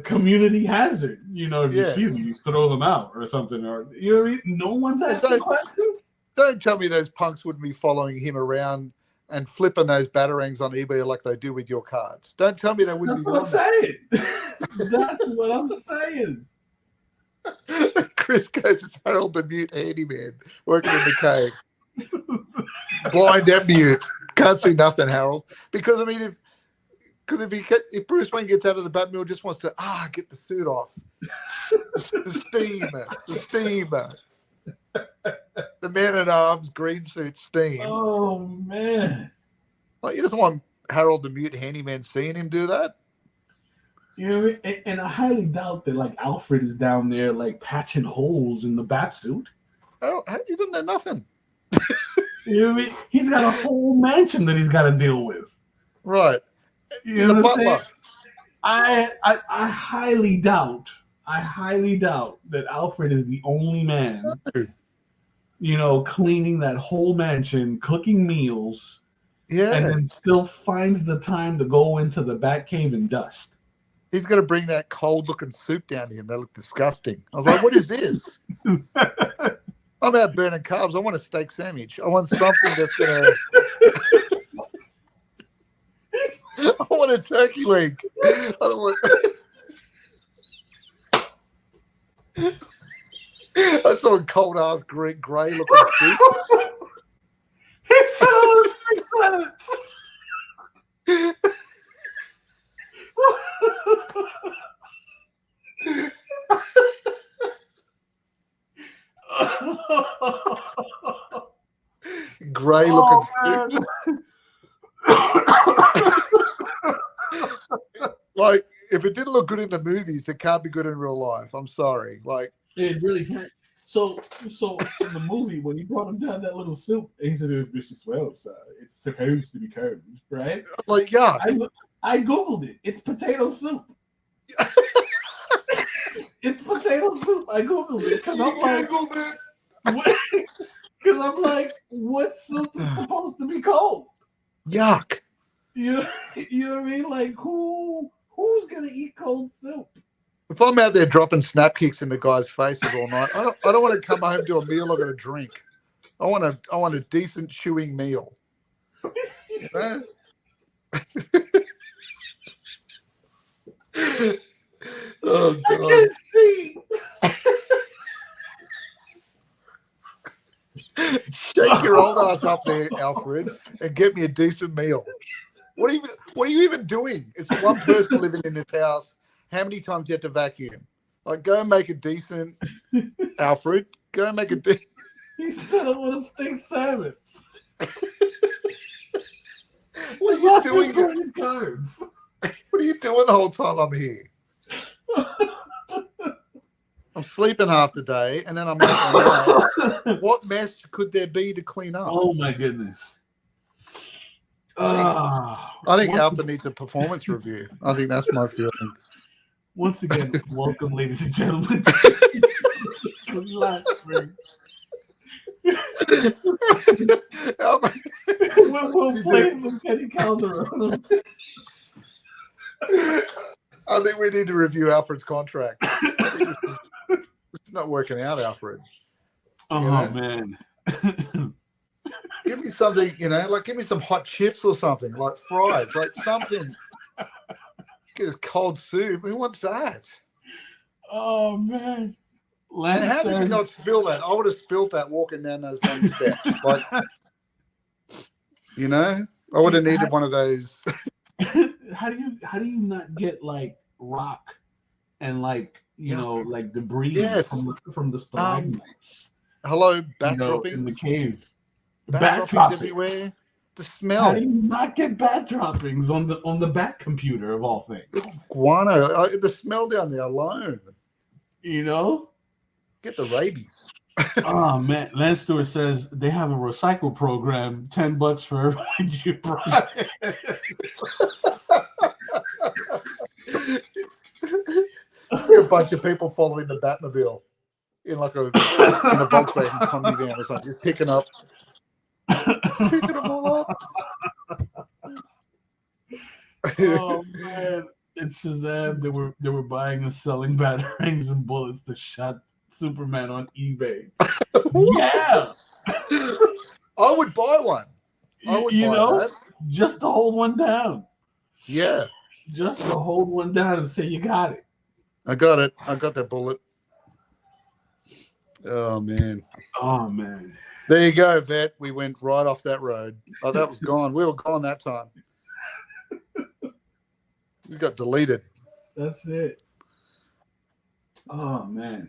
community hazard, if you see them, you throw them out or something, or you know what I mean? No one's asking questions. Don't tell me those punks wouldn't be following him around and flipping those batarangs on eBay like they do with your cards. Don't tell me they wouldn't be doing that. That's what I'm saying. Chris goes, it's Harold the Mute handyman working in the cave. Blind and mute. Can't see nothing, Harold. Because, I mean, if Bruce Wayne gets out of the Batmobile, just wants to get the suit off, the steam, the Man-at-Arms green suit steam. Oh man! Like, he doesn't want Harold the Mute handyman seeing him do that. And I highly doubt that like Alfred is down there like patching holes in the Batsuit. He doesn't know nothing. You know what I mean? He's got a whole mansion that he's got to deal with. Right. He's a butler. I highly doubt I highly doubt that Alfred is the only man, cleaning that whole mansion, cooking meals, and Yeah. then still finds the time to go into the Batcave and dust. He's got to bring that cold looking soup down to him. They look disgusting. I was like, what is this? I'm out burning carbs. I want a steak sandwich. I want something that's going to. I want a turkey leg. I don't want. I saw a cold ass grey looking soup. He said all those things. Grey looking soup. Like, if it didn't look good in the movies, it can't be good in real life. I'm sorry. Like, it really can't. So in the movie, when he brought him down that little soup, he said it was vicious well, so it's supposed to be cold, right? Like, yeah. I googled it. It's potato soup. It's potato soup. I googled it because I'm like, what soup is supposed to be cold? Yuck. You know what I mean? Like, who's gonna eat cold soup? If I'm out there dropping snap kicks into guys' faces all night, I don't want to come home to a meal. I got a drink. I want a decent chewing meal. Oh God. I can't see. Shake your old ass up there, Alfred, and get me a decent meal. What are you even doing? It's one person living in this house. How many times do you have to vacuum? Like, go and make a decent, Alfred. Go and make a decent. He said I want to steak salmon. What are you doing? What are you doing the whole time I'm here? I'm sleeping half the day, and then I'm making a night. What mess could there be to clean up? Oh my goodness! I think Alfred needs a performance review. I think that's my feeling. Once again, welcome, ladies and gentlemen. We'll play with Kenny Calderon. I think we need to review Alfred's contract. It's not working out, Alfred. Oh, man. Give me something, like give me some hot chips or something, like fries, like something. Get a cold soup. Who wants that? Oh, man. And how did you not spill that? I would have spilled that walking down those long steps. Like, I would have needed one of those. How do you not get like rock and like like debris from the stalagmites? Hello, bat droppings in the cave. Bat droppings everywhere. The smell. How do you not get bat droppings on the bat computer of all things? It's guano. The smell down there alone. Get the rabies. Oh man, Lance Stewart says they have a recycle program, $10 for everyone you brought. A bunch of people following the Batmobile in like a Volkswagen combi van or something, just picking them all up. Oh man, it's Shazam. They were buying and selling batarangs and bullets that shot Superman on eBay. Yeah, I would buy one. I would buy that. Just to hold one down. Yeah, just to hold one down and say you got it. I got it. I got that bullet. Oh man. There you go, Vet. We went right off that road. Oh, that was gone. We were gone that time. We got deleted. That's it. Oh man.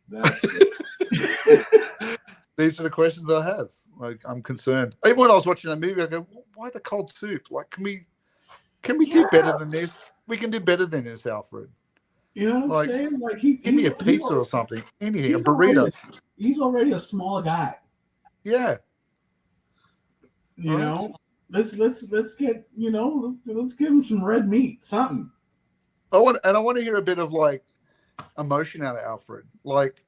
That's it. These are the questions I have. Like, I'm concerned. Even when I was watching a movie, I go, why the cold soup? Like, can we do better than this? We can do better than this, Alfred. You know what I'm saying? Like, give me a pizza or something. Anything, a burrito. He's already a small guy. Yeah. You know, let's get let's give him some red meat, something. I want to hear a bit of like emotion out of Alfred. Like,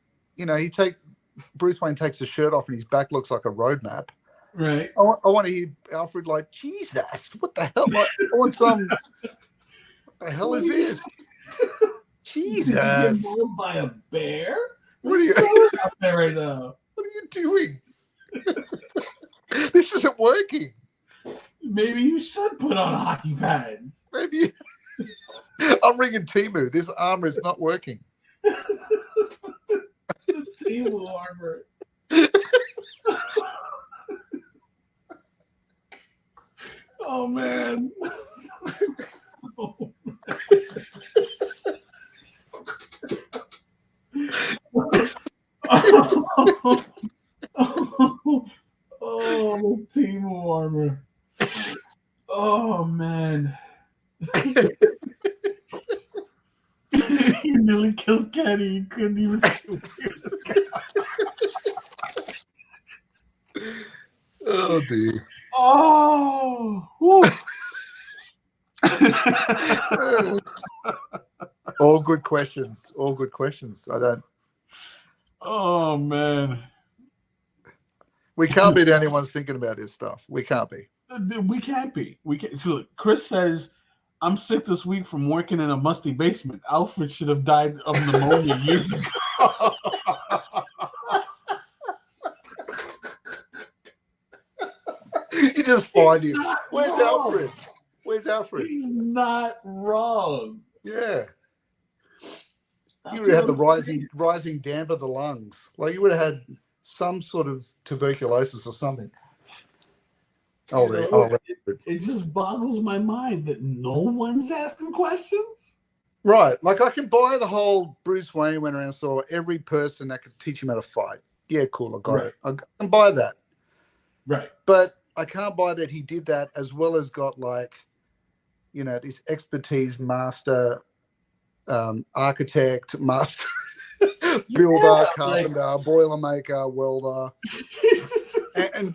Bruce Wayne takes his shirt off and his back looks like a road map. Right. I want to hear Alfred like, Jesus, what the hell? Like, I want some. What the hell is this? Jesus! Did you get mauled by a bear? What are you out there right now? What are you doing? This isn't working. Maybe you should put on hockey pads. Maybe I'm ringing Timu. This armor is not working. Timu armor. Oh man. Oh, oh, Timu armor. Oh man. You nearly killed Kenny. You couldn't even kill Oh dear. Oh. All good questions. All good questions. I don't. Oh man. We can't be the only ones thinking about this stuff. We can't be. We can't be. We can't. So look, Chris says, "I'm sick this week from working in a musty basement. Alfred should have died of pneumonia years ago." You just find him. Where's Alfred? Where's Alfred? He's not wrong. Yeah. You would have had the rising damp of the lungs. Like you would have had some sort of tuberculosis or something. It just boggles my mind that no one's asking questions. Right. Like I can buy the whole Bruce Wayne went around and saw every person that could teach him how to fight. Yeah, cool. I got it. I can buy that. Right. But I can't buy that he did that as well as got like, this expertise master, architect, master, builder, carpenter, boiler maker, welder.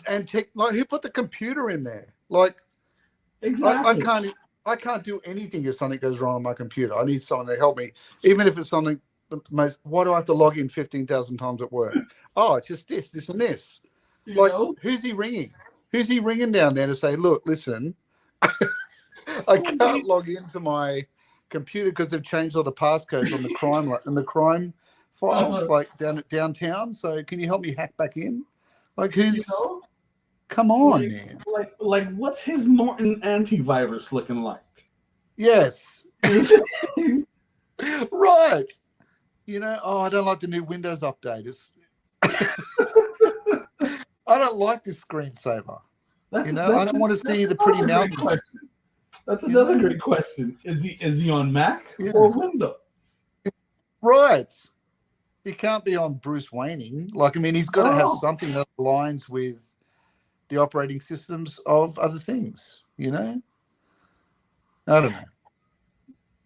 and tech, like he put the computer in there. Like, exactly. I can't do anything if something goes wrong on my computer. I need someone to help me, even if it's something. Why do I have to log in 15,000 times at work? Oh, it's just this, and this. Who's he ringing? Who's he ringing down there to say, look, listen, I can't log into my computer because they've changed all the passcodes on the crime files, like downtown. So can you help me hack back in? Like who's? Come on, man. Like what's his Norton antivirus looking like? Yes. Right. I don't like the new Windows update. I don't like this screensaver. I don't want to see the pretty mountains. That's another great question. Is he on Mac or Windows? Right. He can't be on Bruce Wayning. Like, I mean, he's got to have something that aligns with the operating systems of other things, I don't know.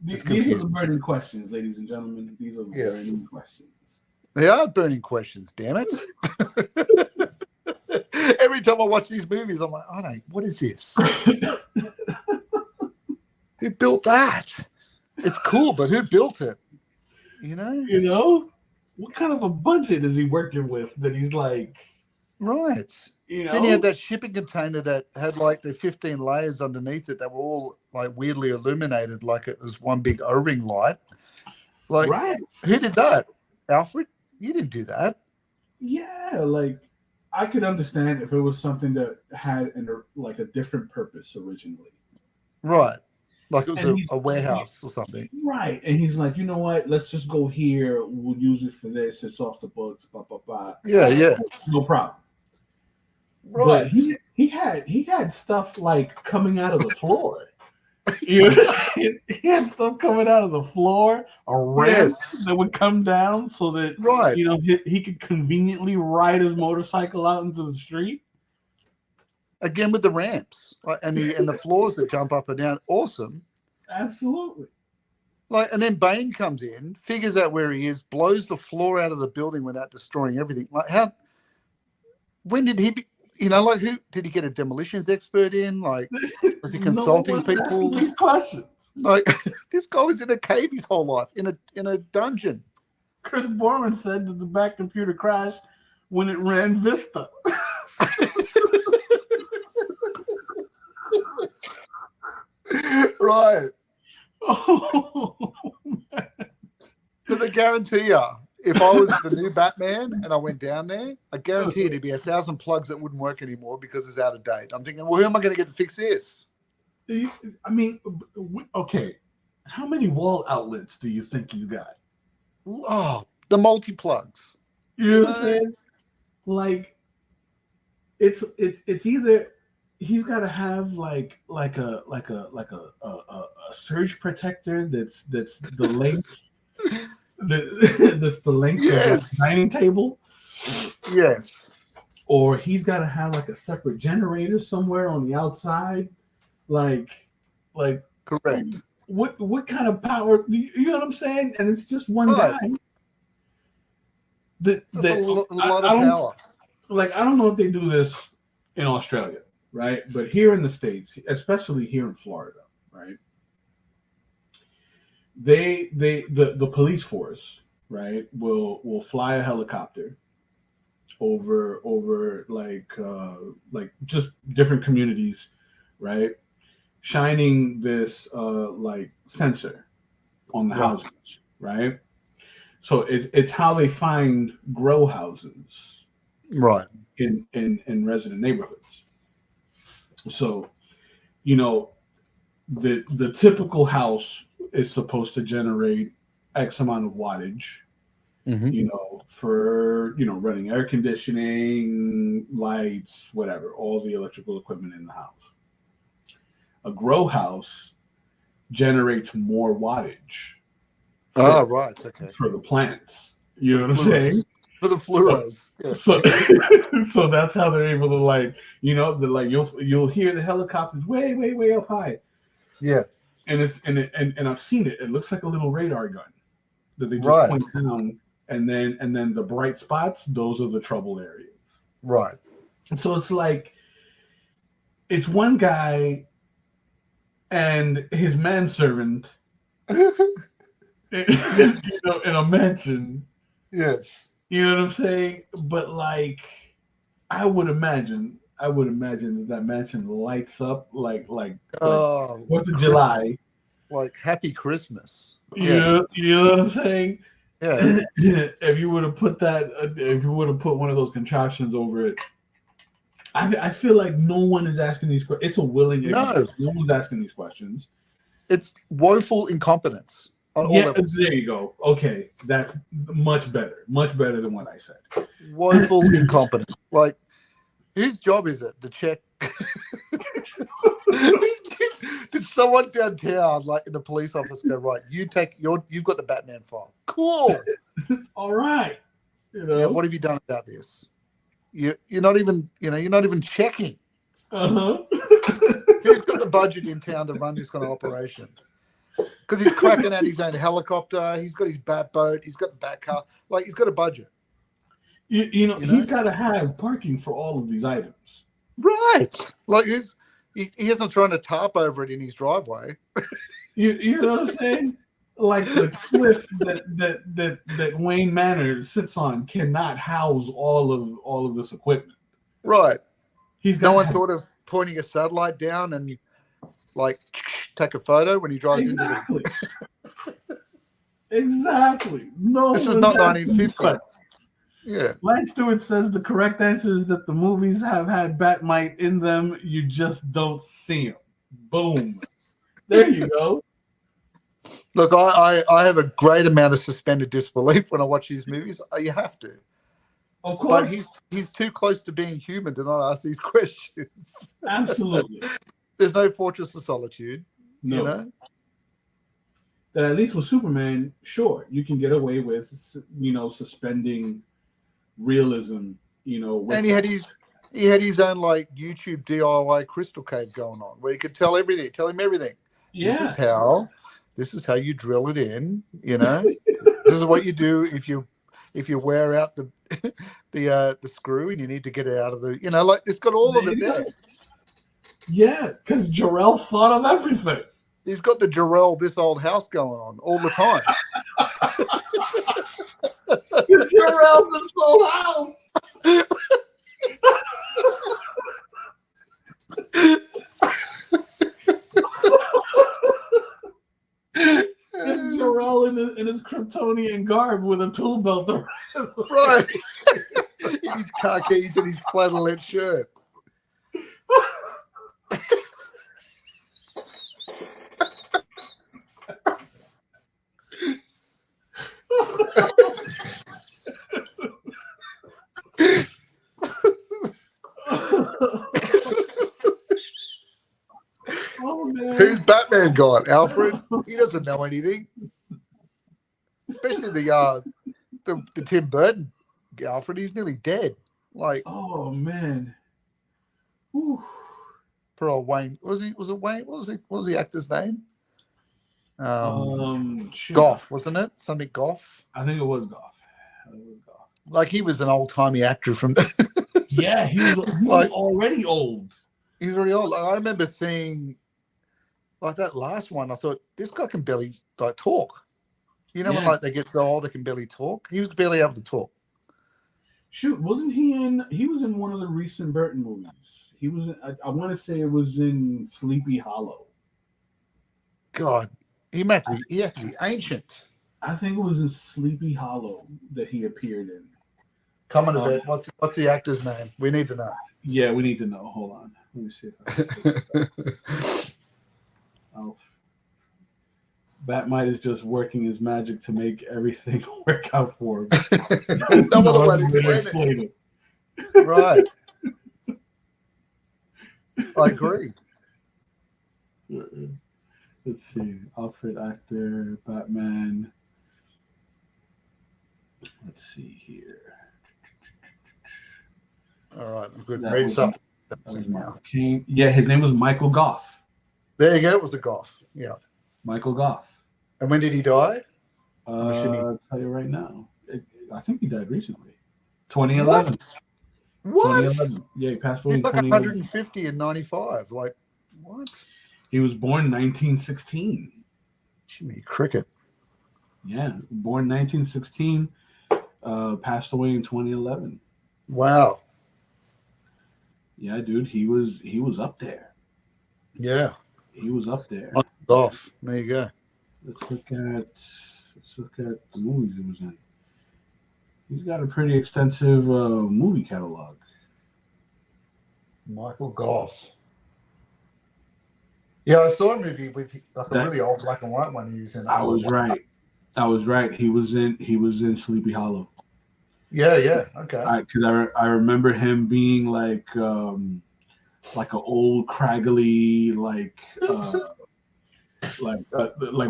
These are the burning questions, ladies and gentlemen. These are the burning questions. They are burning questions, damn it. Every time I watch these movies, I'm like, oh no, what is this? Who built that? It's cool, but who built it? What kind of a budget is he working with that he's like? Right. Then he had that shipping container that had like the 15 layers underneath it that were all like weirdly illuminated, like it was one big O-ring light. Like, who did that? Alfred? You didn't do that. Yeah, like I could understand if it was something that had a different purpose originally. Right. Like it was a warehouse or something. Right. And he's like, you know what? Let's just go here. We'll use it for this. It's off the books. Blah, blah, blah. Yeah. No problem. Right. But he had stuff like coming out of the floor. He had stuff coming out of the floor, a ramp that would come down so that he could conveniently ride his motorcycle out into the street. Again with the ramps and the floors that jump up and down. Awesome. Absolutely. Like, and then Bane comes in, figures out where he is, blows the floor out of the building without destroying everything. Like, when did he be? Who did he get a demolitions expert in? Like, was he consulting people? These questions. Like this guy was in a cave his whole life, in a dungeon. Chris Borman said that the back computer crashed when it ran Vista. Right. Oh, Because I guarantee you, if I was the new Batman and I went down there, I guarantee you there'd be 1,000 plugs that wouldn't work anymore because it's out of date. I'm thinking, well, who am I going to get to fix this? I mean, okay. How many wall outlets do you think you got? Oh, the multi plugs. You know what I'm saying? Like, it's either he's got to have like a surge protector that's the length that's the length of the dining table. Yes. Or he's got to have like a separate generator somewhere on the outside. Like correct. What kind of power? You know what I'm saying? And it's just one guy. A lot of power. Like, I don't know if they do this in Australia, right? But here in the States, especially here in Florida, right? The police force, right, will fly a helicopter over like just different communities, right? Shining this like sensor on the houses, right? So it's how they find grow houses, right, in resident neighborhoods. So, you know, the typical house is supposed to generate X amount of wattage, you know, for, you know, running air conditioning, lights, whatever, all the electrical equipment in the house. A grow house generates more wattage. right. Okay. For the plants. You know what I'm saying? For the fluoros. So, so that's how they're able to, like, you know, like you'll hear the helicopters way up high. Yeah. And and I've seen it. It looks like a little radar gun that they just point down, and then the bright spots, those are the trouble areas. Right. So it's like it's one guy and his manservant you know, in a mansion. Yes. You know what I'm saying? But like I would imagine that mansion lights up like 4th of July. Like Happy Christmas. You know what I'm saying? Yeah. If you would have put one of those contraptions over it, I feel like no one is asking these questions. It's a willing ignorance. No one's asking these questions. It's woeful incompetence on all levels. There you go. Okay, that's much better than what I said. Woeful incompetence. Like, whose job is it to check? Did someone downtown, like in the police office, go, right? You've got the Batman file. Cool. All right. You know. Yeah, what have you done about this? You're not even checking. Who's got the budget in town to run this kind of operation? Because he's cracking out his own helicopter. He's got his bat boat. He's got the bat car. Like, he's got a budget. You know, he's got to have parking for all of these items. Right. Like, he hasn't thrown a tarp over it in his driveway. You know what I'm saying? Like the cliff that Wayne Manor sits on cannot house all of this equipment. Right. No one thought of pointing a satellite down and like take a photo when he drives into the. Exactly. No. This is not 1950. Yeah. Lang Stewart says the correct answer is that the movies have had Batmite in them. You just don't see them. Boom. There you go. Look, I have a great amount of suspended disbelief when I watch these movies. You have to. Of course. But he's too close to being human to not ask these questions. Absolutely. There's no Fortress of Solitude. No. You know? That at least with Superman, sure, you can get away with, you know, suspending realism, you know. And he had his own like YouTube DIY crystal cave going on where he could tell him everything. Yeah. This is how you drill it in, you know. This is what you do if you wear out the screw and you need to get it out of the, you know, like it's got all of it there. Yeah, because Jarrell thought of everything. He's got the Jarrell This Old House going on all the time. You're around this whole house. It's Jarrell in his Kryptonian garb with a tool belt around. Right. In his khakis and his flannelette shirt. Oh, man. Who's Batman got? Alfred? He doesn't know anything. Especially the Tim Burton Alfred. He's nearly dead. Like, oh man. Whew. poor old Wayne. Was it Wayne? What was the actor's name? Goff, wasn't it? Something Goff. I think it was Goff. Like he was an old timey actor from. Yeah, he was like, already old. He was already old. Like, I remember seeing like that last one. I thought this guy can barely like talk. You know, when like they get so old they can barely talk. He was barely able to talk. Shoot, wasn't he in? He was in one of the recent Burton movies. He was. I want to say it was in Sleepy Hollow. God, he had to be ancient. I think it was in Sleepy Hollow that he appeared in. Come on, Yvette. What's the actor's name? We need to know. Yeah, we need to know. Hold on. Let me see. Batmite is just working his magic to make everything work out for him. No other way to explain it. Right. I agree. Let's see. Alfred, actor, Batman. Let's see here. All right, I'm good. Yeah, his name was Michael Goff. There you go. It was the Goff. Yeah. Michael Goff. And when did he die? I'll tell you right now. I think he died recently. 2011. What? 2011. Yeah, he passed away. He's like 150 and 95. Like, what? He was born 1916. Jimmy Cricket. Yeah, born 1916. Passed away in 2011. Wow. Yeah, dude, he was up there. Yeah, he was up there. Off. There you go. Let's look at the movies he was in. He's got a pretty extensive movie catalog. Michael Goff. Yeah, I saw a movie with like a really old black and white one he was in. I was right. He was in Sleepy Hollow. Yeah. Okay. Because I remember him being like an old craggly like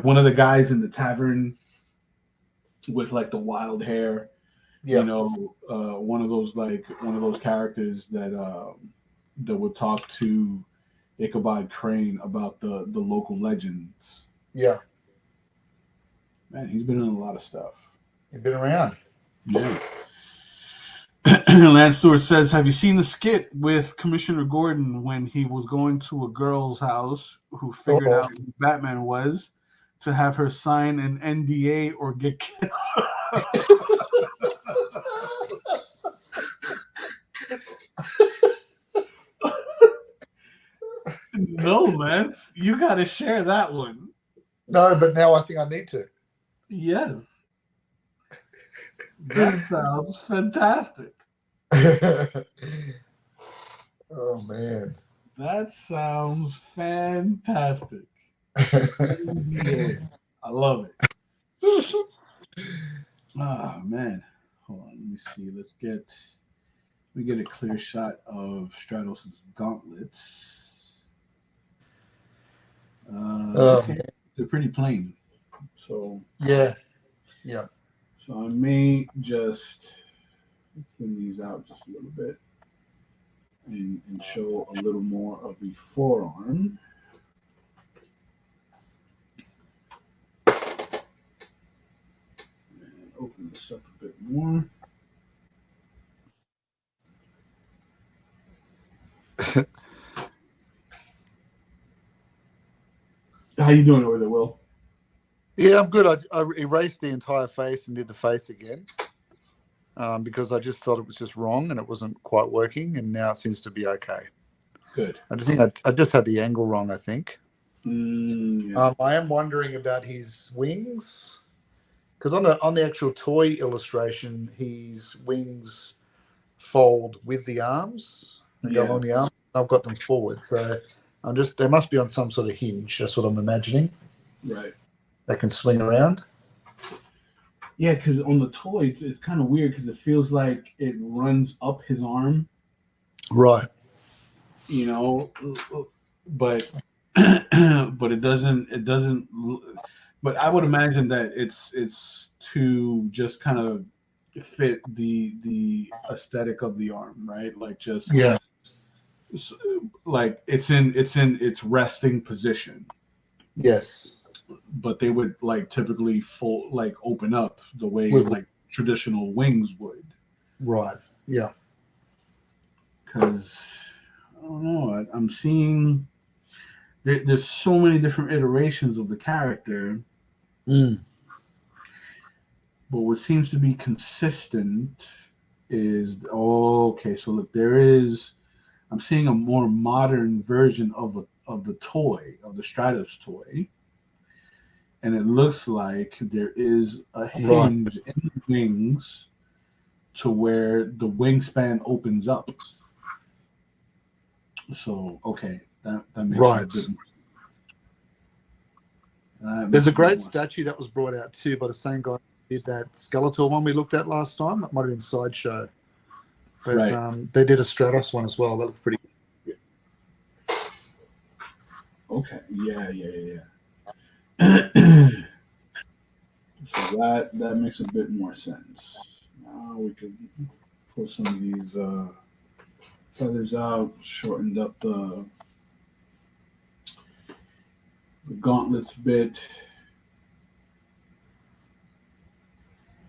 one of the guys in the tavern with like the wild hair. Yeah. You know, one of those characters that would talk to Ichabod Crane about the local legends. Yeah. Man, he's been in a lot of stuff. He's been around. Yeah. Lance Stewart says, have you seen the skit with Commissioner Gordon when he was going to a girl's house who figured out who Batman was to have her sign an NDA or get killed? No, man. You got to share that one. No, but now I think I need to. Yes. That sounds fantastic. Oh, man. That sounds fantastic. Yeah, I love it. Oh, man. Hold on. Let me see. Let me get a clear shot of Stratos' gauntlets. Okay. They're pretty plain. So yeah. So I may just thin these out just a little bit and show a little more of the forearm. And open this up a bit more. How you doing over there, Will? Yeah, I'm good. I erased the entire face and did the face again because I just thought it was just wrong and it wasn't quite working, and now it seems to be okay. Good. I just think I just had the angle wrong, I think. Yeah. I am wondering about his wings because on the actual toy illustration, his wings fold with the arms and go along the arms. I've got them forward, so they must be on some sort of hinge. That's what I'm imagining. Right. They can swing around. Yeah, because on the toy, it's kind of weird because it feels like it runs up his arm. Right. You know, but but it doesn't. It doesn't. But I would imagine that it's to just kind of fit the aesthetic of the arm, right? Like just Yeah. like it's in its resting position. Yes. But they would like typically fold, like open up the way With- like traditional wings would. Right. Yeah. Because I don't know, I'm seeing there's so many different iterations of the character, Mm. but what seems to be consistent is okay. So look, I'm seeing a more modern version of the toy of the Stratos toy. And it looks like there is a hinge in the wings to where the wingspan opens up. So, okay, that makes a bit more. There's a great statue that was brought out too by the same guy who did that Skeletor one we looked at last time. It might have been Sideshow. But they did a Stratos one as well. That looked pretty good. Okay, yeah. So that makes a bit more sense. Now we could pull some of these feathers out, shortened up the gauntlets a bit.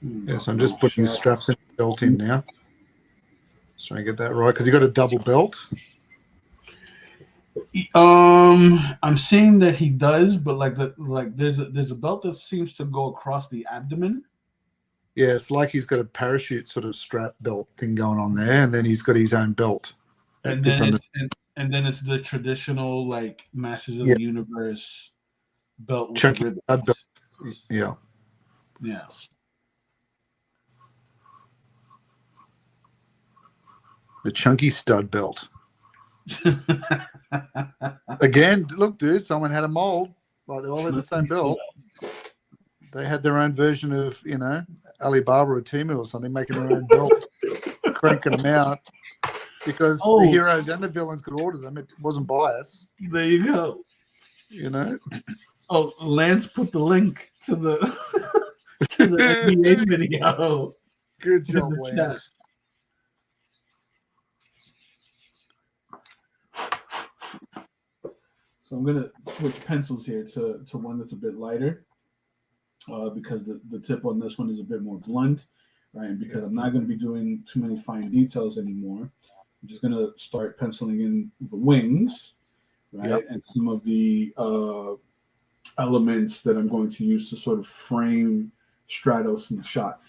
Yes, I'm just putting his straps and belt in now. Just trying to get that right because he got a double belt. I'm seeing that he does, but there's a belt that seems to go across the abdomen. Yeah, it's like he's got a parachute sort of strap belt thing going on there, and then he's got his own belt. And then it's the traditional like Masters of the Universe belt with chunky ribbons. belt. Yeah. The chunky stud belt. Again, look, dude, someone had a mold. Like they all had the same belt. They had their own version of, Alibaba or Temu or something, making their own belt, cranking them out because the heroes and the villains could order them. It wasn't biased. There you go. Oh, Lance put the link to the NBA video. Good job, Lance. So I'm gonna switch pencils here to one that's a bit lighter, because the tip on this one is a bit more blunt, right? And because I'm not going to be doing too many fine details anymore, I'm just going to start penciling in the wings, right? And some of the elements that I'm going to use to sort of frame Stratos in the shot.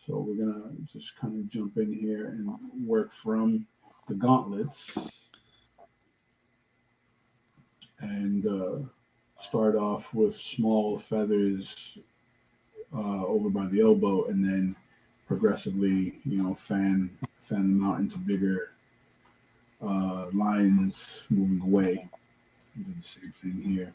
So we're going to just kind of jump in here and work from the gauntlets and start off with small feathers over by the elbow, and then progressively, fan them out into bigger lines moving away. Do the same thing here.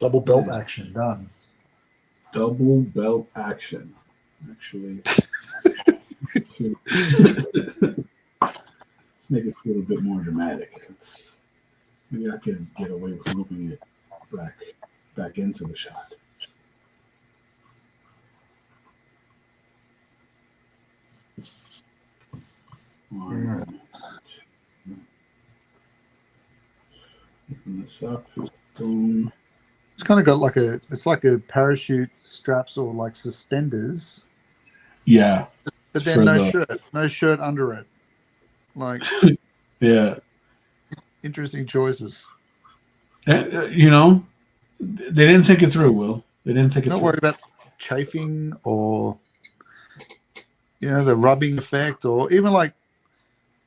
Double belt action done. Double belt action. Actually, let's make it feel a bit more dramatic. Maybe I can get away with moving it back into the shot. Open this up. Boom. It's kind of got like it's like a parachute straps or like suspenders. Yeah. But then no shirt under it. Like, yeah. Interesting choices. You know, they didn't think it through, Will. They didn't think it through. Not worried about chafing or, the rubbing effect or even like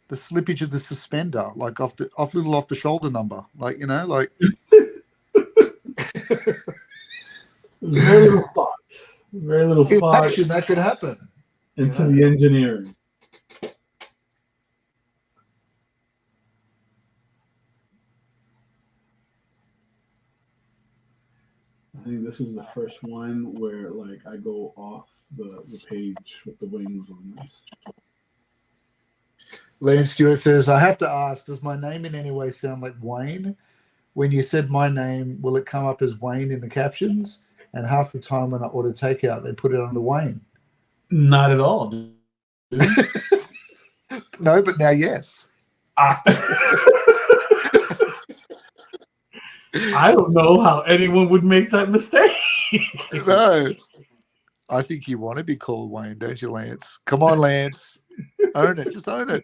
the slippage of the suspender, like off the shoulder number. Like, like. Very little thought. Very little thought. Imagine that could happen. Into the engineering. I think this is the first one where like I go off the page with the wings on this. Lance Stewart says, I have to ask, does my name in any way sound like Wayne? When you said my name, will it come up as Wayne in the captions? And half the time when I order takeout, they put it under Wayne. Not at all, dude. No, but now yes. I don't know how anyone would make that mistake. No. I think you want to be called Wayne, don't you, Lance? Come on, Lance. Own it. Just own it.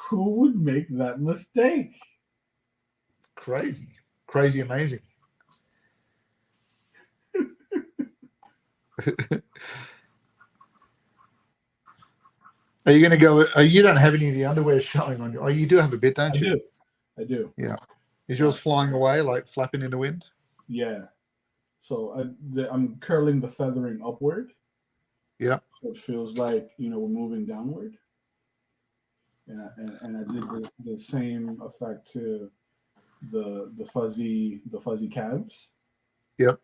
Who would make that mistake? It's crazy. Crazy amazing. Are you going to go? You don't have any of the underwear showing on you. Oh, you do have a bit, don't you? I do. Yeah. Is yours flying away, like flapping in the wind? Yeah. So I'm curling the feathering upward. Yeah. So it feels like, we're moving downward. Yeah, and I did the same effect to the fuzzy calves. Yep.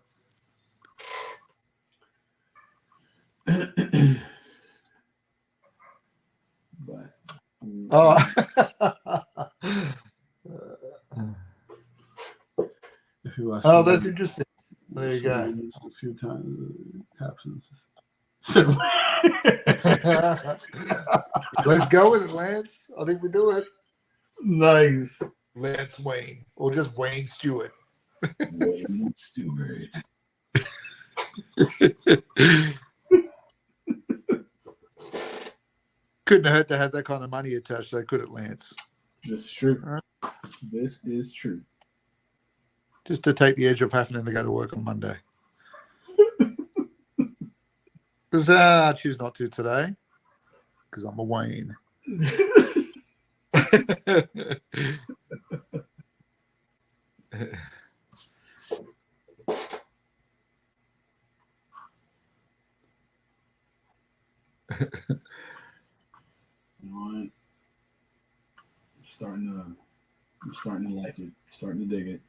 But that's interesting. There you go. A few times captions. Let's go with it, Lance. I think we do it. Nice. Lance Wayne, or just Wayne Stewart. Wayne Stewart. Couldn't hurt to have that kind of money attached, though, could it, Lance? This is true. This is true. Just to take the edge off having to go to work on Monday. Because I choose not to today. Because I'm a Wayne. I'm starting to like it. Starting to dig it.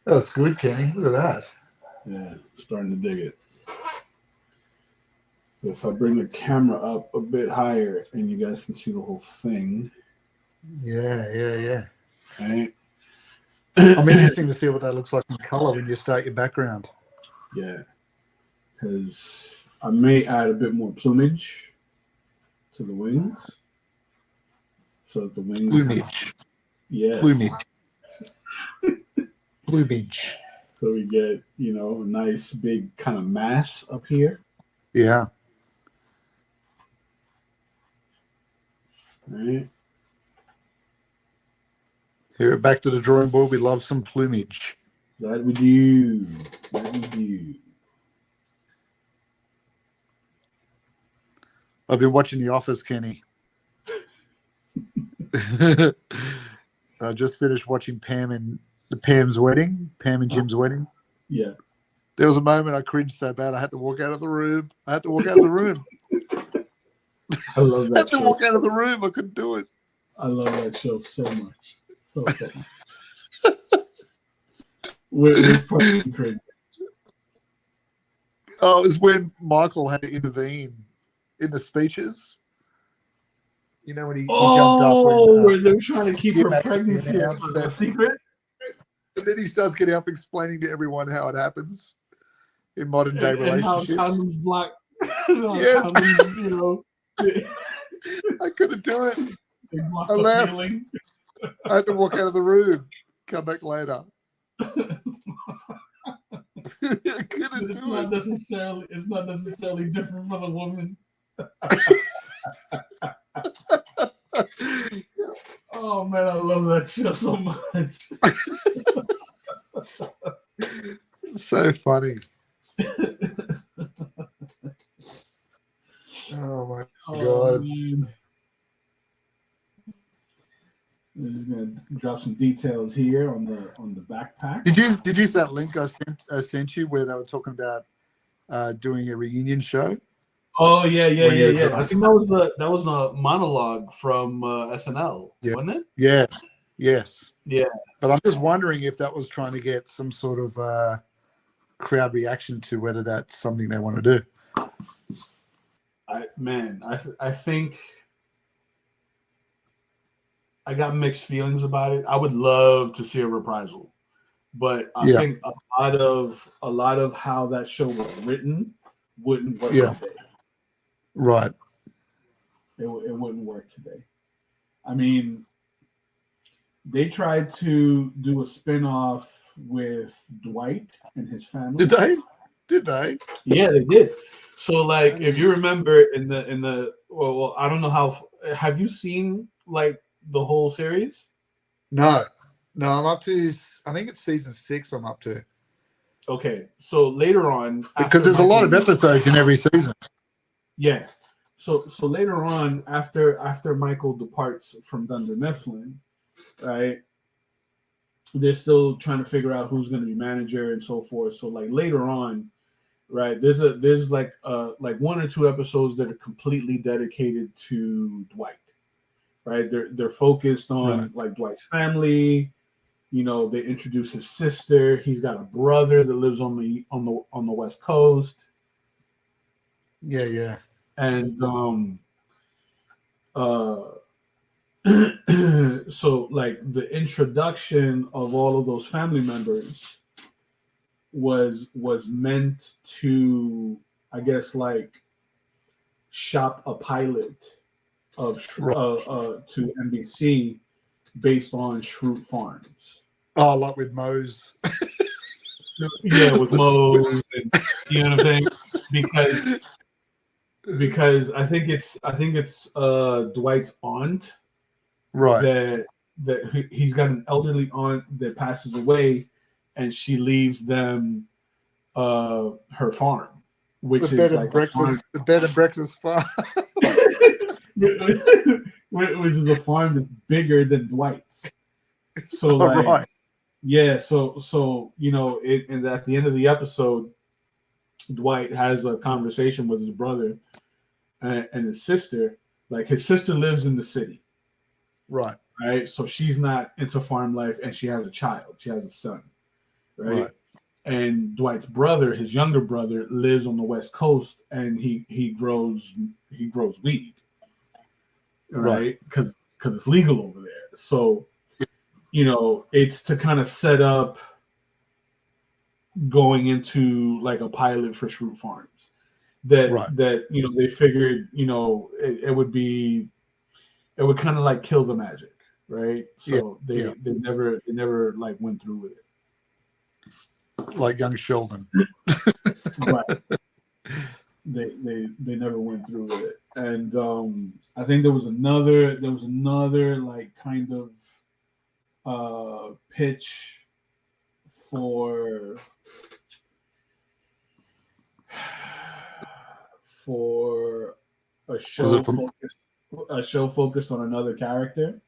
That's good, Kenny. Look at that. Yeah, starting to dig it. If I bring the camera up a bit higher and you guys can see the whole thing. Yeah. Right? I'm interested to see what that looks like in color when you start your background. Yeah. Because I may add a bit more plumage to the wings. So that the wings... Plumage. Yes. Plumage. So we get, a nice big kind of mass up here. Yeah. Right. Here, back to the drawing board. We love some plumage. That we do. I've been watching The Office, Kenny. I just finished watching Pam's wedding, Pam and Jim's wedding. Yeah. There was a moment I cringed so bad I had to walk out of the room. I love that. I had to walk out of the room. I couldn't do it. I love that show so much. So much. We're fucking crazy. Oh, it was when Michael had to intervene in the speeches. When he jumped up. Where they're trying to keep her pregnancy a secret. And then he starts getting up explaining to everyone how it happens in modern day relationships. And how condoms block. Yes. Condoms, I couldn't do it. They block I the laughed. feeling. I had to walk out of the room, come back later. I couldn't It's do not it. necessarily different for the woman. Oh man, I love that show so much. So funny. Oh my God. Man. I'm just gonna drop some details here on the backpack. Did you see that link I sent you where they were talking about doing a reunion show? Oh yeah. When I think that was a monologue from SNL, Yeah. wasn't it? Yeah. Yes. Yeah. But I'm just wondering if that was trying to get some sort of crowd reaction to whether that's something they want to do. I think I got mixed feelings about it. I would love to see a reprisal, but I think a lot of how that show was written wouldn't work today. Right. It wouldn't work today. I mean, they tried to do a spinoff with Dwight and his family. Did they? Yeah, they did. So, like, if you remember in the well, I don't know how. Have you seen like the whole series? No, I'm up to. I think it's season 6. I'm up to. Okay, so later on, because there's a lot of episodes in every season. Yeah. So later on, after Michael departs from Dunder Mifflin, right? They're still trying to figure out who's going to be manager and so forth. So like later on, right? There's like 1 or 2 episodes that are completely dedicated to Dwight, right? They're focused on like Dwight's family. You know, they introduce his sister. He's got a brother that lives on the West Coast. Yeah. And so like the introduction of all of those family members was meant to, I guess, like shop a pilot of to NBC based on Shroot Farms. Oh, like with Mose. Yeah, with Mose, and you know what I'm saying? Because I think it's Dwight's aunt, right? That he's got an elderly aunt that passes away, and she leaves them her farm, which is like the bed and breakfast farm. Which is a farm that's bigger than Dwight's. So so you know, and at the end of the episode, Dwight has a conversation with his brother and his sister. Like his sister lives in the city, right? So she's not into farm life, and she has a child. She has a son, right? And Dwight's brother, his younger brother, lives on the West Coast, and he grows weed, right? Because it's legal over there. So, you know, it's to kind of set up going into like a pilot for Shroot Farms. That you know, they figured, you know, it would kind of like kill the magic, right? So they never like went through with it. Like young Sheldon. Right. They never went through with it. And I think there was another like kind of pitch for a show focused on another character.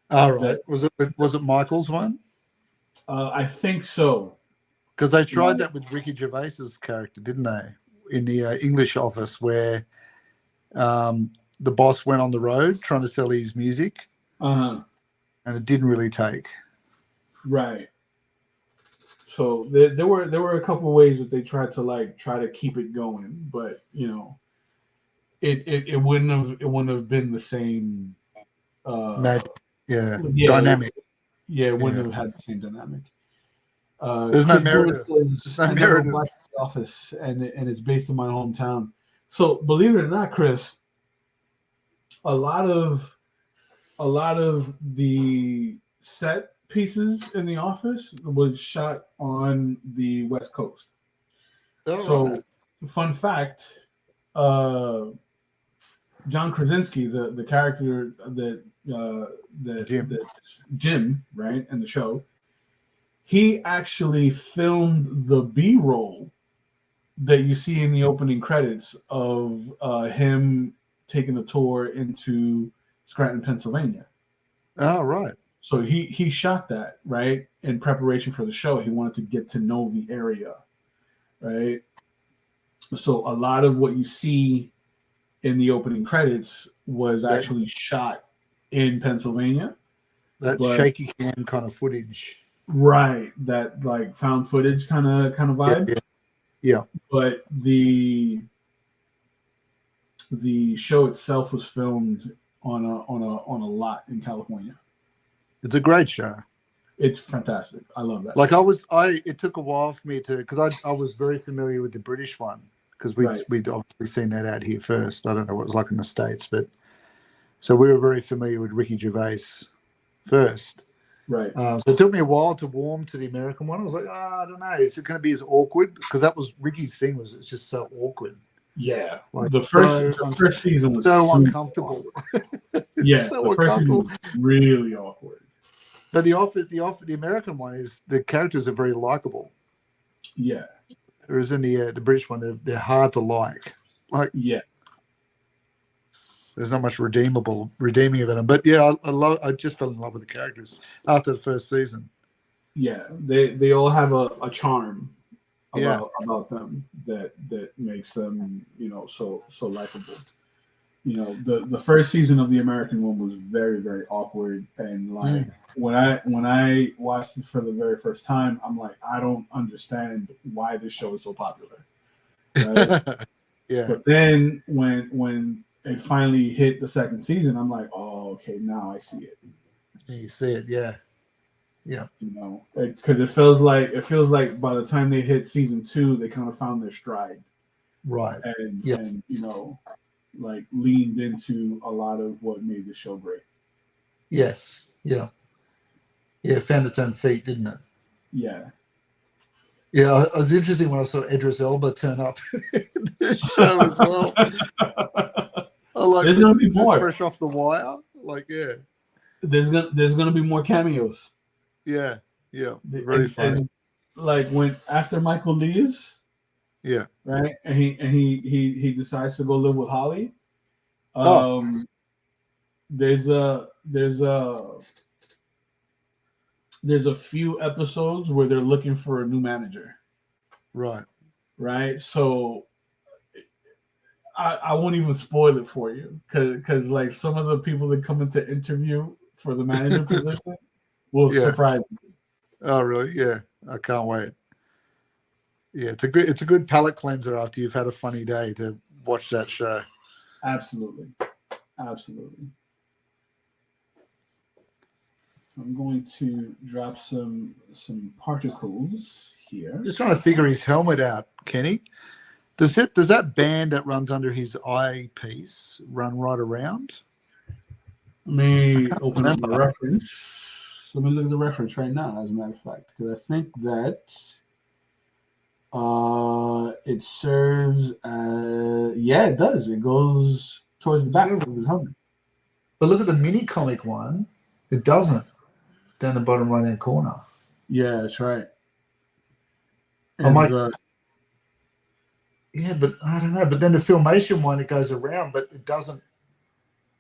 All right. Was it Michael's one? I think so. Because they tried that with Ricky Gervais's character, didn't they? In the English Office, where the boss went on the road trying to sell his music, and it didn't really take. Right. So there were a couple of ways that they tried to keep it going, but you know, it wouldn't have been the same magic. Dynamic. It wouldn't have had the same dynamic. There's no Meredith. Office, and it's based in my hometown. So believe it or not, Chris, a lot of a lot of the set pieces in the office was shot on the West Coast. Oh, So, right. fun fact, uh, John Krasinski, the character Jim. that Jim, right, in the show, he actually filmed the B-roll that you see in the opening credits of him taking a tour into Scranton, Pennsylvania. Oh, right. So he shot that, right, in preparation for the show. He wanted to get to know the area, right? So a lot of what you see in the opening credits was That actually shot in Pennsylvania. that But shaky cam kind of footage. right, that like found footage kind of Yeah, vibe. yeah, yeah. But the show itself was filmed on a lot in California. It's a great show. It's fantastic. I love that. Like it took a while for me to, because I was very familiar with the British one because we'd obviously seen that out here first. I don't know what it was like in the States, but so we were very familiar with Ricky Gervais first. Right. So it took me a while to warm to the American one. I was like, I don't know, is it going to be as awkward? Because that was Ricky's thing, was it's just so awkward. Yeah. Like The first season was so uncomfortable. Yeah, so the first season was really awkward. But the American one is the characters are very likable. Yeah. Whereas in the British one, they're hard to like. Like, yeah, there's not much redeeming about them. But yeah, I just fell in love with the characters after the first season. Yeah, they all have a charm Yeah. about them that makes them, so likable. The first season of the American one was very, very awkward, and like when I watched it for the very first time, I'm like, I don't understand why this show is so popular. Right? Yeah. But then when it finally hit the second season, I'm like, oh, okay, now I see it. You see it, yeah. Yeah. Because it feels like by the time they hit season 2, they kind of found their stride. Right. And like leaned into a lot of what made the show great. Yes. Yeah. Yeah, it found its own feet, didn't it? Yeah. Yeah, it was interesting when I saw Idris Elba turn up in this show as well. I like, there's gonna be more fresh off the wire. Like, yeah. There's gonna be more cameos. Yeah. Yeah. Very funny. And like after Michael leaves. Yeah. Right, and he decides to go live with Holly. There's a few episodes where they're looking for a new manager. Right. Right. So I won't even spoil it for you because like some of the people that come into interview for the manager position will surprise you. Oh, really? Yeah. I can't wait. Yeah, it's a good palate cleanser after you've had a funny day to watch that show. Absolutely. I'm going to drop some particles here. Just trying to figure his helmet out, Kenny. Does that band that runs under his eyepiece run right around? Let me open up my reference. Let me look at the reference right now, as a matter of fact, because I think that it serves it does. It goes towards the back of his helmet. But look at the mini comic one. It doesn't. Down the bottom right hand corner. Yeah, that's right. And, yeah, but I don't know. But then the Filmation one, it goes around, but it doesn't.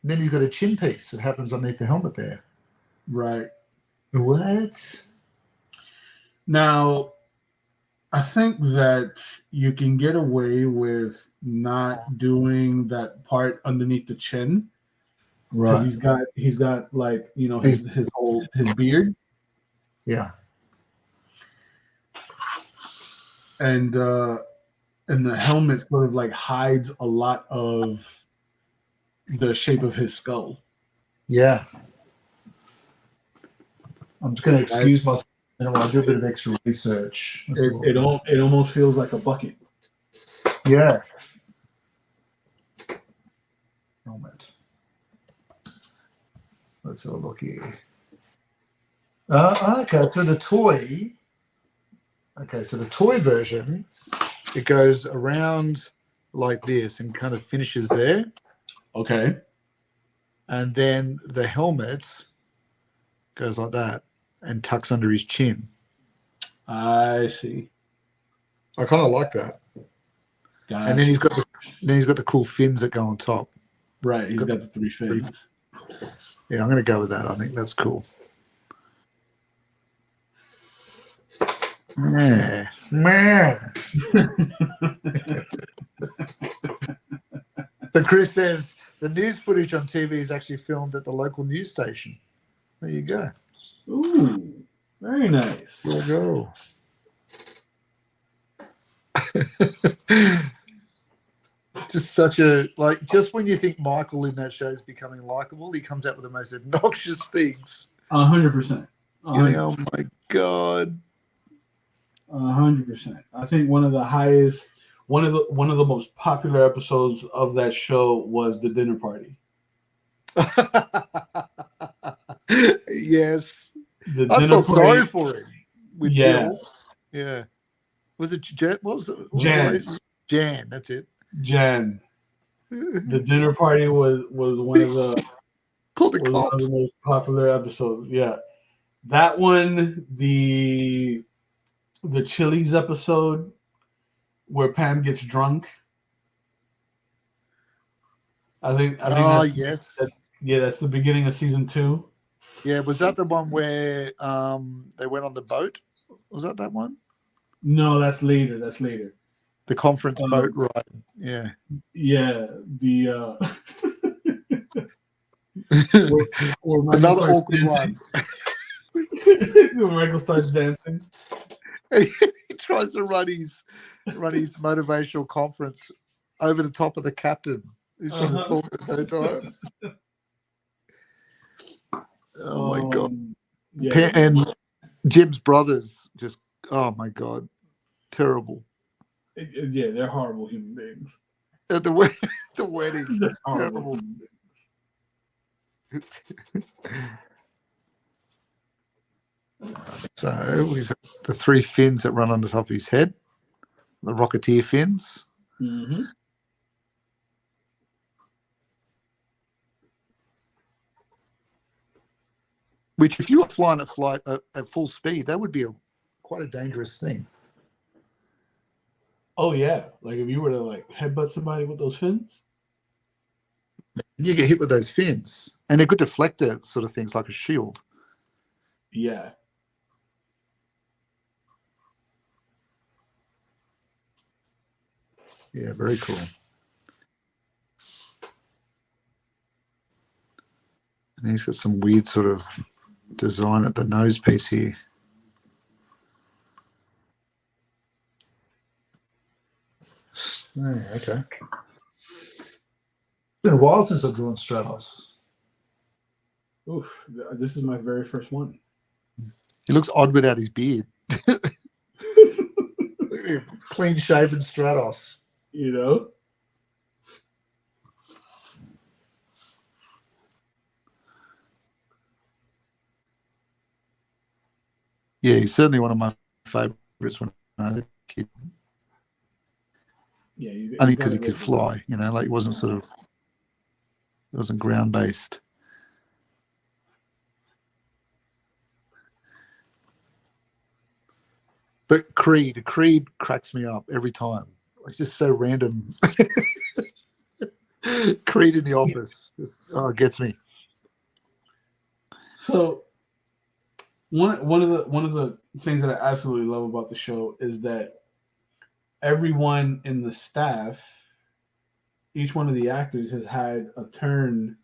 Then he's got a chin piece that happens underneath the helmet there. Right. What? Now, I think that you can get away with not doing that part underneath the chin. Right. He's got like, his beard. Yeah. And the helmet sort of like hides a lot of the shape of his skull. Yeah. I'm just going to excuse myself. I'll do a bit of extra research. It almost feels like a bucket. Yeah. Helmet. Let's have a look here. Okay, so the toy. Okay, so the toy version, it goes around like this and kind of finishes there. Okay. And then the helmet goes like that and tucks under his chin. I see. I kind of like that. Gotcha. And then he's got the cool fins that go on top. Right, he's got the 3 fins. Yeah, I'm going to go with that. I think that's cool. Yeah. So Chris says the news footage on TV is actually filmed at the local news station. There you go. Ooh, very nice. There you go. Just such a just when you think Michael in that show is becoming likable, he comes out with the most obnoxious things. 100%. You think, oh my god. 100%. I think one of the most popular episodes of that show was the dinner party. Yes. I felt sorry for him. With Jill. Yeah. Was it Jan? What was it? Jan. Jan, that's it. Jan. The dinner party was one of the Called the was cops. one of the most popular episodes. Yeah. That one, the Chili's episode where Pam gets drunk. I think yes. That's the beginning of season 2. Yeah, was that the one where they went on the boat? Was that one? No, that's later. The conference boat ride. Yeah. Yeah. The another awkward one. When Michael starts dancing. He tries to run his motivational conference over the top of the captain who's trying to talk at the same time. Oh my god. Yeah. And Jim's brothers just, oh my god, terrible. Yeah, they're horrible human beings. At the wedding, They're horrible terrible. human beings. So he's got the 3 fins that run on the top of his head, the Rocketeer fins. Mm-hmm. Which, if you were flying at full speed, that would be quite a dangerous thing. Oh yeah, like if you were to headbutt somebody with those fins, You get hit with those fins, and they're good deflector sort of things, like a shield. Yeah. Yeah, very cool. And he's got some weird sort of design at the nose piece here. Oh, okay. It's been a while since I've drawn Stratos. Oof, this is my very first one. He looks odd without his beard. Clean shaven Stratos. You know? Yeah, he's certainly one of my favorites when I was a kid. Yeah, only because he could fly, he wasn't it wasn't ground based. But Creed cracks me up every time. It's just so random. Creed in the office just gets me. So one of the things that I absolutely love about the show is that everyone in the staff, each one of the actors has had a turn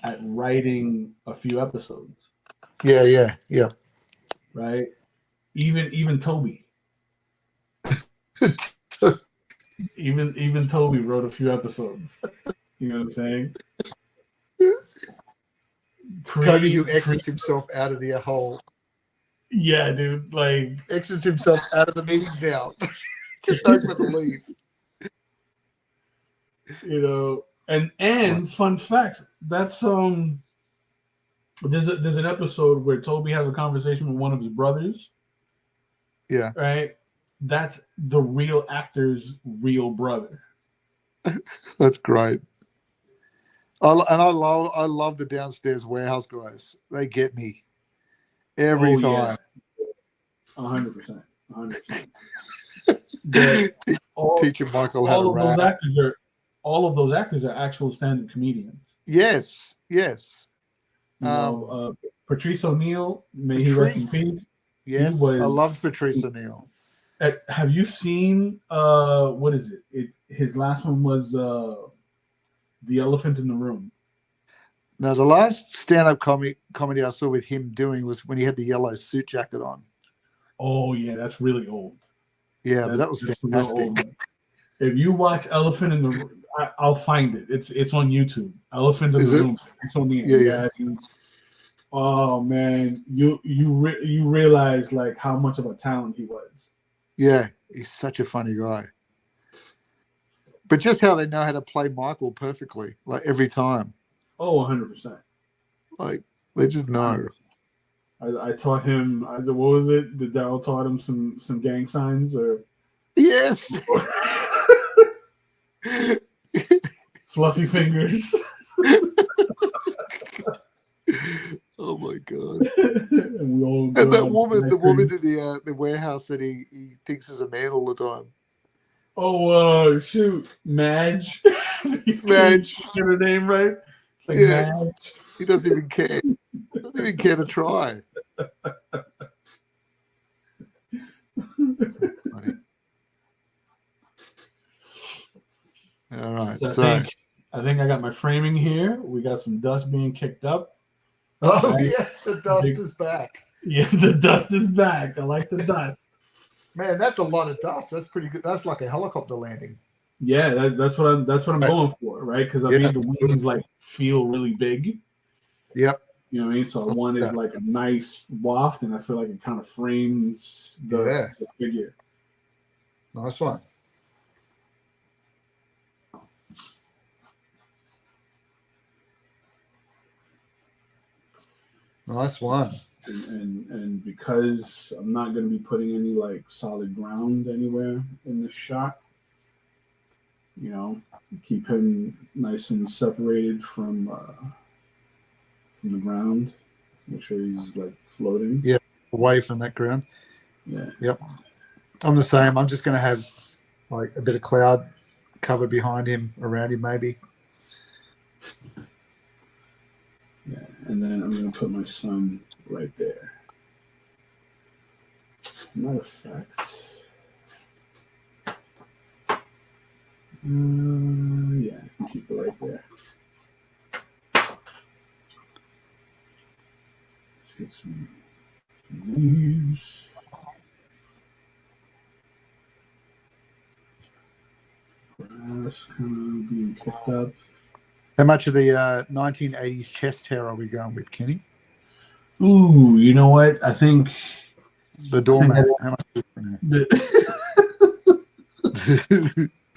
at writing a few episodes. Yeah. Right? Even Toby. even Toby wrote a few episodes. You know what I'm saying? Toby, who exits himself out of the whole. Yeah, dude. Exits himself out of the meetings now. Just knows when to leave. You know, and fun fact, that's there's an episode where Toby has a conversation with one of his brothers. Yeah, Right. That's the real actor's real brother. that's great. I love the downstairs warehouse guys. They get me every Oh yeah, time. 100%, 100%. But all Teaching Michael how to all of those rap. actors are actual stand-up comedians. Yes, yes. Patrice O'Neill, may he rest in Patrice. peace. He Yes, I was. loved Patrice O'Neill. Have you seen what is it? His last one was The Elephant in the Room. Now, the last stand-up comedy I saw with him doing was when he had the yellow suit jacket on. Oh yeah, that's really old. Yeah, but that was That's fantastic. If you watch Elephant in the Room, I'll find it. It's on YouTube. Elephant in Is the it? Room. It's on the Yeah. oh man, you realize like how much of a talent he was. Yeah, he's such a funny guy. But just how they know how to play Michael perfectly, like every time. Oh, 100%. Like they just know. I taught him. What was it? The Daryl taught him some gang signs or Yes. fluffy fingers. Oh my god! and that woman, the woman in the warehouse that he thinks is a man all the time. Oh shoot, Madge. Madge. Get her name right. Like Yeah. Madge. He doesn't even care. Doesn't even care to try. Funny. All right. So I think I got my framing here. We got some dust being kicked up. oh right? Yes, the dust is back. Yeah, the dust is back. I like the dust. Man, that's a lot of dust. That's pretty good. That's like a helicopter landing. Yeah, that's what I'm going for, right? Because I made the wings like feel really big. Yep. You know what I mean? So I wanted like a nice waft, and I feel like it kind of frames the figure. Nice one. Nice one. And because I'm not going to be putting any like solid ground anywhere in this shot, you know, keep him nice and separated from the ground. Make sure he's like floating. Yeah, away from that ground. Yeah. Yep. I'm the same. I'm just going to have like a bit of cloud cover behind him, around him, maybe. Yeah, and then I'm going to put my sun right there. Matter of fact, yeah, keep it right there. Let's get some leaves. Grass kind of being kicked up. How much of the 1980s chest hair are we going with, Kenny? Ooh, you know what? I think the doormat. How much?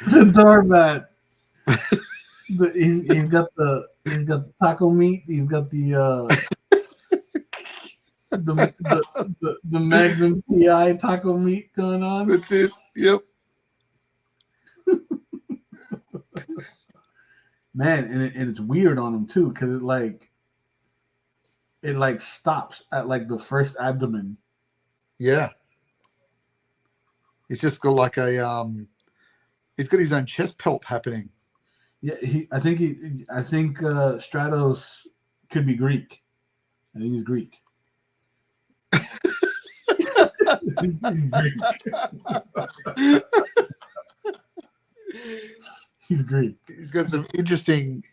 The doormat. He's got the taco meat. He's got the Magnum PI taco meat going on. That's it. Yep. Man, and it's weird on him too, because it like stops at like the first abdomen. Yeah. He's just got like a he's got his own chest pelt happening. Yeah, I think Stratos could be Greek. I think he's Greek. He's Greek. He's got some interesting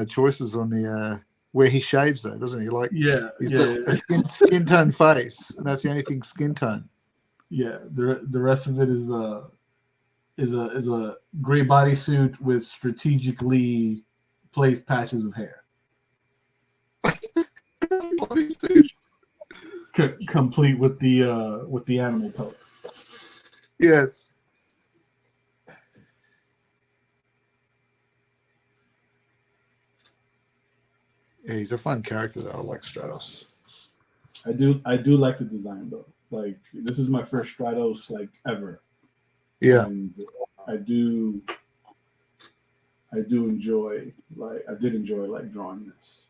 choices on the where he shaves though, doesn't he? Like he's got a skin tone face, and that's the only thing skin tone. Yeah, the rest of it is a gray bodysuit with strategically placed patches of hair. Complete with the animal pelt. Yes. he's a fun character though. I like Stratos. I do like the design though. Like this is my first Stratos like ever. Yeah. And I do enjoy I did enjoy like drawing this.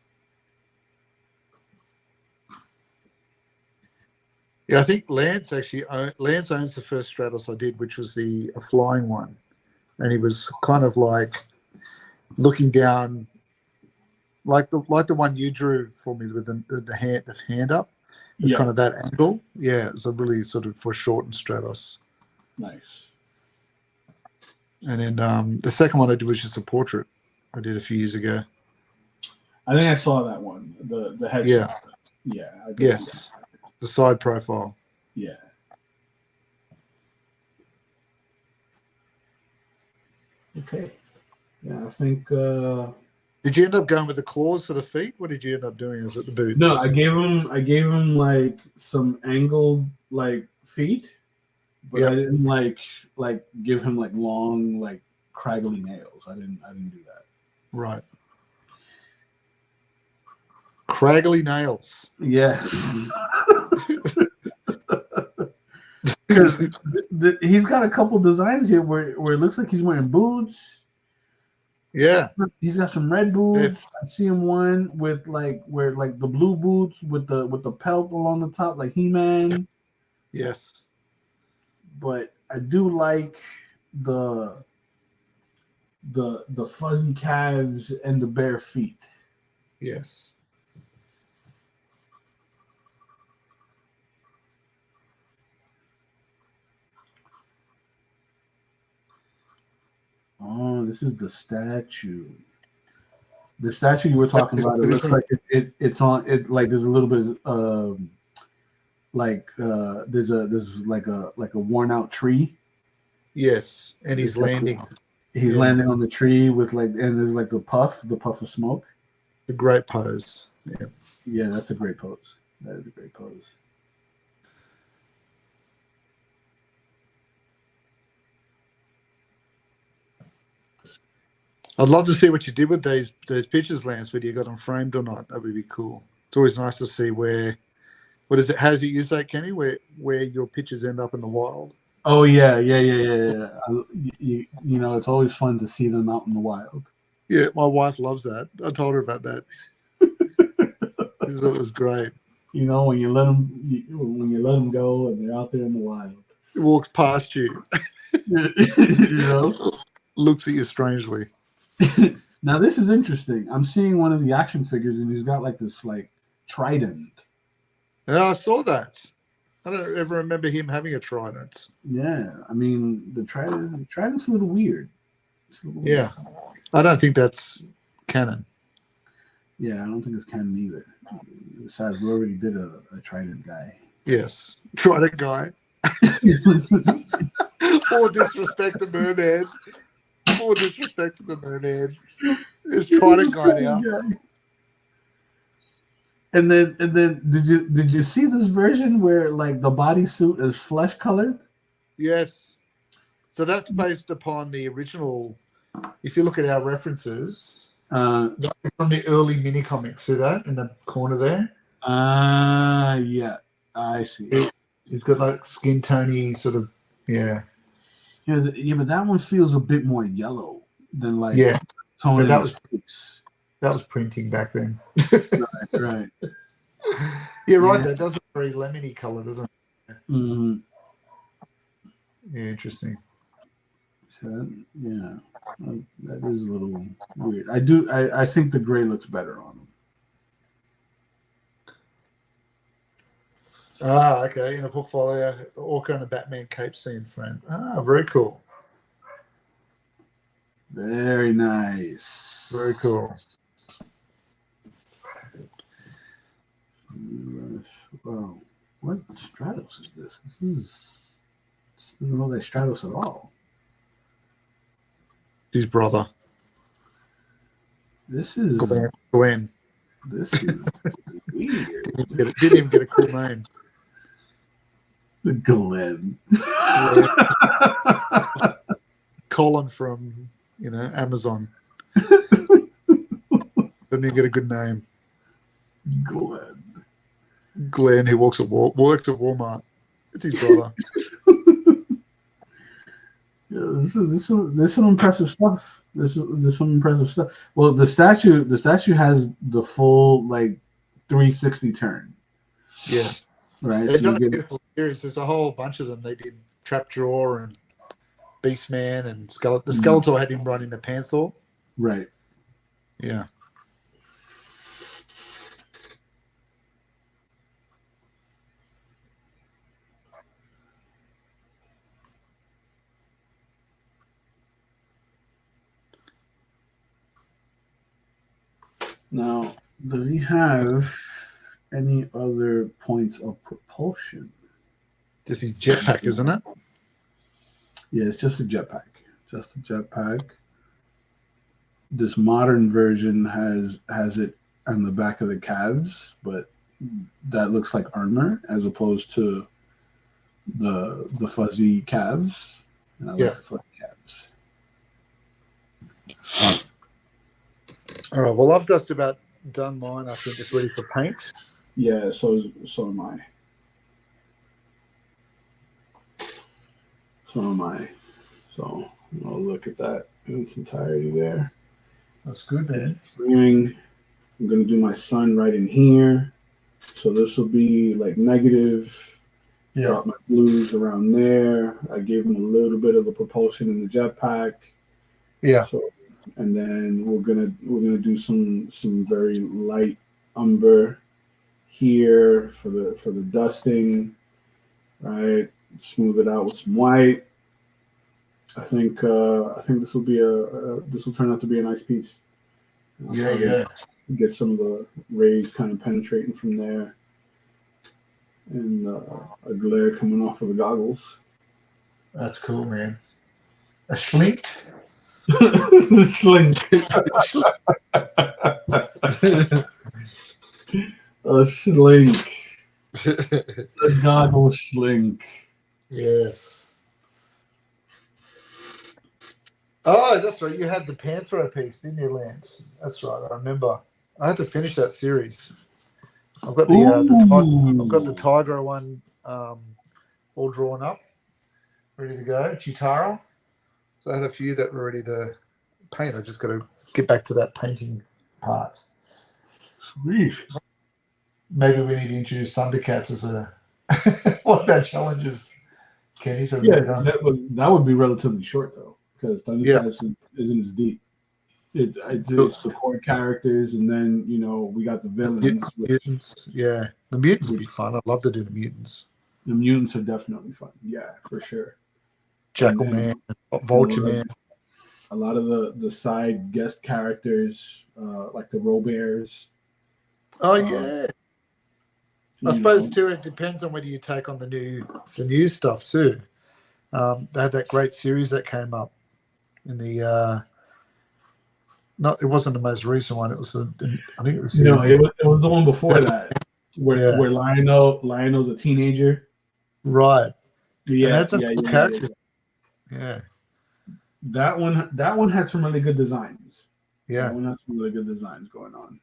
Yeah, I think Lance owns the first Stratos I did, which was a flying one, and he was kind of like looking down, like the one you drew for me with the hand up. It's kind of that angle. Yeah, it's a really sort of foreshortened Stratos. Nice. And then the second one I did was just a portrait I did a few years ago. I think I saw that one. The headshot. Yeah. Yeah. Yes. The side profile. Yeah. Okay. Yeah, I think. Did you end up going with the claws for the feet? What did you end up doing? Was it the boots? No, I gave him like some angled like feet, but I didn't like give him like long like craggly nails. I didn't do that. Right. Craggly nails. Yeah. Because he's got a couple designs here where it looks like he's wearing boots. Yeah. He's got some red boots. I see him one with like the blue boots with the pelt along the top, like He-Man. Yes. But I do like the fuzzy calves and the bare feet. Yes. Oh, this is the statue. The statue you were talking about. It looks like it's on it. Like there's a little bit of there's like a worn out tree. Yes, and he's landing. He's landing on the tree with and there's like the puff of smoke. The great pose. Yeah. Yeah, that's a great pose. That is a great pose. I'd love to see what you did with those pictures, Lance, whether you got them framed or not. That would be cool. It's always nice to see what is it? How does it use that, Kenny? Where your pictures end up in the wild? Oh yeah. You know, it's always fun to see them out in the wild. Yeah, my wife loves that. I told her about that. It was great. You know, when you let them go and they're out there in the wild. It walks past you. You know, looks at you strangely. Now this is interesting. I'm seeing one of the action figures and he's got like this like trident. Yeah, I saw that. I don't ever remember him having a trident. Yeah, I mean the trident's a little weird. Yeah, I don't think that's canon. Yeah, I don't think it's canon either. Besides, we already did a trident guy. Yes, trident guy. More disrespect to Merman. More disrespect to the Merman. It's trident guy now. And then did you see this version where like the bodysuit is flesh colored? Yes. So that's based upon the original. If you look at our references, from the early mini comics, see that in the corner there? Yeah, I see. It's got like skin tony sort of, yeah. Yeah, but that one feels a bit more yellow than like Tony. That was printing back then. Right. Yeah, right. That does a very lemony color, doesn't it? Mm-hmm. Yeah, interesting. So, yeah, that is a little weird. I think the gray looks better on him. Ah, okay. In a portfolio, Orca and a Batman cape scene frame. Ah, very cool. Very nice. Very cool. Wow. What Stratos is this? I don't know that Stratos at all. His brother. This is Glenn. This is weird. Didn't even get a cool name. Glenn. Colin from Amazon. Didn't even get a good name. Glenn, who worked at Walmart. It's his brother. Yeah, there's some impressive stuff. There's some impressive stuff. Well, the statue has the full like 360 turn. Yeah. Right. They've So done you a get beautiful series. There's a whole bunch of them. They did Trapjaw and Beastman and Skeletor. The Skeletor had him running the Panther. right. Yeah. Now, does he have any other points of propulsion? Just his jetpack, isn't it? Yeah, it's just a jetpack. Just a jetpack. This modern version has it on the back of the calves, but that looks like armor as opposed to the fuzzy calves. And I like the fuzzy calves. All right. Well, I've just about done mine. I think it's ready for paint. Yeah, so am I. So am I. So I'll look at that in its entirety there. That's good, man. Framing. I'm going to do my sun right in here. So this will be like negative. Yeah. Drop my blues around there. I gave him a little bit of a propulsion in the jetpack. Yeah. So, and then we're gonna do some very light umber here for the dusting. Right. Smooth it out with some white. I think this will turn out to be a nice piece. Yeah. Get some of the rays kind of penetrating from there, and a glare coming off of the goggles. That's cool, man. A slink? The slink. A slink. The goggle slink. Yes. Oh, that's right. You had the Panthro piece, didn't you, Lance? That's right. I remember. I had to finish that series. I've got the Tiger one all drawn up, ready to go. Chitara. So I had a few that were ready to paint. I just got to get back to that painting part. Sweet. Maybe we need to introduce Thundercats as a one of our challenges, Kenny. So yeah, that would be relatively short though, because Thundercats isn't as deep. It's the core characters, and then we got the villains. Mutants, yeah, the mutants would be fun. I'd love to do the mutants. The mutants are definitely fun. Yeah, for sure. Jackal Man, Vulture Man. A lot of the side guest characters, like the Robears. Oh yeah. I suppose too. It depends on whether you take on the new stuff too. They had that great series that came up in the. It wasn't the most recent one. It was I think it was. No, it was the one before that, where Lionel's a teenager. Right. Yeah, characters. Yeah. That one had some really good designs. Yeah. That one had some really good designs going on.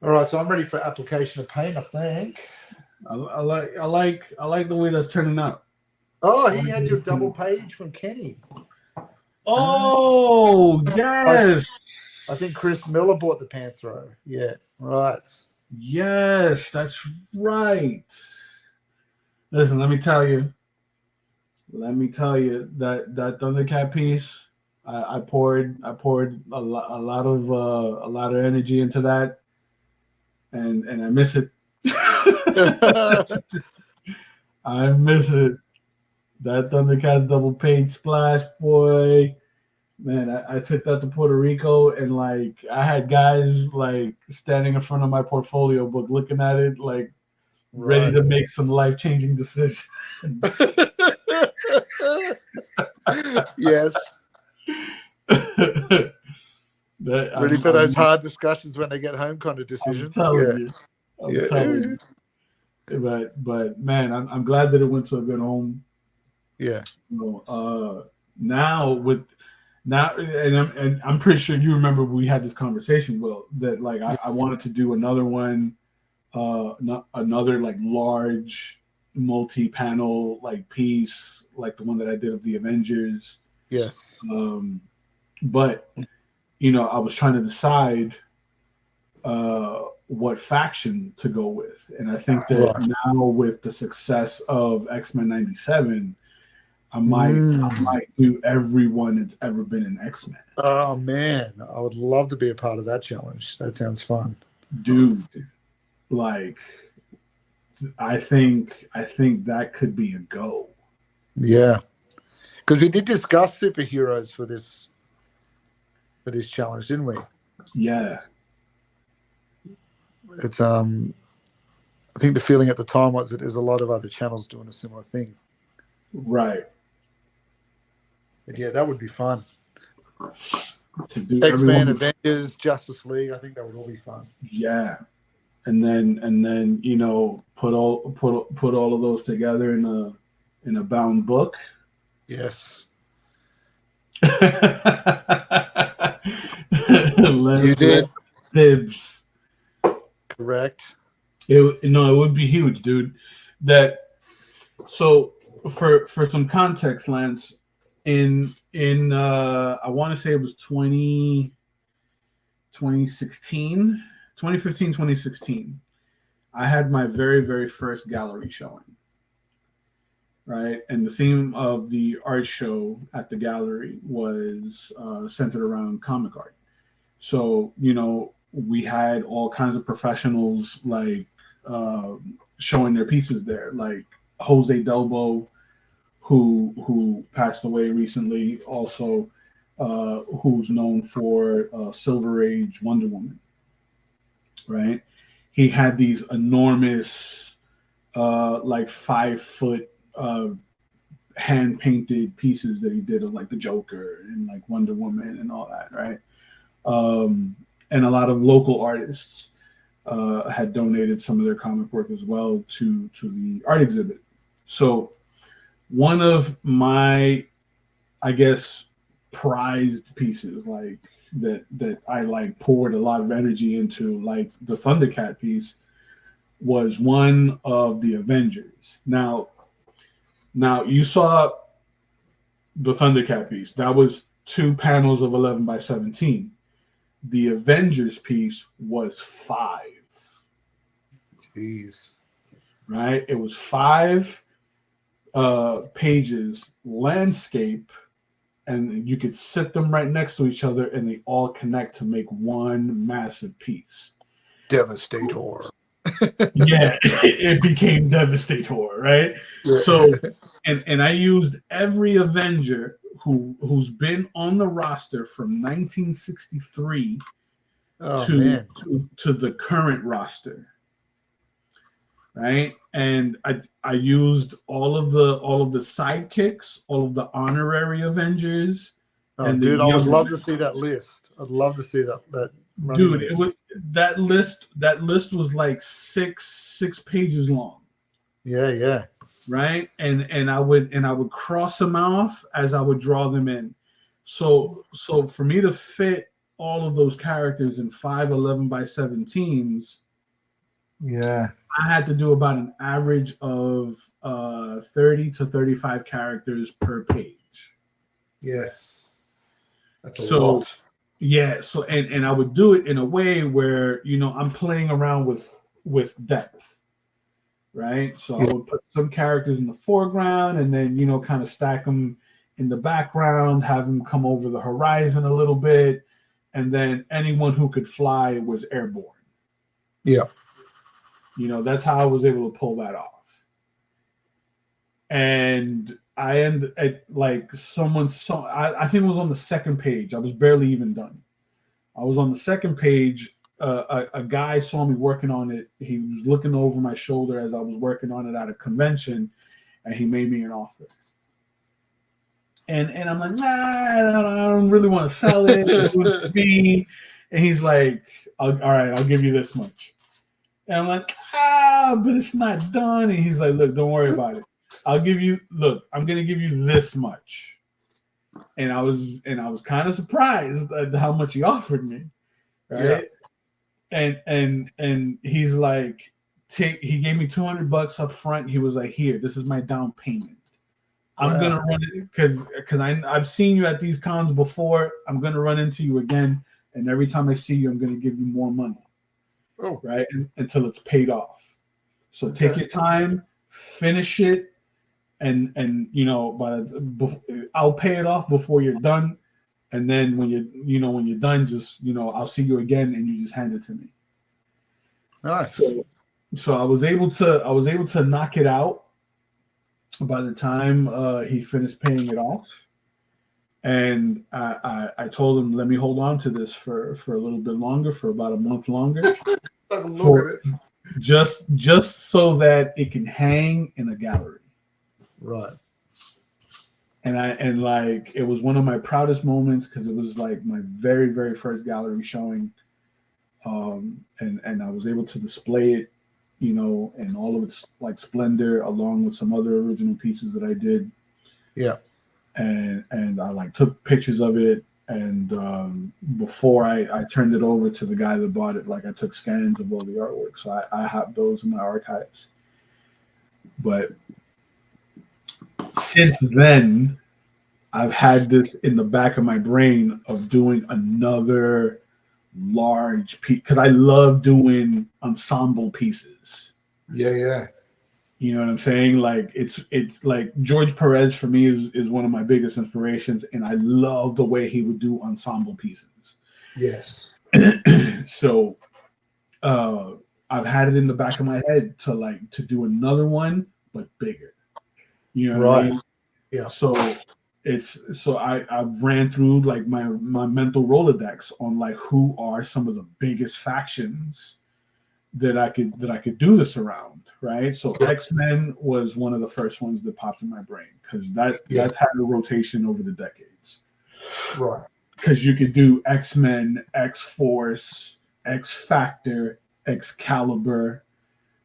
All right, so I'm ready for application of paint. I think. I like the way that's turning out. Oh, he had your double page from Kenny. Oh, yes. I think Chris Miller bought the Panthro. Yeah, right. Yes, that's right. Listen, let me tell you that Thundercat piece. I poured a lot of energy into that, and I miss it. I miss it. That Thundercats double page splash, boy. Man, I took that to Puerto Rico, and like I had guys like standing in front of my portfolio book looking at it like ready to make some life-changing decisions. Yes. Ready for those hard discussions when they get home kind of decisions. I'm telling you. But man, I'm glad that it went to a good home. Yeah. Now Now, and I'm pretty sure you remember we had this conversation, Will, that like Yeah. I wanted to do another one, not another like large multi-panel like piece, like the one that I did of the Avengers. Yes. But I was trying to decide what faction to go with, and I think that Right. now with the success of X-Men '97, I Mm. might do everyone that's ever been in X-Men. Oh man, I would love to be a part of that challenge. That sounds fun. Dude, like I think that could be a go. Yeah, because we did discuss superheroes for this challenge, didn't we? Yeah. It's I think the feeling at the time was that there's a lot of other channels doing a similar thing. Right. But yeah, that would be fun. To do X-Men, everyone. Avengers, Justice League. I think that would all be fun. Yeah. And then put all of those together in a bound book. Yes. You did. Dibs. Correct. It would be huge, dude. So for some context, Lance, in I want to say it was 2016, 2015, 2016, I had my very, very first gallery showing. Right. And the theme of the art show at the gallery was centered around comic art. So, we had all kinds of professionals like showing their pieces there, like Jose Delbo, who passed away recently, also who's known for Silver Age Wonder Woman. Right. He had these enormous, like 5 foot hand painted pieces that he did of like the Joker and like Wonder Woman and all that, right? And a lot of local artists had donated some of their comic work as well to the art exhibit. So one of my, I guess, prized pieces like that I like poured a lot of energy into, like the Thundercat piece, was one of the Avengers. Now you saw the Thundercat piece. That was 2 panels of 11 by 17. The Avengers piece was 5. Jeez. Right? It was 5 pages, landscape, and you could sit them right next to each other and they all connect to make one massive piece. Devastator. Yeah, it became Devastator, right? Yeah. So, and I used every Avenger who's been on the roster from 1963 to the current roster, right? And I used all of the sidekicks, all of the honorary Avengers. Oh, and dude, I would love to see that list. I'd love to see that dude list. It was that list was like six pages long. Yeah. Right. And I would cross them off as I would draw them in. So for me to fit all of those characters in 5 11 by 17s, yeah, I had to do about an average of 30 to 35 characters per page. Yes. That's a lot. Yeah, so and I would do it in a way where I'm playing around with depth, right? So I would put some characters in the foreground and then kind of stack them in the background, have them come over the horizon a little bit, and then anyone who could fly was airborne. Yeah. That's how I was able to pull that off. And I ended at like someone saw, I think it was on the second page. I was barely even done. I was on the second page. A guy saw me working on it. He was looking over my shoulder as I was working on it at a convention, and he made me an offer. And I'm like, nah, I don't really want to sell it. It's me. And he's like, all right, I'll give you this much. And I'm like, but it's not done. And he's like, look, don't worry about it. I'm going to give you this much. and I was kind of surprised at how much he offered me, right? And he's like, he gave me $200 up front. He was like, here, this is my down payment. I'm gonna run it because I've seen you at these cons before. I'm gonna run into you again, and every time I see you, I'm gonna give you more money, right? Until it's paid off. So take your time, finish it, and I'll pay it off before you're done. And then when you're done, just I'll see you again, and you just hand it to me. Nice. So I was able to knock it out by the time he finished paying it off. And I told him, let me hold on to this for a little bit longer, for about a month longer, just so that it can hang in a gallery. Right. And like, it was one of my proudest moments because it was like my very, very first gallery showing. And I was able to display it, in all of its like splendor, along with some other original pieces that I did. Yeah. And I like took pictures of it. And before I turned it over to the guy that bought it, like I took scans of all the artwork. So I have those in my archives. But since then, I've had this in the back of my brain of doing another large piece because I love doing ensemble pieces. Yeah. You know what I'm saying? Like it's like George Perez for me is one of my biggest inspirations, and I love the way he would do ensemble pieces. Yes. So I've had it in the back of my head to do another one, but bigger. You know what I mean? Yeah. So I ran through like my mental Rolodex on like who are some of the biggest factions that I could do this around, right? So X-Men was one of the first ones that popped in my brain because that's had a rotation over the decades, right? Because you could do X-Men, X-Force, X-Factor, Excalibur,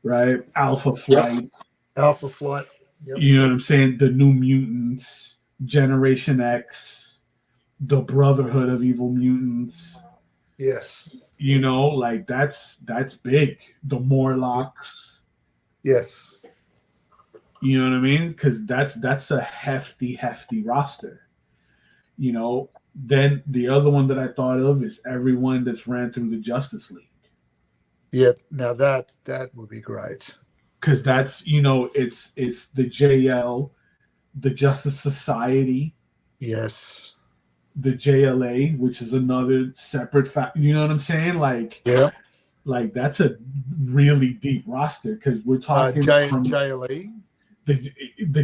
right? Alpha Flight. Yep. You know what I'm saying? The New Mutants, Generation X, the Brotherhood of Evil Mutants. Yes. Like that's big. The Morlocks. Yes. You know what I mean? Because that's a hefty roster. Then the other one that I thought of is everyone that's ran through the Justice League. Yeah. Now that would be great. Because that's it's the JL, the Justice Society. Yes. The JLA, which is another separate fact. You know what I'm saying? Like, yeah, like that's a really deep roster because we're talking JLE. The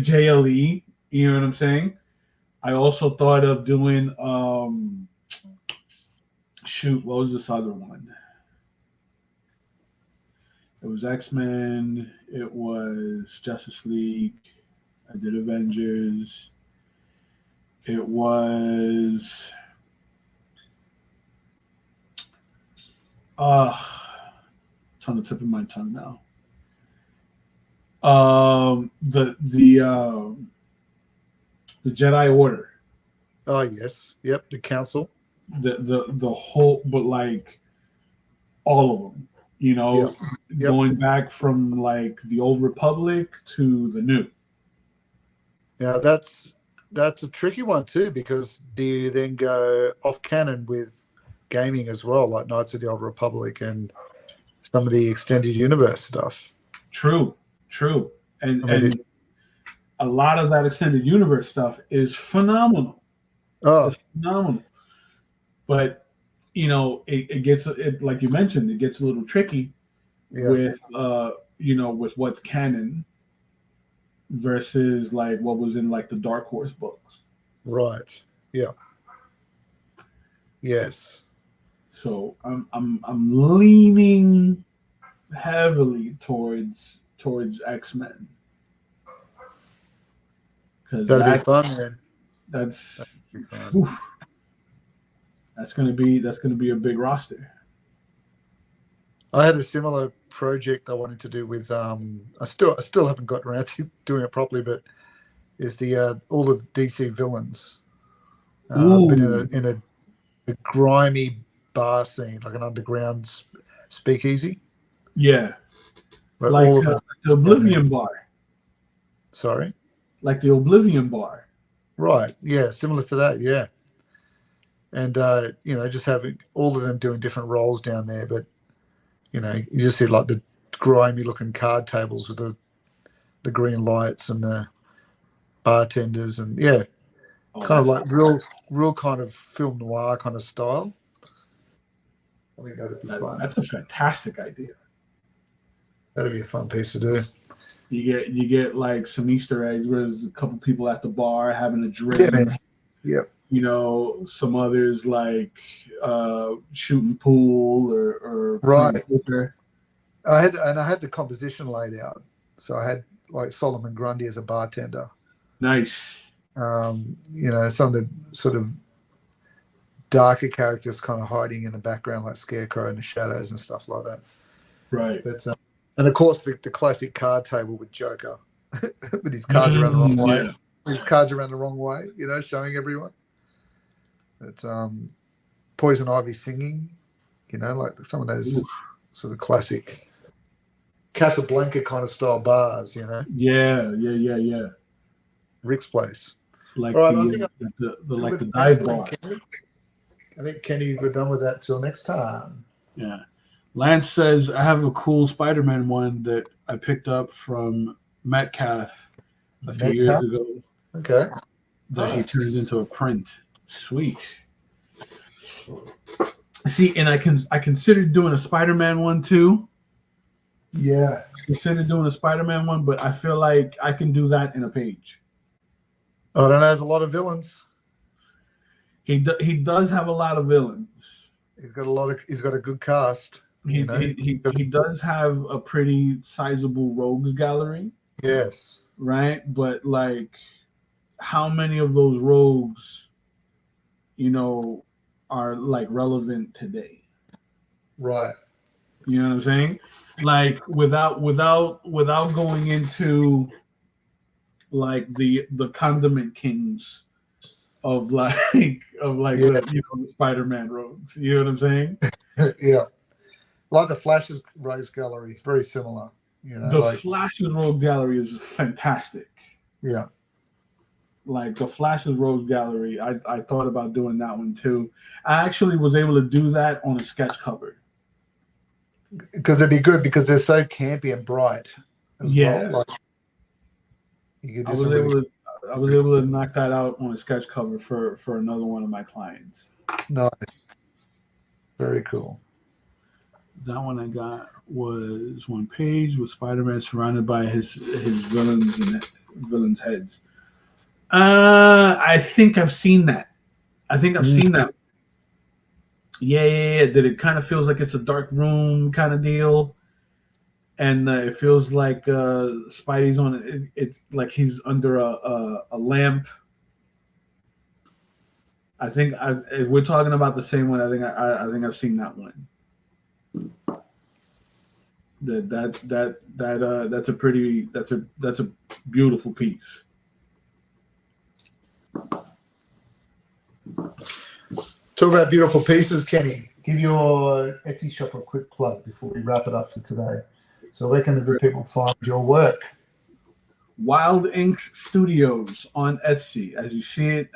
JLE. You know what I'm saying? I also thought of doing what was this other one? It was X-Men. It was Justice League. I did Avengers. It was it's on the tip of my tongue now. The Jedi Order. Oh yes, yep. The Council. The whole, but like all of them. Yep. Going back from like the old Republic to the new. Now that's a tricky one too, because do you then go off canon with gaming as well, like Knights of the Old Republic and some of the extended universe stuff? True. And a lot of that extended universe stuff is phenomenal. It's phenomenal. But it gets like you mentioned, it gets a little tricky with with what's canon versus like what was in like the Dark Horse books. Right. Yeah. Yes. So I'm leaning heavily towards X-Men. That'd be fun, man. That's gonna be a big roster. I had a similar project I wanted to do with I still haven't gotten around to doing it properly, but is the all of DC villains. but Ooh, in a grimy bar scene, like an underground speakeasy, yeah, where all of them like the down there. Oblivion Bar, Sorry, like the Oblivion Bar. right? Yeah, similar to that. Yeah, and just having all of them doing different roles down there, but you just see like the grimy looking card tables with the green lights and the bartenders, and yeah, Oh, kind of that's like real kind of film noir kind of style. I think that'd be fun. that's a fantastic idea. That'd be a fun piece to do. You get like some Easter eggs where there's a couple people at the bar having a Yeah, drink. man. Yep. Some others like shooting pool or playing Right. poker. I had the composition laid out. So I had like Solomon Grundy as a bartender. Nice. Some of the sort of darker characters kind of hiding in the background, like Scarecrow in the shadows and stuff like that. Right. But and of course the classic card table with Joker, with his cards around the wrong way. Yeah. With his cards around the wrong way, showing everyone. It's Poison Ivy singing, like some of those sort of classic Casablanca kind of style bars, Yeah. Rick's place. Like All right, I think the dive bar. Kenny. I think Kenny, we're done with that till next time. Yeah. Lance says I have a cool Spider-Man one that I picked up from Metcalf a few years ago. Okay. That he turned into a print. Sweet. See, and I considered doing a Spider-Man one too. Yeah. I considered doing a Spider-Man one, but I feel like I can do that in a page. I don't know. There's a lot of villains. He does have a lot of villains. He's got a good cast. He does have a pretty sizable rogues gallery. Yes. Right? But like how many of those rogues, are like relevant today? Right. You know what I'm saying? Like without going into like the condiment kings of the Spider-Man rogues. You know what I'm saying? Yeah. Like the Flash's Rose Gallery, very similar. Flash's Rogue Gallery is fantastic. Yeah. Like the Flash's Rogue Gallery, I thought about doing that one too. I actually was able to do that on a sketch cover. Because it'd be good because they're so campy and bright as well. Like, I was able to knock that out on a sketch cover for another one of my clients. Nice. Very cool. That one I got was one page with Spider-Man surrounded by his villains and villains' heads. I think I've seen that. Seen that. Yeah. That it kind of feels like it's a dark room kind of deal, and it feels like Spidey's on it. It's like he's under a lamp. I think if we're talking about the same one, I think I've seen that one. That's a beautiful piece. Talk about beautiful pieces, Kenny. Give your Etsy shop a quick plug before we wrap it up for today. So where can the good people find your work? Wild Inks Studios on Etsy. As you see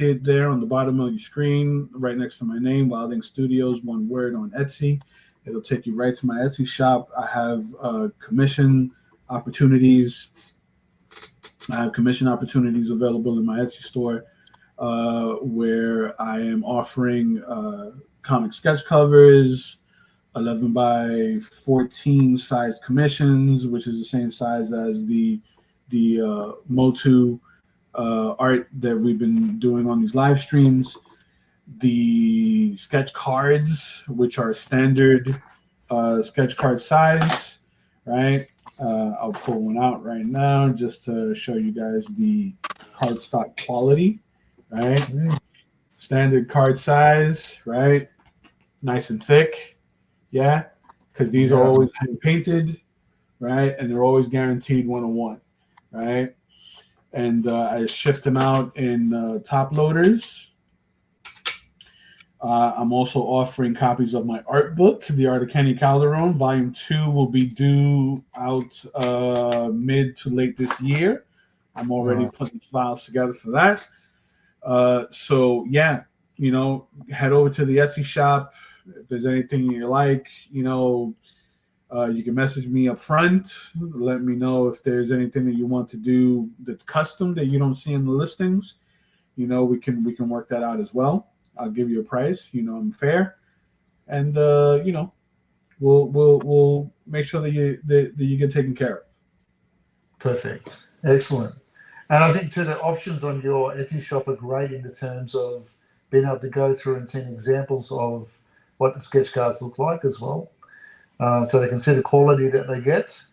it there on the bottom of your screen, right next to my name, Wild Inks Studios, one word on Etsy. It'll take you right to my Etsy shop. I have commission opportunities. I have commission opportunities available in my Etsy store where I am offering comic sketch covers, 11 by 14 size commissions, which is the same size as the Motu art that we've been doing on these live streams. The sketch cards, which are standard sketch card size, right? I'll pull one out right now just to show you guys the cardstock quality, right? Standard card size, right? Nice and thick, yeah, because these are always hand painted, right? And they're always guaranteed 101, right? And I shipped them out in top loaders, I'm also offering copies of my art book, The Art of Kenny Calderon. Volume 2 will be due out mid to late this year. I'm already putting files together for that. So, yeah, head over to the Etsy shop. If there's anything you like, you can message me up front. Let me know if there's anything that you want to do that's custom that you don't see in the listings. We can work that out as well. I'll give you a price. I'm fair, and we'll make sure that you get taken care of. Perfect, excellent. And I think too the options on your Etsy shop are great in the terms of being able to go through and seeing examples of what the sketch cards look like as well, so they can see the quality that they get.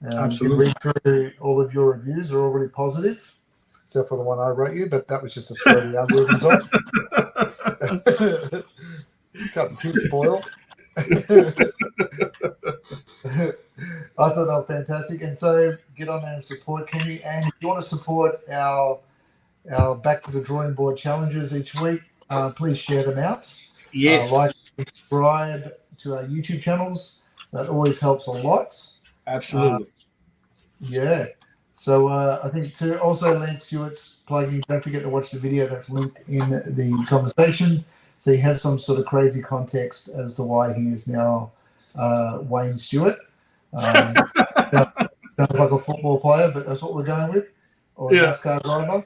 You can read through all of your reviews; are already positive, except for the one I wrote you, but that was just to throw the algorithms off. Cut too spoiled. I thought they were fantastic, and so get on there and support Kenny. And if you want to support our Back to the Drawing Board challenges each week, please share them out. Yes. Like, subscribe to our YouTube channels. That always helps a lot. Absolutely. Yeah. So I think too. Also, Lance Stewart's plugging. Don't forget to watch the video that's linked in the conversation, so you have some sort of crazy context as to why he is now Wayne Stewart. Sounds like a football player, but that's what we're going with, or a NASCAR driver.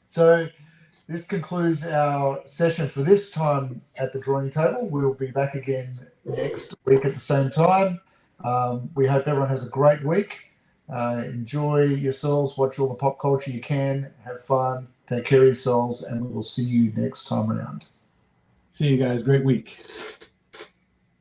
So this concludes our session for this time at the drawing table. We'll be back again next week at the same time. We hope everyone has a great week. Enjoy yourselves, watch all the pop culture you can, have fun, take care of yourselves, and we will see you next time around. See you guys. Great week.